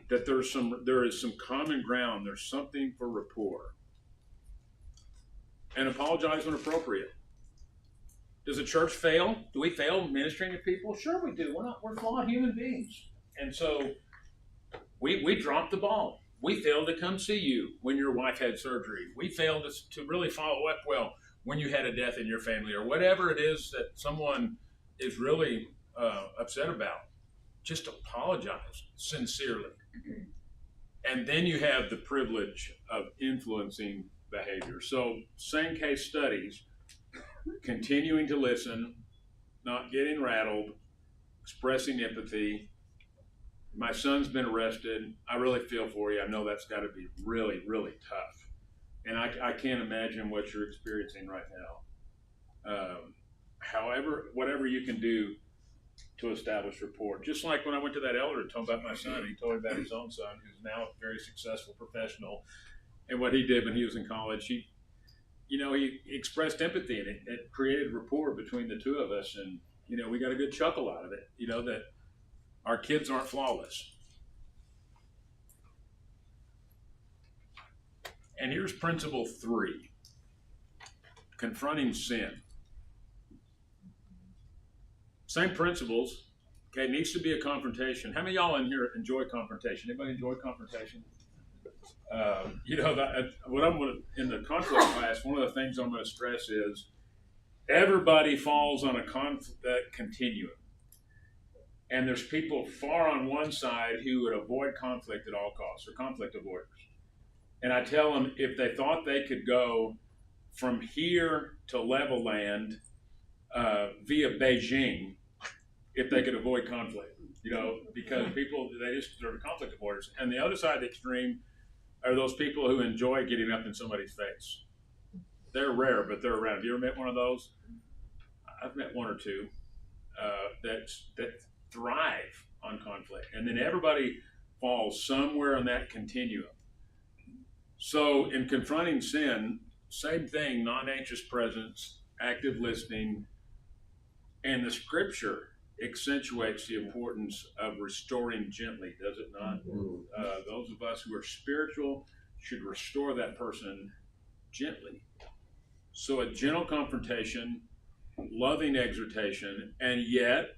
that there is some common ground. There's something for rapport. And apologize when appropriate. Does the church fail? Do we fail ministering to people? Sure we do. We're flawed human beings. And so we dropped the ball. We failed to come see you when your wife had surgery. We failed to really follow up well when you had a death in your family, or whatever it is that someone is really upset about. Just apologize sincerely. And then you have the privilege of influencing behavior. So same case studies, continuing to listen, not getting rattled, expressing empathy. My son's been arrested. I really feel for you. I know that's got to be really, really tough. And I can't imagine what you're experiencing right now. However, whatever you can do to establish rapport. Just like when I went to that elder to tell him about my son, he told me about his own son, who's now a very successful professional. And what he did when he was in college, he expressed empathy, and it created rapport between the two of us. And, we got a good chuckle out of it, that our kids aren't flawless. And here's principle 3, confronting sin. Same principles. Okay, needs to be a confrontation. How many of y'all in here enjoy confrontation? Anybody enjoy confrontation? What I'm going to, in the conflict class, one of the things I'm going to stress is everybody falls on a conflict continuum. And there's people far on one side who would avoid conflict at all costs, or conflict avoiders. And I tell them, if they thought they could go from here to Legoland via Beijing, if they could avoid conflict, because people, they're conflict avoiders. And the other side of the extreme are those people who enjoy getting up in somebody's face. They're rare, but they're around. Have you ever met one of those? I've met one or two that thrive on conflict. And then everybody falls somewhere in that continuum. So in confronting sin, same thing, non-anxious presence, active listening, and the scripture accentuates the importance of restoring gently, does it not? Those of us who are spiritual should restore that person gently. So a gentle confrontation, loving exhortation, and yet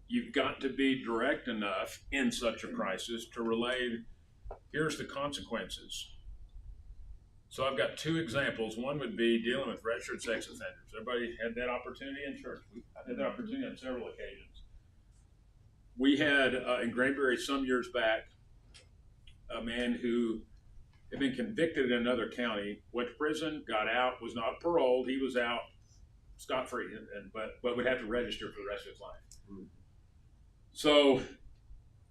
you've got to be direct enough in such a crisis to relay, here's the consequences. So I've got 2 examples. One would be dealing with registered sex offenders. Everybody had that opportunity in church. I've had that opportunity on several occasions. We had in Granbury some years back a man who had been convicted in another county, went to prison, got out, was not paroled. He was out scot-free, but would have to register for the rest of his life. So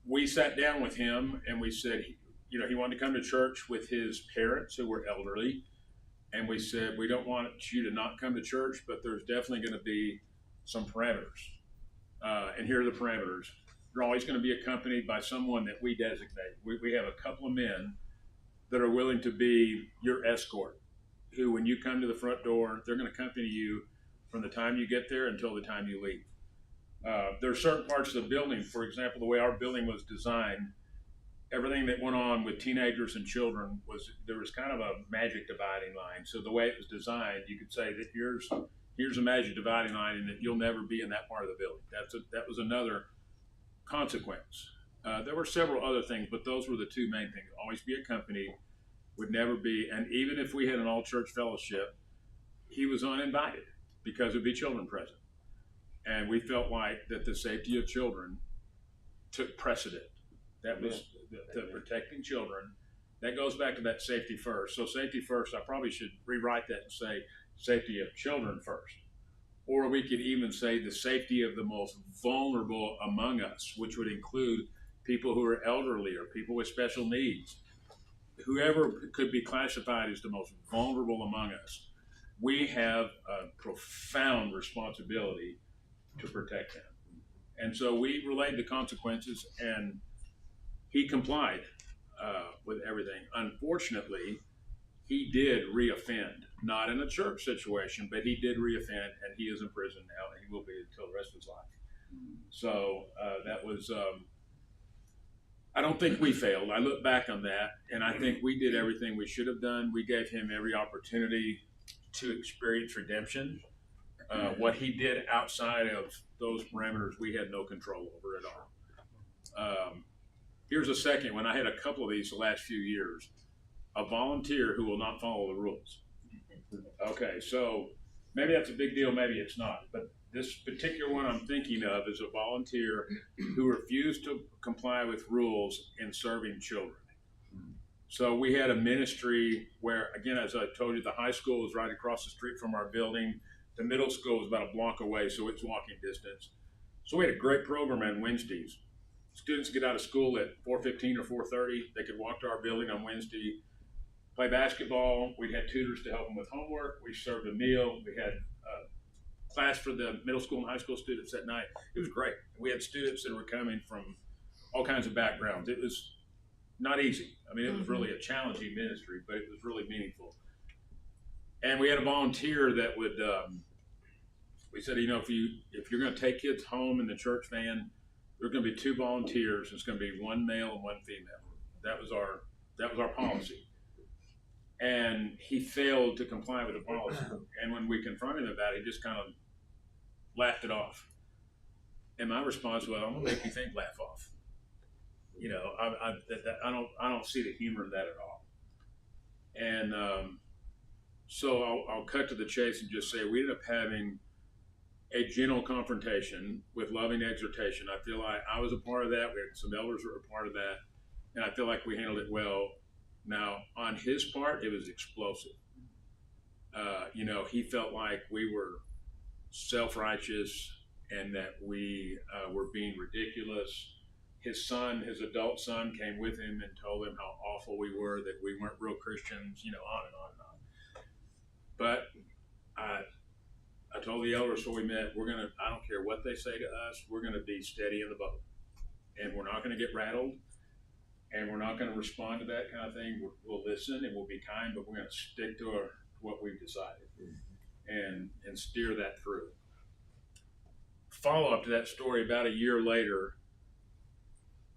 we sat down with him and we said, he wanted to come to church with his parents who were elderly. And we said, we don't want you to not come to church, but there's definitely going to be some parameters. And here are the parameters. You're always going to be accompanied by someone that we designate. We have a couple of men that are willing to be your escort, who, when you come to the front door, they're going to accompany you from the time you get there until the time you leave. There are certain parts of the building, for example, the way our building was designed, everything that went on with teenagers and children there was kind of a magic dividing line. So the way it was designed, you could say that here's a magic dividing line, and that you'll never be in that part of the building. That was another consequence. There were several other things, but those were the two main things. Always be accompanied, would never be, and even if we had an all-church fellowship, he was uninvited because there'd be children present. And we felt like that the safety of children took precedent. That was the protecting children. That goes back to that safety first. So safety first, I probably should rewrite that and say safety of children first. Or we could even say the safety of the most vulnerable among us, which would include people who are elderly or people with special needs. Whoever could be classified as the most vulnerable among us, we have a profound responsibility to protect them. And so we relayed the consequences, and he complied with everything. Unfortunately, he did reoffend, not in a church situation, but he did reoffend, and he is in prison now, and he will be until the rest of his life. So that was, I don't think we failed. I look back on that, and I think we did everything we should have done. We gave him every opportunity to experience redemption. What he did outside of those parameters, we had no control over at all. Here's a second one. I had a couple of these the last few years. A volunteer who will not follow the rules. Okay, so maybe that's a big deal, maybe it's not. But this particular one I'm thinking of is a volunteer who refused to comply with rules in serving children. So we had a ministry where, again, as I told you, the high school was right across the street from our building. The middle school was about a block away, so it's walking distance. So we had a great program on Wednesdays. Students get out of school at 4:15 or 4:30. They could walk to our building on Wednesday, play basketball. We had tutors to help them with homework. We served a meal. We had class for the middle school and high school students at night. It was great. We had students that were coming from all kinds of backgrounds. It was not easy. I mean, it was really a challenging ministry, but it was really meaningful. And we had a volunteer that would, we said, if you're going to take kids home in the church van, there's going to be 2 volunteers. It's going to be 1 male and 1 female. That was our policy. And he failed to comply with the policy. And when we confronted him about it, he just kind of laughed it off. And my response was, I'm going to make you think laugh off. I don't see the humor in that at all. And so I'll cut to the chase and just say we ended up having a gentle confrontation with loving exhortation. I feel like I was a part of that. We had some elders were a part of that. And I feel like we handled it well. Now, on his part, it was explosive. He felt like we were self-righteous and that we were being ridiculous. His adult son, came with him and told him how awful we were, that we weren't real Christians, on and on and on. But I told the elders before we met, I don't care what they say to us, we're going to be steady in the boat. And we're not going to get rattled. And we're not going to respond to that kind of thing. We'll listen and we'll be kind, but we're going to stick to what we've decided and steer that through. Follow up to that story, about a year later,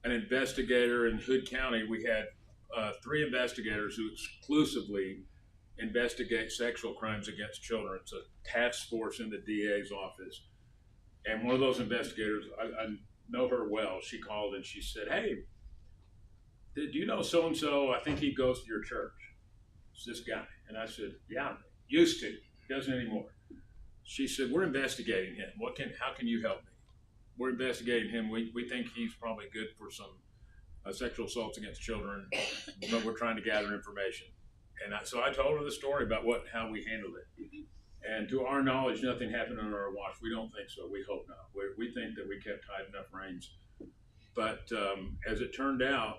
an investigator in Hood County, we had 3 investigators who exclusively investigate sexual crimes against children. It's a task force in the DA's office. And one of those investigators, I know her well, she called and she said, hey, do you know so-and-so? I think he goes to your church. It's this guy. And I said, yeah, used to. He doesn't anymore. She said, we're investigating him. How can you help me? We're investigating him. We think he's probably good for some sexual assaults against children, but we're trying to gather information. And so I told her the story about how we handled it. And to our knowledge, nothing happened under our watch. We don't think so. We hope not. We think that we kept tight enough reins. But as it turned out,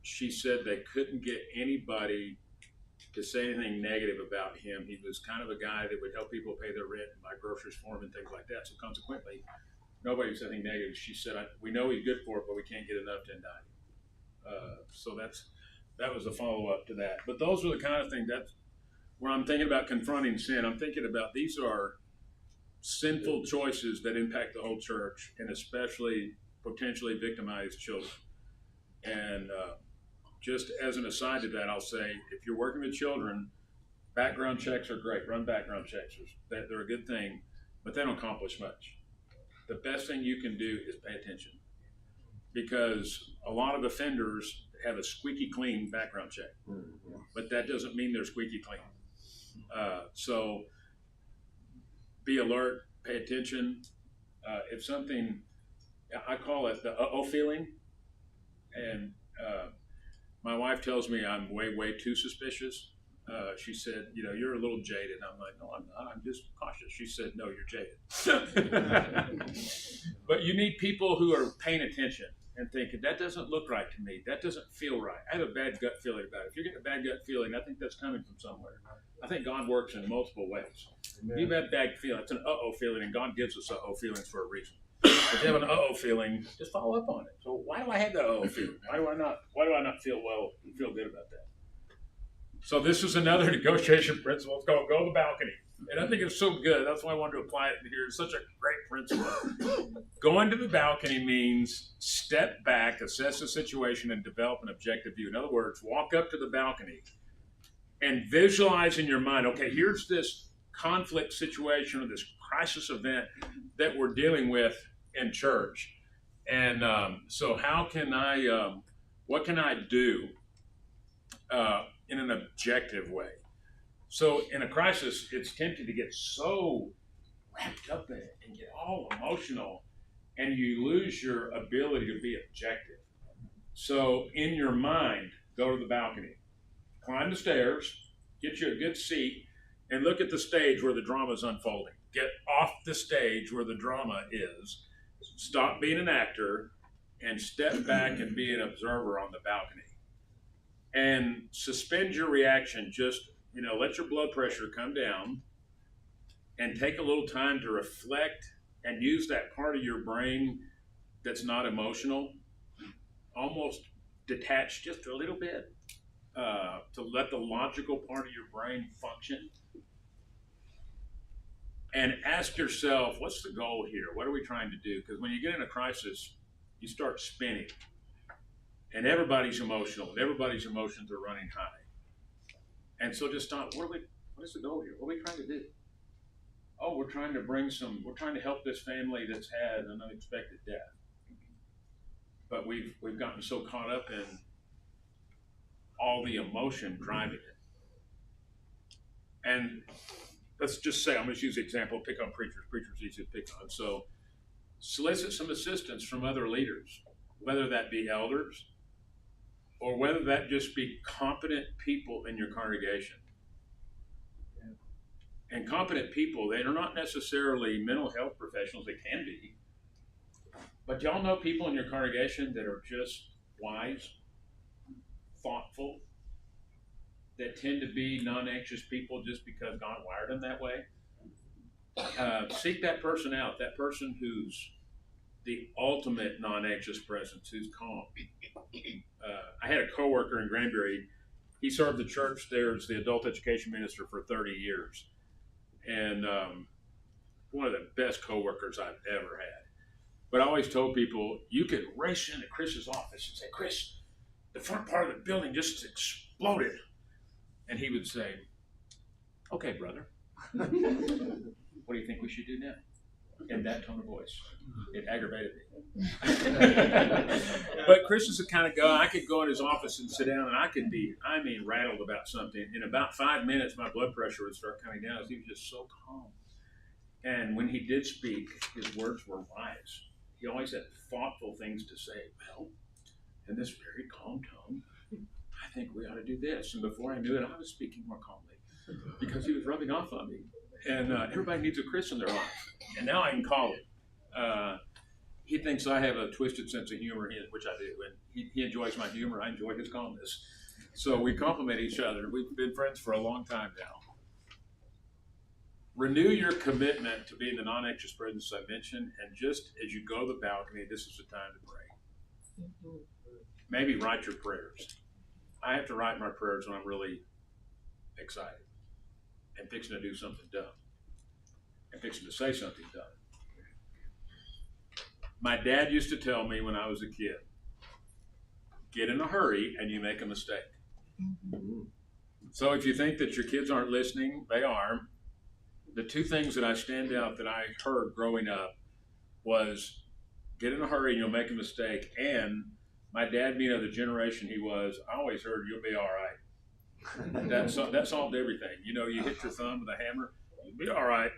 she said they couldn't get anybody to say anything negative about him. He was kind of a guy that would help people pay their rent and buy groceries for him and things like that. So consequently, Nobody said anything negative. She said, we know he's good for it, but we can't get enough to indict him. So that was a follow-up to that. But those are the kind of things that's where I'm thinking about confronting sin. I'm thinking about these are sinful choices that impact the whole church, and especially potentially victimized children. And just as an aside to that, I'll say, if you're working with children, background checks are great. Run background checks. They're a good thing, but they don't accomplish much. The best thing you can do is pay attention, because a lot of offenders have a squeaky clean background check, but that doesn't mean they're squeaky clean. So be alert, pay attention. If something, I call it the uh-oh feeling, and my wife tells me I'm way too suspicious. She said, you're a little jaded. I'm like, no, I'm not. I'm just cautious. She said, no, you're jaded. But you need people who are paying attention and thinking, that doesn't look right to me. That doesn't feel right. I have a bad gut feeling about it. If you're getting a bad gut feeling, I think that's coming from somewhere. I think God works in multiple ways. Amen. You've had bad feeling. It's an uh-oh feeling, and God gives us uh-oh feelings for a reason. If you have an uh-oh feeling, just follow up on it. So why do I have that uh-oh feeling? Why do I not feel good about that? So this is another negotiation principle. It's called go to the balcony. And I think it's so good. That's why I wanted to apply it here. It's such a great principle. Going to the balcony means step back, assess the situation, and develop an objective view. In other words, walk up to the balcony and visualize in your mind, okay, here's this conflict situation or this crisis event that we're dealing with in church. And so how can what can I do in an objective way? So in a crisis, it's tempting to get so wrapped up in it and get all emotional, and you lose your ability to be objective. So in your mind, go to the balcony, climb the stairs, get you a good seat, and look at the stage where the drama is unfolding. Get off the stage where the drama is. Stop being an actor and step back and be an observer on the balcony. And suspend your reaction. Just, let your blood pressure come down and take a little time to reflect and use that part of your brain that's not emotional, almost detach just a little bit to let the logical part of your brain function. And ask yourself, what's the goal here? What are we trying to do? Because when you get in a crisis, you start spinning. And everybody's emotional, and everybody's emotions are running high. And so just stop. What is the goal here? What are we trying to do? Oh, we're trying to help this family that's had an unexpected death. But we've gotten so caught up in all the emotion driving it. And let's just say, I'm going to use the example, pick on preachers. Preachers easy to pick on. So solicit some assistance from other leaders, whether that be elders, or whether that just be competent people in your congregation. Yeah. And competent people, they are not necessarily mental health professionals. They can be. But y'all know people in your congregation that are just wise, thoughtful, that tend to be non-anxious people just because God wired them that way. Seek that person out, that person who's the ultimate non-anxious presence, who's calm. I had a coworker in Granbury. He served the church there as the adult education minister for 30 years. And one of the best coworkers I've ever had. But I always told people, you could race into Chris's office and say, Chris, the front part of the building just exploded. And he would say, okay, brother, what do you think we should do now? In that tone of voice. It aggravated me. But Chris is the kind of guy, I could go in his office and sit down and I could be, rattled about something. In about 5 minutes, my blood pressure would start coming down. He was just so calm. And when he did speak, his words were wise. He always had thoughtful things to say. Well, in this very calm tone, I think we ought to do this. And before I knew it, I was speaking more calmly because he was rubbing off on me. And everybody needs a Chris in their life. And now I can call him. He thinks I have a twisted sense of humor, which I do. And he enjoys my humor. I enjoy his calmness. So we complement each other. We've been friends for a long time now. renew your commitment to be in the non-anxious presence I mentioned, and just as you go to the balcony, this is the time to pray. Maybe write your prayers. I have to write my prayers when I'm really excited and fixing to do something dumb and fixing to say something dumb. My dad used to tell me when I was a kid, get in a hurry and you make a mistake. So if you think that your kids aren't listening, they are. The two things that I stand out that I heard growing up was get in a hurry and you'll make a mistake. And my dad being of the generation he was, I always heard you'll be all right. That solved everything. You know, you hit your thumb with a hammer, you'll be all right.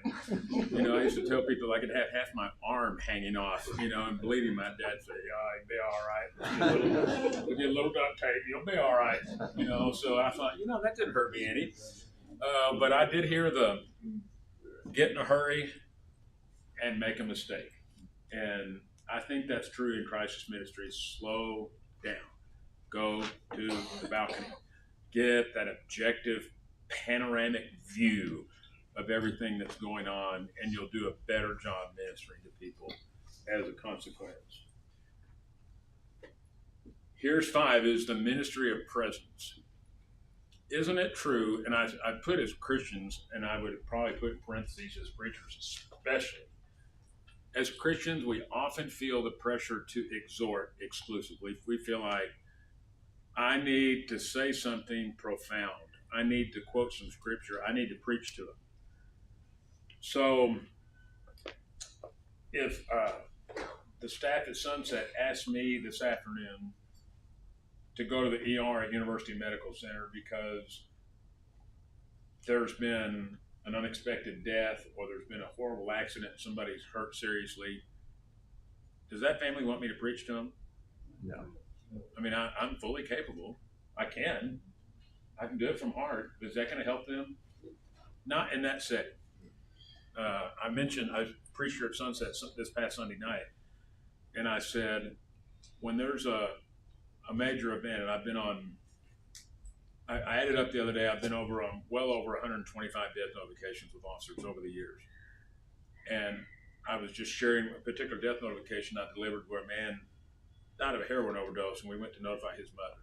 You know, I used to tell people I could have half my arm hanging off, you know, and bleeding. My dad said, yeah, you'll be all right. With your little duct tape, you'll be all right. You know, so I thought, you know, that didn't hurt me any. But I did hear the get in a hurry and make a mistake. And I think that's true in crisis ministry. Slow down. Go to the balcony. Get that objective, panoramic view of everything that's going on, and you'll do a better job ministering to people as a consequence. Here's 5 is the ministry of presence. Isn't it true, and I put as Christians, and I would probably put in parentheses as preachers especially, as Christians, we often feel the pressure to exhort exclusively. We feel like, I need to say something profound. I need to quote some scripture. I need to preach to them. So, if the staff at Sunset asked me this afternoon to go to the ER at University Medical Center because there's been an unexpected death or there's been a horrible accident, somebody's hurt seriously, does that family want me to preach to them? No. I mean, I'm fully capable. I can do it from heart. Is that going to help them? Not in that setting. I mentioned I preached here at Sunset this past Sunday night, and I said, when there's a major event, and I've been on, I added up the other day, I've been over on well over 125 death notifications with officers over the years. And I was just sharing a particular death notification I delivered where a man died of a heroin overdose, and we went to notify his mother.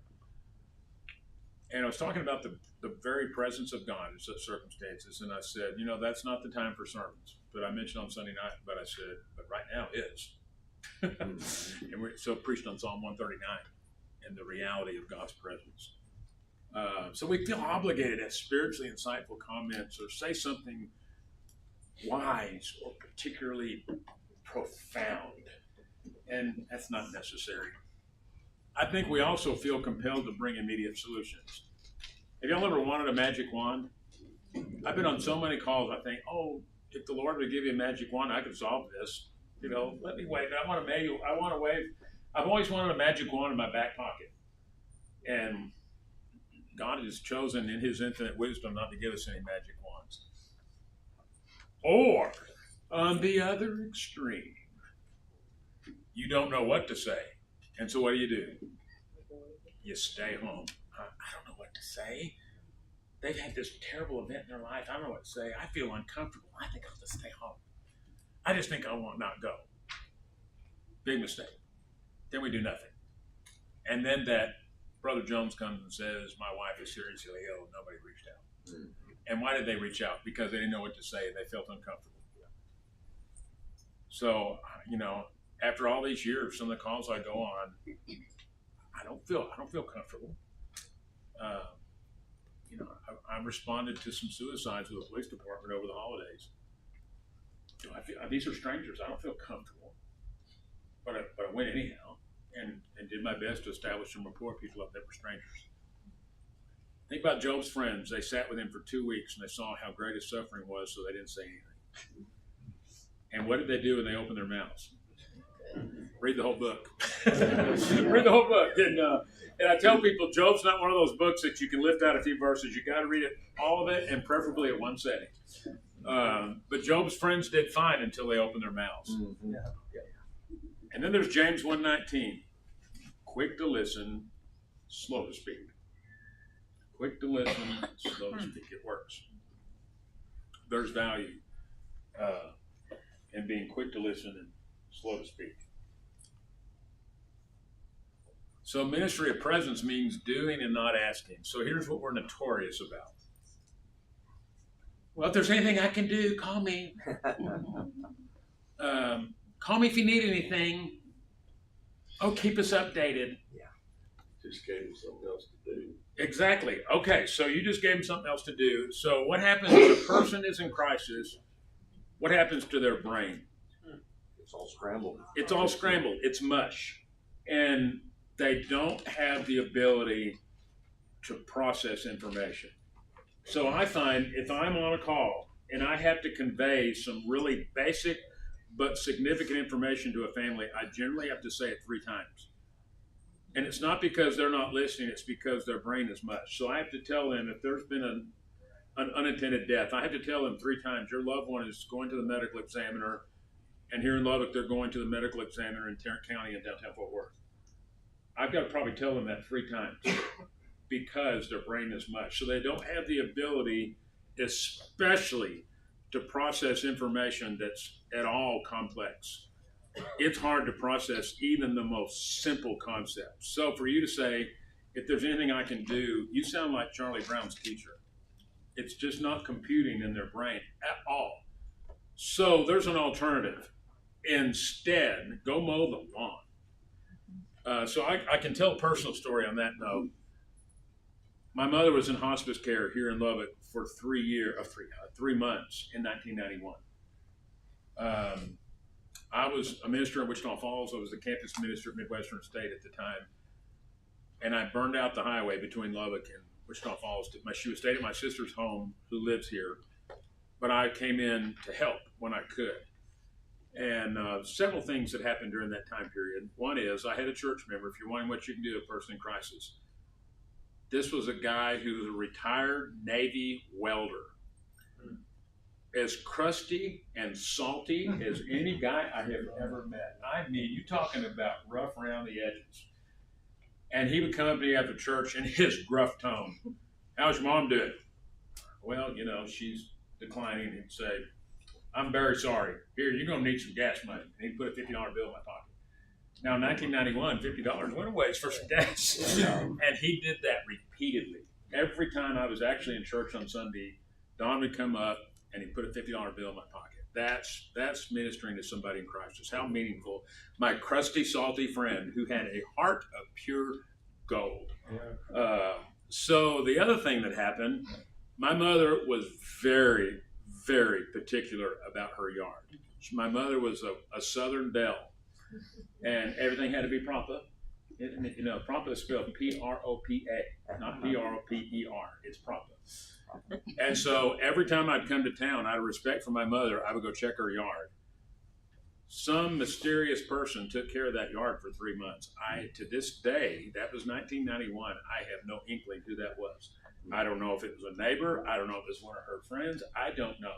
And I was talking about the very presence of God in such circumstances, and I said, you know, that's not the time for sermons. But I mentioned on Sunday night, but I said, but right now is. And we so preached on Psalm 139 and the reality of God's presence. So we feel obligated to have spiritually insightful comments or say something wise or particularly profound. And that's not necessary. I think we also feel compelled to bring immediate solutions. Have y'all ever wanted a magic wand? I've been on so many calls, I think, oh, if the Lord would give you a magic wand, I could solve this. You know, let me wave it. I want to wave. I've always wanted a magic wand in my back pocket. And God has chosen in his infinite wisdom not to give us any magic wands. Or, on the other extreme, you don't know what to say. And so what do? You stay home. I don't know what to say. They've had this terrible event in their life. I don't know what to say. I feel uncomfortable. I think I'll just stay home. I just think I will not go. Big mistake. Then we do nothing. And then that Brother Jones comes and says, my wife is seriously ill. Nobody reached out. And why did they reach out? Because they didn't know what to say and they felt uncomfortable. So, you know, after all these years, some of the calls I go on, I don't feel comfortable. You know, I responded to some suicides with the police department over the holidays. You know, these are strangers. I don't feel comfortable, but I went anyhow and did my best to establish some rapport with people that were strangers. Think about Job's friends. They sat with him for 2 weeks and they saw how great his suffering was, so they didn't say anything. And what did they do when they opened their mouths? Read the whole book. Read the whole book. And I tell people, Job's not one of those books that you can lift out a few verses. You got to read it, all of it, and preferably at one setting. But Job's friends did fine until they opened their mouths. And then there's James 1:19. Quick to listen, slow to speak. Quick to listen, slow to speak. It works. There's value. and being quick to listen and slow to speak. So ministry of presence means doing and not asking. So here's what we're notorious about. Well, if there's anything I can do, call me. Call me if you need anything. Oh, keep us updated. Yeah. Just gave him something else to do. Exactly. Okay, so you just gave him something else to do. So what happens when a person is in crisis? What happens to their brain? It's all scrambled. It's all scrambled. It's mush. And they don't have the ability to process information. So I find if I'm on a call and I have to convey some really basic but significant information to a family, I generally have to say it 3 times. And it's not because they're not listening, it's because their brain is mush. So I have to tell them if there's been an unintended death, I have to tell them 3 times, your loved one is going to the medical examiner, and here in Lubbock, they're going to the medical examiner in Tarrant County in downtown Fort Worth. I've got to probably tell them that 3 times because their brain is mush. So they don't have the ability, especially to process information that's at all complex. It's hard to process even the most simple concepts. So for you to say, if there's anything I can do, you sound like Charlie Brown's teacher. It's just not computing in their brain at all. So there's an alternative. Instead, go mow the lawn. So I can tell a personal story on that note. My mother was in hospice care here in Lubbock for 3 months in 1991. I was a minister in Wichita Falls. I was the campus minister at Midwestern State at the time. And I burned out the highway between Lubbock and Wichita Falls. She was staying at my sister's home, who lives here. But I came in to help when I could. And several things that happened during that time period. One is I had a church member, if you're wondering what you can do to a person in crisis. This was a guy who was a retired Navy welder. As crusty and salty as any guy I have ever met. I mean, you're talking about rough around the edges. And he would come up to me after church in his gruff tone. How's your mom doing? Well, she's declining. He'd say, I'm very sorry. Here, you're going to need some gas money. And he'd put a $50 bill in my pocket. Now, in 1991, $50 went a ways for some gas. And he did that repeatedly. Every time I was actually in church on Sunday, Don would come up and he put a $50 bill in my pocket. That's ministering to somebody in crisis. How meaningful. My crusty, salty friend who had a heart of pure gold. So the other thing that happened, my mother was very, very particular about her yard. My mother was a Southern belle, and everything had to be proper. Proper is spelled P-R-O-P-A, not P-R-O-P-E-R. It's proper. And so every time I'd come to town, out of respect for my mother, I would go check her yard. Some mysterious person took care of that yard for 3 months. To this day, that was 1991, I have no inkling who that was. I don't know if it was a neighbor. I don't know if it was one of her friends. I don't know.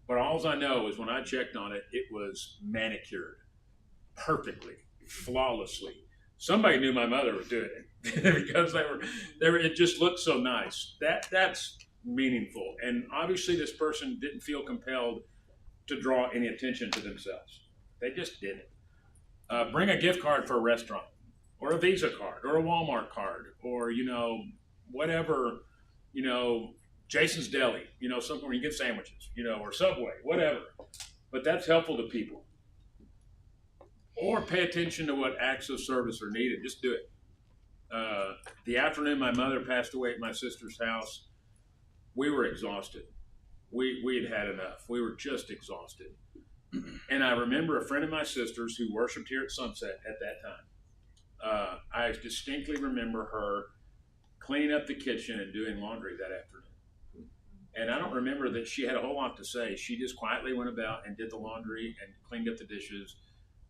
But all I know is when I checked on it, it was manicured perfectly, flawlessly. Somebody knew my mother was doing it because they were. It just looked so nice. That's meaningful. And obviously, this person didn't feel compelled to draw any attention to themselves. They just didn't. Bring a gift card for a restaurant, or a Visa card, or a Walmart card, or whatever. Jason's Deli. Somewhere you get sandwiches. Or Subway, whatever. But that's helpful to people. Or pay attention to what acts of service are needed. Just do it. The afternoon my mother passed away at my sister's house, we were exhausted. We had had enough. We were just exhausted. And I remember a friend of my sister's who worshiped here at Sunset at that time. I distinctly remember her cleaning up the kitchen and doing laundry that afternoon. And I don't remember that she had a whole lot to say. She just quietly went about and did the laundry and cleaned up the dishes.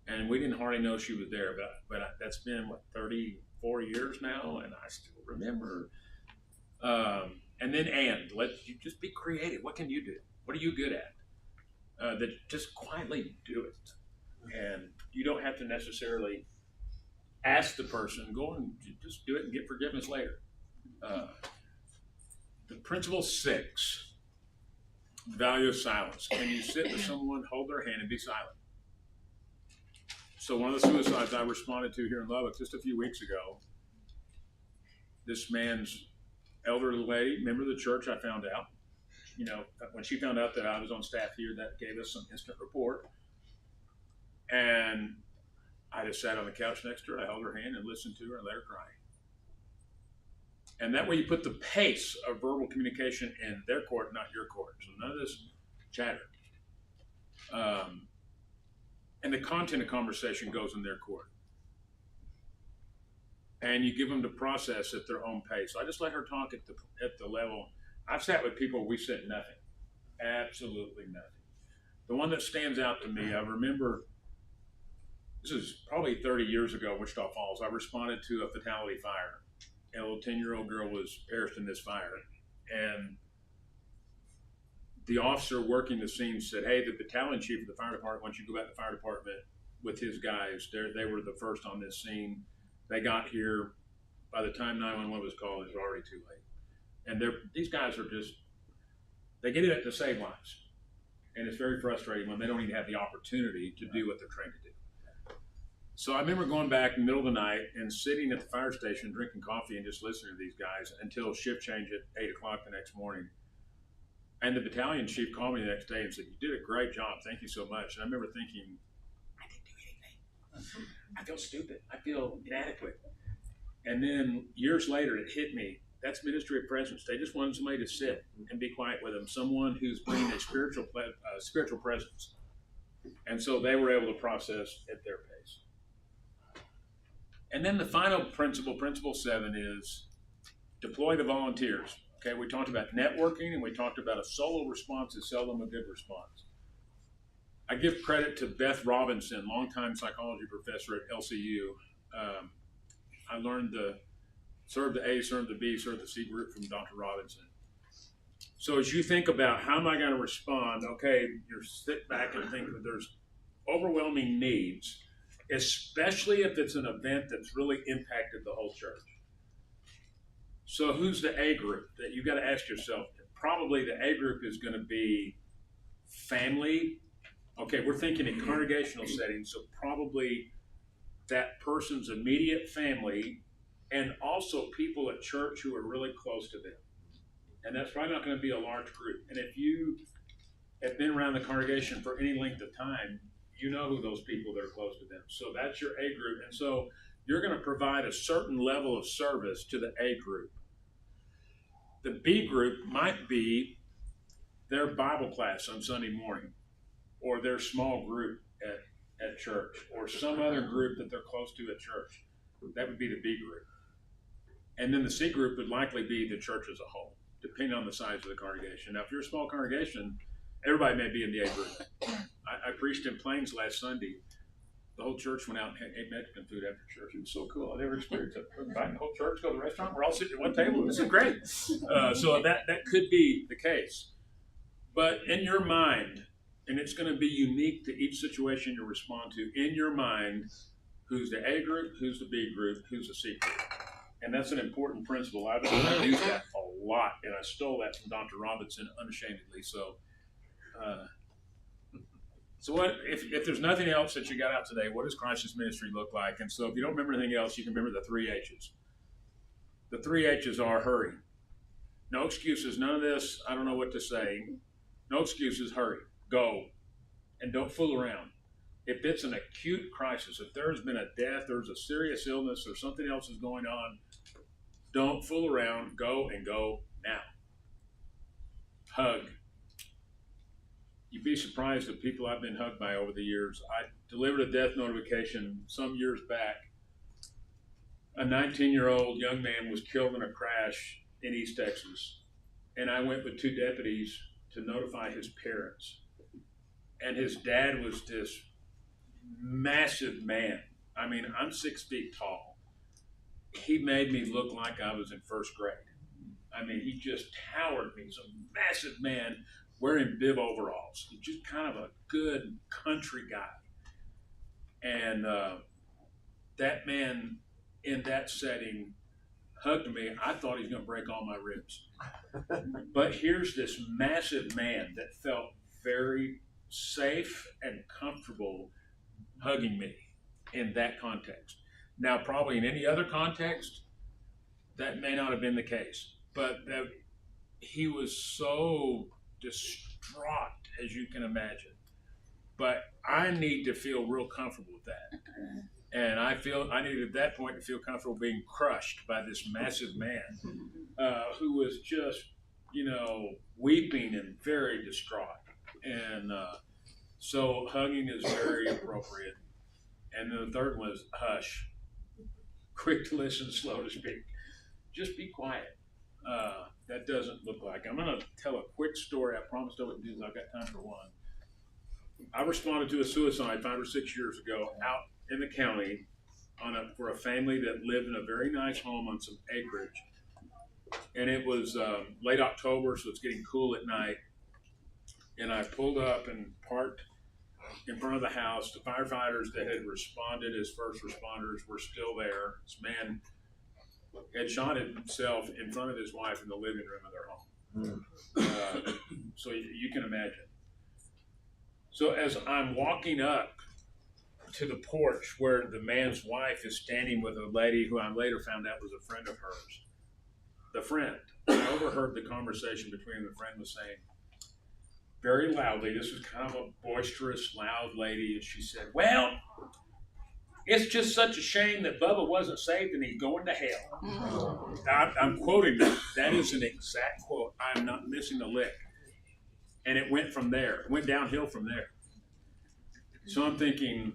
And we didn't hardly know she was there, but that's been, 34 years now, and I still remember. And then let you just be creative. What can you do? What are you good at? That just quietly do it. And you don't have to necessarily ask the person, go and just do it and get forgiveness later. The principle 6, value of silence. Can you sit with someone, hold their hand, and be silent? So one of the suicides I responded to here in Lubbock just a few weeks ago, this man's elderly lady, member of the church, I found out, you know, when she found out that I was on staff here, that gave us some instant report. And I just sat on the couch next to her, I held her hand and listened to her and let her cry. And that way you put the pace of verbal communication in their court, not your court. So none of this chatter. And the content of conversation goes in their court. And you give them to process at their own pace. So I just let her talk at the level. I've sat with people, we said nothing. Absolutely nothing. The one that stands out to me, I remember, this is probably 30 years ago, Wichita Falls. I responded to a fatality fire. And a little 10-year-old girl was perished in this fire. And the officer working the scene said, hey, the battalion chief of the fire department wants you to go back to the fire department with his guys. They were the first on this scene. They got here. By the time 911 was called, it was already too late. And these guys are just, they get in it to save lives. And it's very frustrating when they don't even have the opportunity to do what they're trained to do. So I remember going back in the middle of the night and sitting at the fire station, drinking coffee and just listening to these guys until shift change at 8 o'clock the next morning. And the battalion chief called me the next day and said, you did a great job. Thank you so much. And I remember thinking, I didn't do anything. I feel stupid. I feel inadequate. And then years later, it hit me. That's ministry of presence. They just wanted somebody to sit and be quiet with them, someone who's bringing a spiritual presence. And so they were able to process at their pace. And then the final principle, principle 7, is deploy the volunteers. Okay, we talked about networking and we talked about a solo response is seldom a good response. I give credit to Beth Robinson, longtime psychology professor at LCU. I learned serve the A, serve the B, serve the C group from Dr. Robinson. So as you think about how am I going to respond, okay, you sit back and think that there's overwhelming needs, especially if it's an event that's really impacted the whole church. So who's the A group that you got to ask yourself? Probably the A group is going to be family. Okay, we're thinking in congregational settings, so probably that person's immediate family and also people at church who are really close to them. And that's probably not going to be a large group. And if you have been around the congregation for any length of time, you know who those people that are close to them. So that's your A group. And so you're going to provide a certain level of service to the A group. The B group might be their Bible class on Sunday morning, or their small group at church, or some other group that they're close to at church. That would be the B group. And then the C group would likely be the church as a whole, depending on the size of the congregation. Now, if you're a small congregation, everybody may be in the A group. I preached in Plains last Sunday. The whole church went out and ate Mexican food after church. It was so cool. I never experienced it. We're inviting the whole church, go to the restaurant. We're all sitting at one table. This is great. So that could be the case. But in your mind, and it's going to be unique to each situation you respond to, in your mind, who's the A group, who's the B group, who's the C group. And that's an important principle. I've used that a lot, and I stole that from Dr. Robinson unashamedly. So what if there's nothing else that you got out today, what does crisis ministry look like? And so if you don't remember anything else, you can remember the 3 H's. The 3 H's are hurry. No excuses, none of this, I don't know what to say. No excuses, hurry, go, and don't fool around. If it's an acute crisis, if there's been a death, there's a serious illness, or something else is going on, don't fool around, go and go now. Hug. You'd be surprised at people I've been hugged by over the years. I delivered a death notification some years back. A 19-year-old young man was killed in a crash in East Texas. And I went with 2 deputies to notify his parents. And his dad was this massive man. I mean, I'm 6 feet tall. He made me look like I was in first grade. I mean, he just towered me. He's a massive man wearing bib overalls. He's just kind of a good country guy. And that man in that setting hugged me, I thought he was going to break all my ribs. But here's this massive man that felt very safe and comfortable hugging me in that context. Now, probably in any other context, that may not have been the case, but that he was so distraught, as you can imagine. But I need to feel real comfortable with that. And I needed at that point to feel comfortable being crushed by this massive man who was just, weeping and very distraught. And so hugging is very appropriate. And then the third one was hush. Quick to listen, slow to speak. Just be quiet. That doesn't look like. I'm going to tell a quick story. I promised I wouldn't do this. I've got time for one. I responded to a suicide 5 or 6 years ago out in the county for a family that lived in a very nice home on some acreage. And it was late October, so it's getting cool at night. And I pulled up and parked in front of the house. The firefighters that had responded as first responders were still there. This man had shot himself in front of his wife in the living room of their home. So you can imagine. So as I'm walking up to the porch where the man's wife is standing with a lady who I later found out was a friend of hers, the friend, I overheard the conversation between them. The friend was saying very loudly, this was kind of a boisterous, loud lady, and she said, well, it's just such a shame that Bubba wasn't saved and he's going to hell. I'm quoting that. That is an exact quote. I'm not missing a lick. And it went from there. It went downhill from there. So I'm thinking,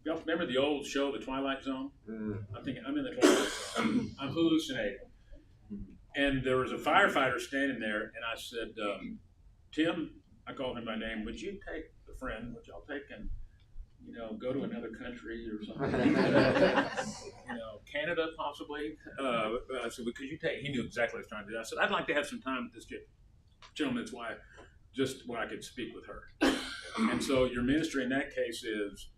y'all remember the old show, The Twilight Zone? I'm thinking, I'm in the Twilight Zone. I'm hallucinating. And there was a firefighter standing there, and I said, Tim, I called him by name, would you take the friend, would y'all take and, go to another country or something? Canada possibly? I said, could you take, he knew exactly what I was trying to do. I said, I'd like to have some time with this gentleman's wife, just where I could speak with her. And so your ministry in that case is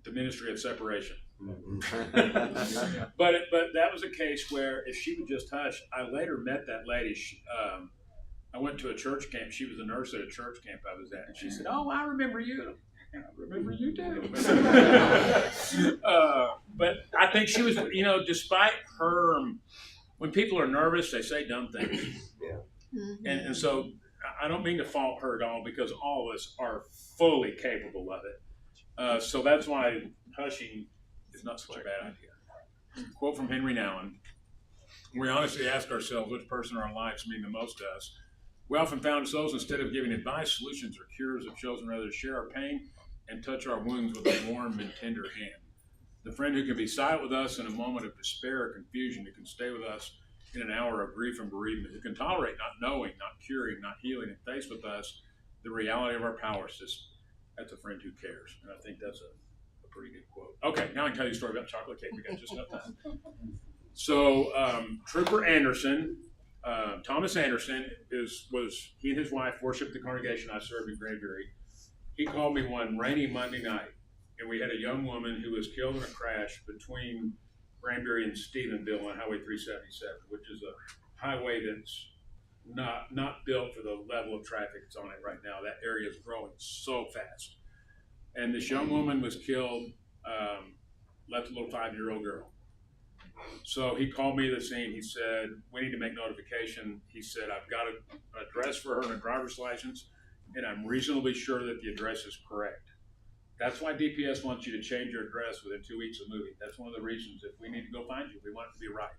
the ministry of separation. But that was a case where if she would just hush, I later met that lady. I went to a church camp. She was a nurse at a church camp I was at. And she said, oh, I remember you. I remember you too. But I think she was, despite her, when people are nervous, they say dumb things. Yeah. And so I don't mean to fault her at all, because all of us are fully capable of it. So that's why hushing is not such a bad idea. Quote from Henry Nouwen: we honestly ask ourselves which person in our lives mean the most to us. We often found ourselves, instead of giving advice, solutions, or cures, have chosen rather to share our pain and touch our wounds with a warm and tender hand. The friend who can be silent with us in a moment of despair or confusion, who can stay with us in an hour of grief and bereavement, who can tolerate not knowing, not curing, not healing, and face with us the reality of our power system. That's a friend who cares. And I think that's a pretty good quote. Okay, now I can tell you a story about chocolate cake. We got just enough time. So Trooper Anderson, Thomas Anderson, he and his wife worshiped the congregation I served in Granbury. He called me one rainy Monday night, and we had a young woman who was killed in a crash between Granbury and Stephenville on Highway 377, which is a highway that's not built for the level of traffic that's on it right now. That area is growing so fast. And this young woman was killed, left a little 5-year-old girl. So he called me to the scene. He said, we need to make notification. He said, I've got an address for her and a driver's license, and I'm reasonably sure that the address is correct. That's why DPS wants you to change your address within 2 weeks of moving. That's one of the reasons. If we need to go find you, we want it to be right.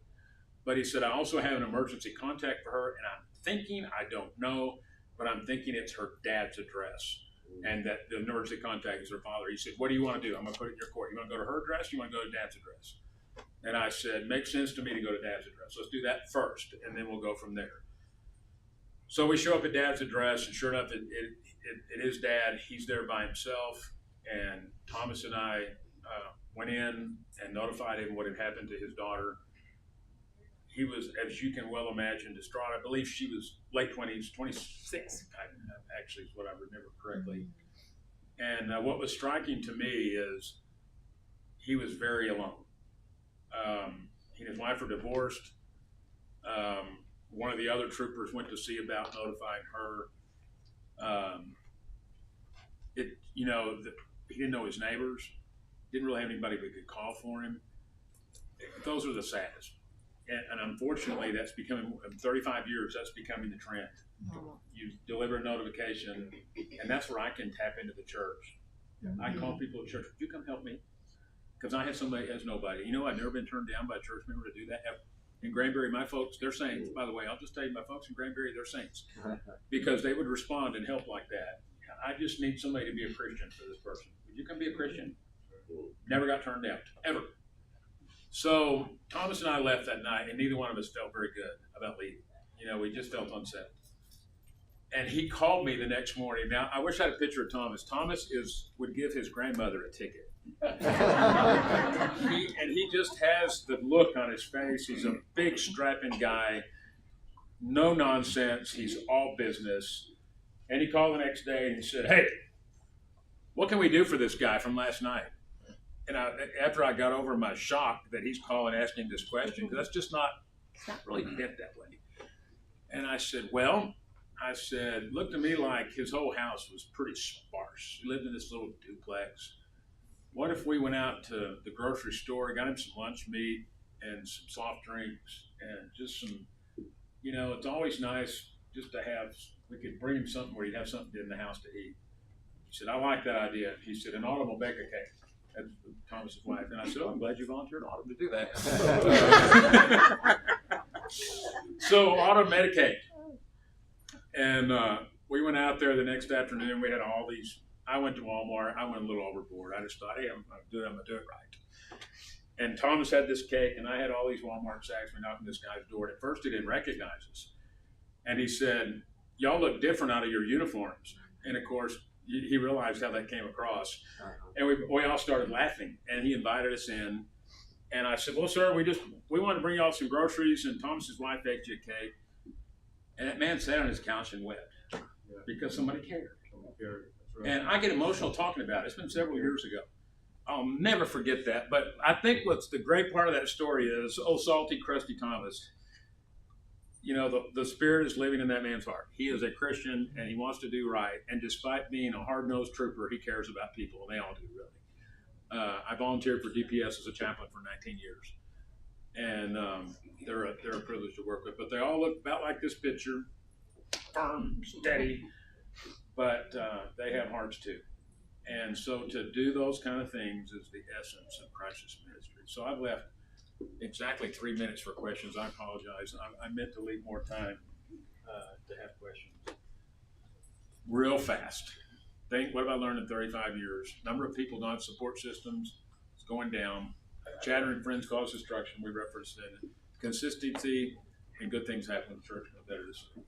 But he said, I also have an emergency contact for her, and I'm thinking, I don't know, but I'm thinking it's her dad's address, and that the emergency contact is her father. He said, what do you want to do? I'm going to put it in your court. You want to go to her address? Or you want to go to dad's address? And I said, makes sense to me to go to dad's address. Let's do that first, and then we'll go from there. So we show up at dad's address, and sure enough, it is dad. He's there by himself. And Thomas and I went in and notified him what had happened to his daughter. He was, as you can well imagine, distraught. I believe she was late 20s, 26, actually is what I remember correctly. And what was striking to me is he was very alone. He and his wife are divorced. One of the other troopers went to see about notifying her. He didn't know his neighbors, didn't really have anybody who could call for him. Those are the saddest. And unfortunately, that's becoming, in 35 years, that's becoming the trend. You deliver a notification, and that's where I can tap into the church. I call people at church, would you come help me? Because I have somebody as nobody. You know, I've never been turned down by a church member to do that ever. In Granbury, my folks, they're saints. By the way, I'll just tell you, my folks in Granbury, they're saints. Because they would respond and help like that. I just need somebody to be a Christian for this person. Would you come be a Christian? Never got turned down, ever. So Thomas and I left that night, and neither one of us felt very good about leaving. You know, we just felt unsettled. And he called me the next morning. Now, I wish I had a picture of Thomas. Thomas would give his grandmother a ticket. He just has the look on his face. He's a big, strapping guy. No nonsense. He's all business. And he called the next day and he said, hey, what can we do for this guy from last night? And after I got over my shock that he's calling asking this question, because it's not really meant that way. And I said, looked to me like his whole house was pretty sparse. He lived in this little duplex. What if we went out to the grocery store, got him some lunch meat and some soft drinks and just some, it's always nice just to have, we could bring him something where he'd have something in the house to eat. He said, I like that idea. He said, and Autumn will bake a cake. That's Thomas's wife. And I said, I'm glad you volunteered Autumn to do that. So Autumn made a cake. And we went out there the next afternoon. We had all these. I went to Walmart. I went a little overboard. I just thought, hey, I'm going to do it right. And Thomas had this cake, and I had all these Walmart sacks. We knocked on this guy's door. And at first, he didn't recognize us. And he said, y'all look different out of your uniforms. And of course, he realized how that came across. And we all started laughing. And he invited us in. And I said, well, sir, we want to bring y'all some groceries. And Thomas's wife baked you a cake. And that man sat on his couch and wept because somebody cared. And I get emotional talking about it. It's been several years ago. I'll never forget that. But I think what's the great part of that story is, salty, crusty Thomas, the Spirit is living in that man's heart. He is a Christian, and he wants to do right. And despite being a hard-nosed trooper, he cares about people, and they all do, really. I volunteered for DPS as a chaplain for 19 years. And they're a privilege to work with. But they all look about like this picture, firm, steady, but they have hearts too. And so to do those kind of things is the essence of crisis ministry. So I've left exactly 3 minutes for questions. I apologize. I meant to leave more time to have questions. Real fast. What have I learned in 35 years? Number of people not in support systems is going down. Chattering friends cause destruction. We referenced that. Consistency and good things happen in the church. No better to say.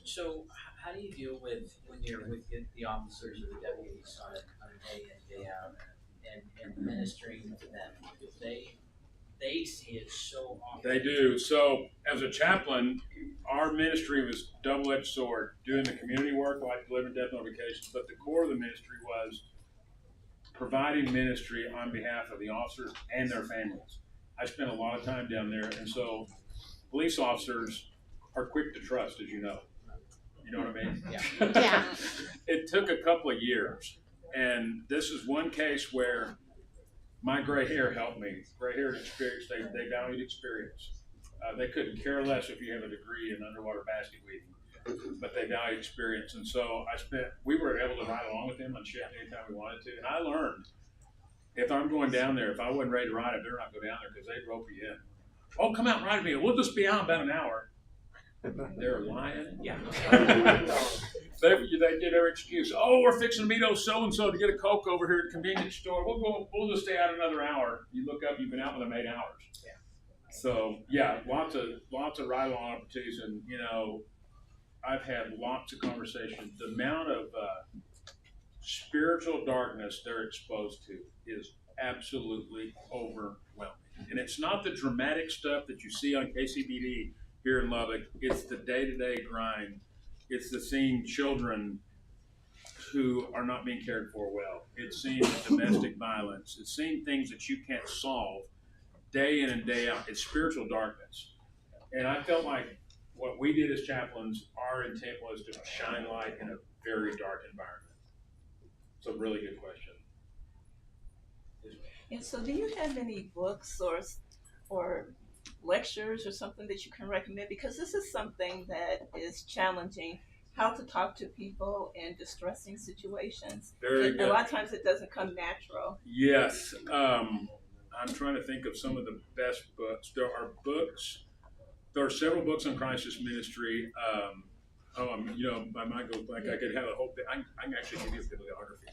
So, how do you deal with when you're with the officers or the deputies on a day in, day out, and ministering to them? Because they see it so often. They do. So, as a chaplain, our ministry was double-edged sword, doing the community work like delivering death notifications, but the core of the ministry was providing ministry on behalf of the officers and their families. I spent a lot of time down there, and so police officers are quick to trust, as you know. You know what I mean? Yeah. It took a couple of years, and this is one case where my gray hair helped me. Gray hair and experience, they valued experience. They couldn't care less if you have a degree in underwater basket weaving, but they value experience. And so we were able to ride along with them on shift anytime we wanted to. And I learned, if I'm going down there, if I wasn't ready to ride, I better not go down there because they'd rope you in. Oh, come out and ride with me. We'll just be out in about an hour. They're lying. Yeah. They get their excuse. Oh, we're fixing to meet so-and-so to get a Coke over here at the convenience store. We'll just stay out another hour. You look up, you've been out with them 8 hours. Yeah. So, yeah, lots of ride-along opportunities. And, I've had lots of conversations. The amount of spiritual darkness they're exposed to is absolutely overwhelming. And it's not the dramatic stuff that you see on KCBD here in Lubbock. It's the day-to-day grind. It's the seeing children who are not being cared for well. It's seeing domestic violence. It's seeing things that you can't solve day in and day out. It's spiritual darkness. And I felt like what we did as chaplains, our intent was to shine light in a very dark environment. It's a really good question. And so, do you have any books or lectures or something that you can recommend? Because this is something that is challenging. How to talk to people in distressing situations. Very good. A lot of times it doesn't come natural. Yes. I'm trying to think of some of the best books. There are several books on crisis ministry. My mind goes blank. I could have a whole. I can actually give you a bibliography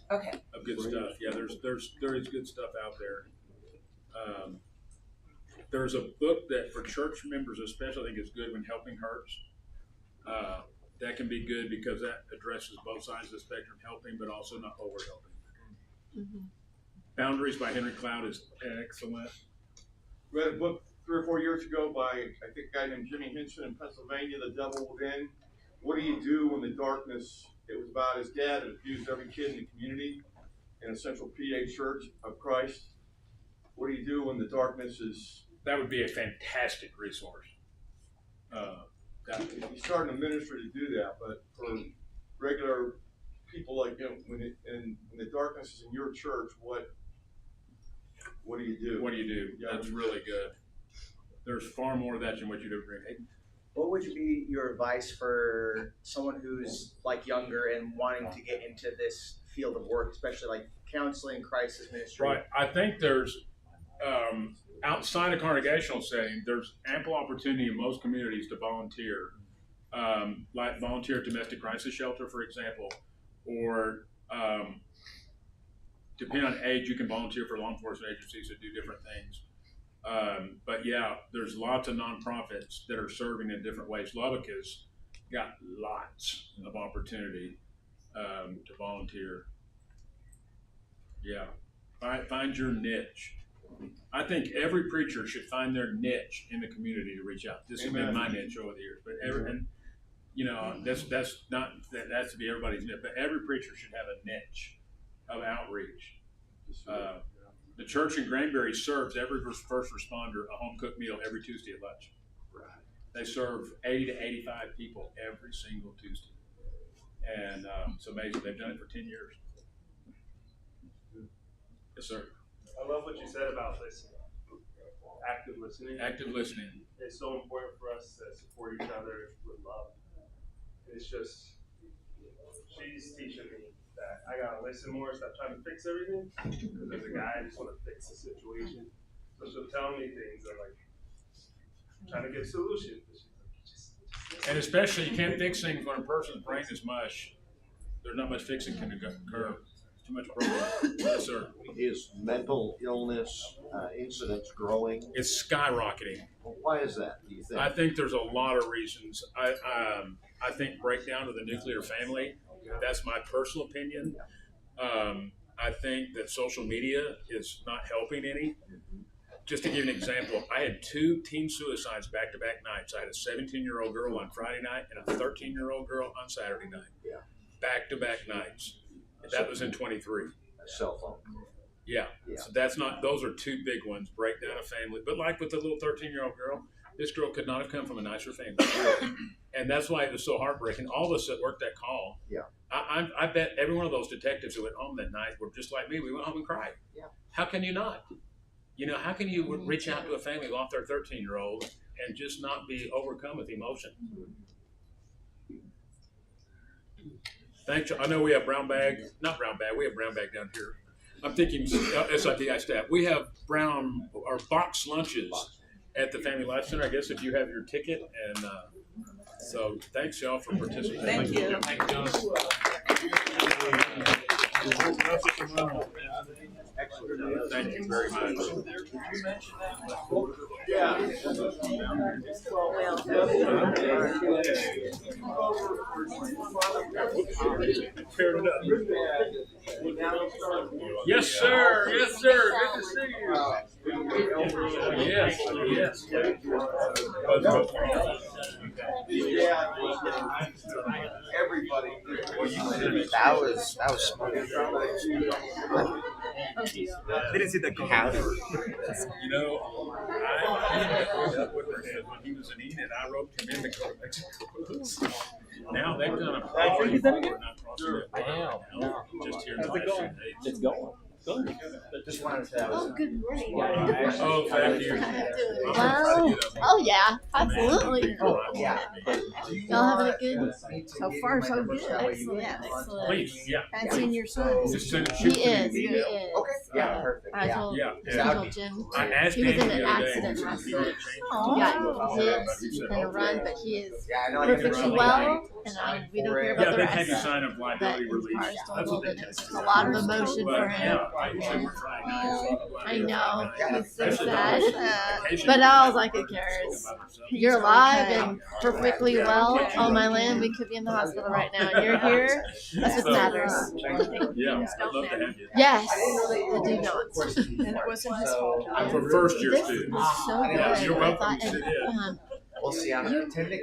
of good stuff. Yeah, there is good stuff out there. There's a book that for church members especially I think is good when helping hurts. That can be good because that addresses both sides of the spectrum, helping but also not over helping. Mm-hmm. Boundaries by Henry Cloud is excellent. Read a book 3 or 4 years ago by, I think, a guy named Jimmy Hinson in Pennsylvania, The Devil Within. What do you do when the darkness, it was about his dad that abused every kid in the community in a Central PA Church of Christ. What do you do when the darkness is... That would be a fantastic resource. He's starting a ministry to do that, but for regular people like him, when the darkness is in your church, what do you do? What do you do? Yeah, that's really good. There's far more of that than what you'd ever read. What would be your advice for someone who's like younger and wanting to get into this field of work, especially like counseling, crisis ministry? Right. I think there's outside a congregational setting, there's ample opportunity in most communities to volunteer, like volunteer at domestic crisis shelter, for example, or depending on age, you can volunteer for law enforcement agencies that do different things. But yeah, there's lots of nonprofits that are serving in different ways. Lubbock has got lots of opportunity to volunteer. Yeah, find your niche. I think every preacher should find their niche in the community to reach out. This has been my niche over the years, but that's to be everybody's niche. But every preacher should have a niche of outreach. The church in Granbury serves every first responder a home cooked meal every Tuesday at lunch. Right. They serve 80 to 85 people every single Tuesday, and it's amazing. They've done it for 10 years. Yes, sir. I love what you said about listening. Active listening. Active listening. It's so important for us to support each other with love. It's just, she's teaching me that I gotta listen more, stop trying to fix everything. Because as a guy, I just want to fix the situation. So she'll tell me things that like, I'm trying to get a solution. And especially, you can't fix things when a person's brain is mush. There's not much fixing can occur. Too much problem. Yes, sir. Is mental illness incidents growing? It's skyrocketing. Well, why is that, do you think? I think there's a lot of reasons. I think breakdown of the nuclear family. That's my personal opinion. I think that social media is not helping any. Just to give you an example, I had 2 teen suicides back-to-back nights. I had a 17-year-old girl on Friday night and a 13-year-old girl on Saturday night. Yeah. Back-to-back nights. That was in 23. A cell phone. Yeah. So that's not, those are 2 big ones, breakdown of family. But like with the little 13-year-old girl, this girl could not have come from a nicer family. And that's why it was so heartbreaking. All of us that worked that call, I bet every one of those detectives who went home that night were just like me. We went home and cried. Yeah. How can you not? You know, how can you reach out to a family who lost their 13-year-old and just not be overcome with emotion? Thanks. I know we have brown bag, not brown bag, we have brown bag down here. I'm thinking SIDI staff. We have brown or box lunches at the Family Life Center, I guess, if you have your ticket. And so thanks, y'all, for participating. Thank you. Thank you, John. Thank you very much. Yeah. Yes, sir. Yes, sir. Good to see you. Yes. Yes. Everybody. That was smart. Didn't see the You know, I up with her head when he was in Enid. I roped him in the car. Now they've done a party for not crossing that line. Now, just here in the last few days. It's going. Good. Just wanted to. Oh, good morning. Oh, thank you. Well, oh yeah, absolutely. Oh, yeah. Y'all having a good? So far, so good. Excellent, excellent. Please, yeah. Fancying your son. Just send it He to is. me. He is. Okay. Yeah, perfect. I told, Yeah. I told Jim. I asked He was him in the an other day. accident last He night. would change He got hit in a run, but he is perfectly well, and we don't care Yeah, about the they have you rest. sign a But liability his release. car is That's what totaled, they and test. it's a lot of emotion But, for him. yeah, I usually we're trying to. I know, he's so Especially sad. vacation. But I was like, who cares? You're alive and perfectly well on my land. We could be in the hospital right now, and you're here. That's what matters. Yeah, I'd love to have you. Yes, I do not. And it wasn't his fault. I'm for first year This students. was so good. You're I welcome. thought, Sit and, in. We'll see. I'm technically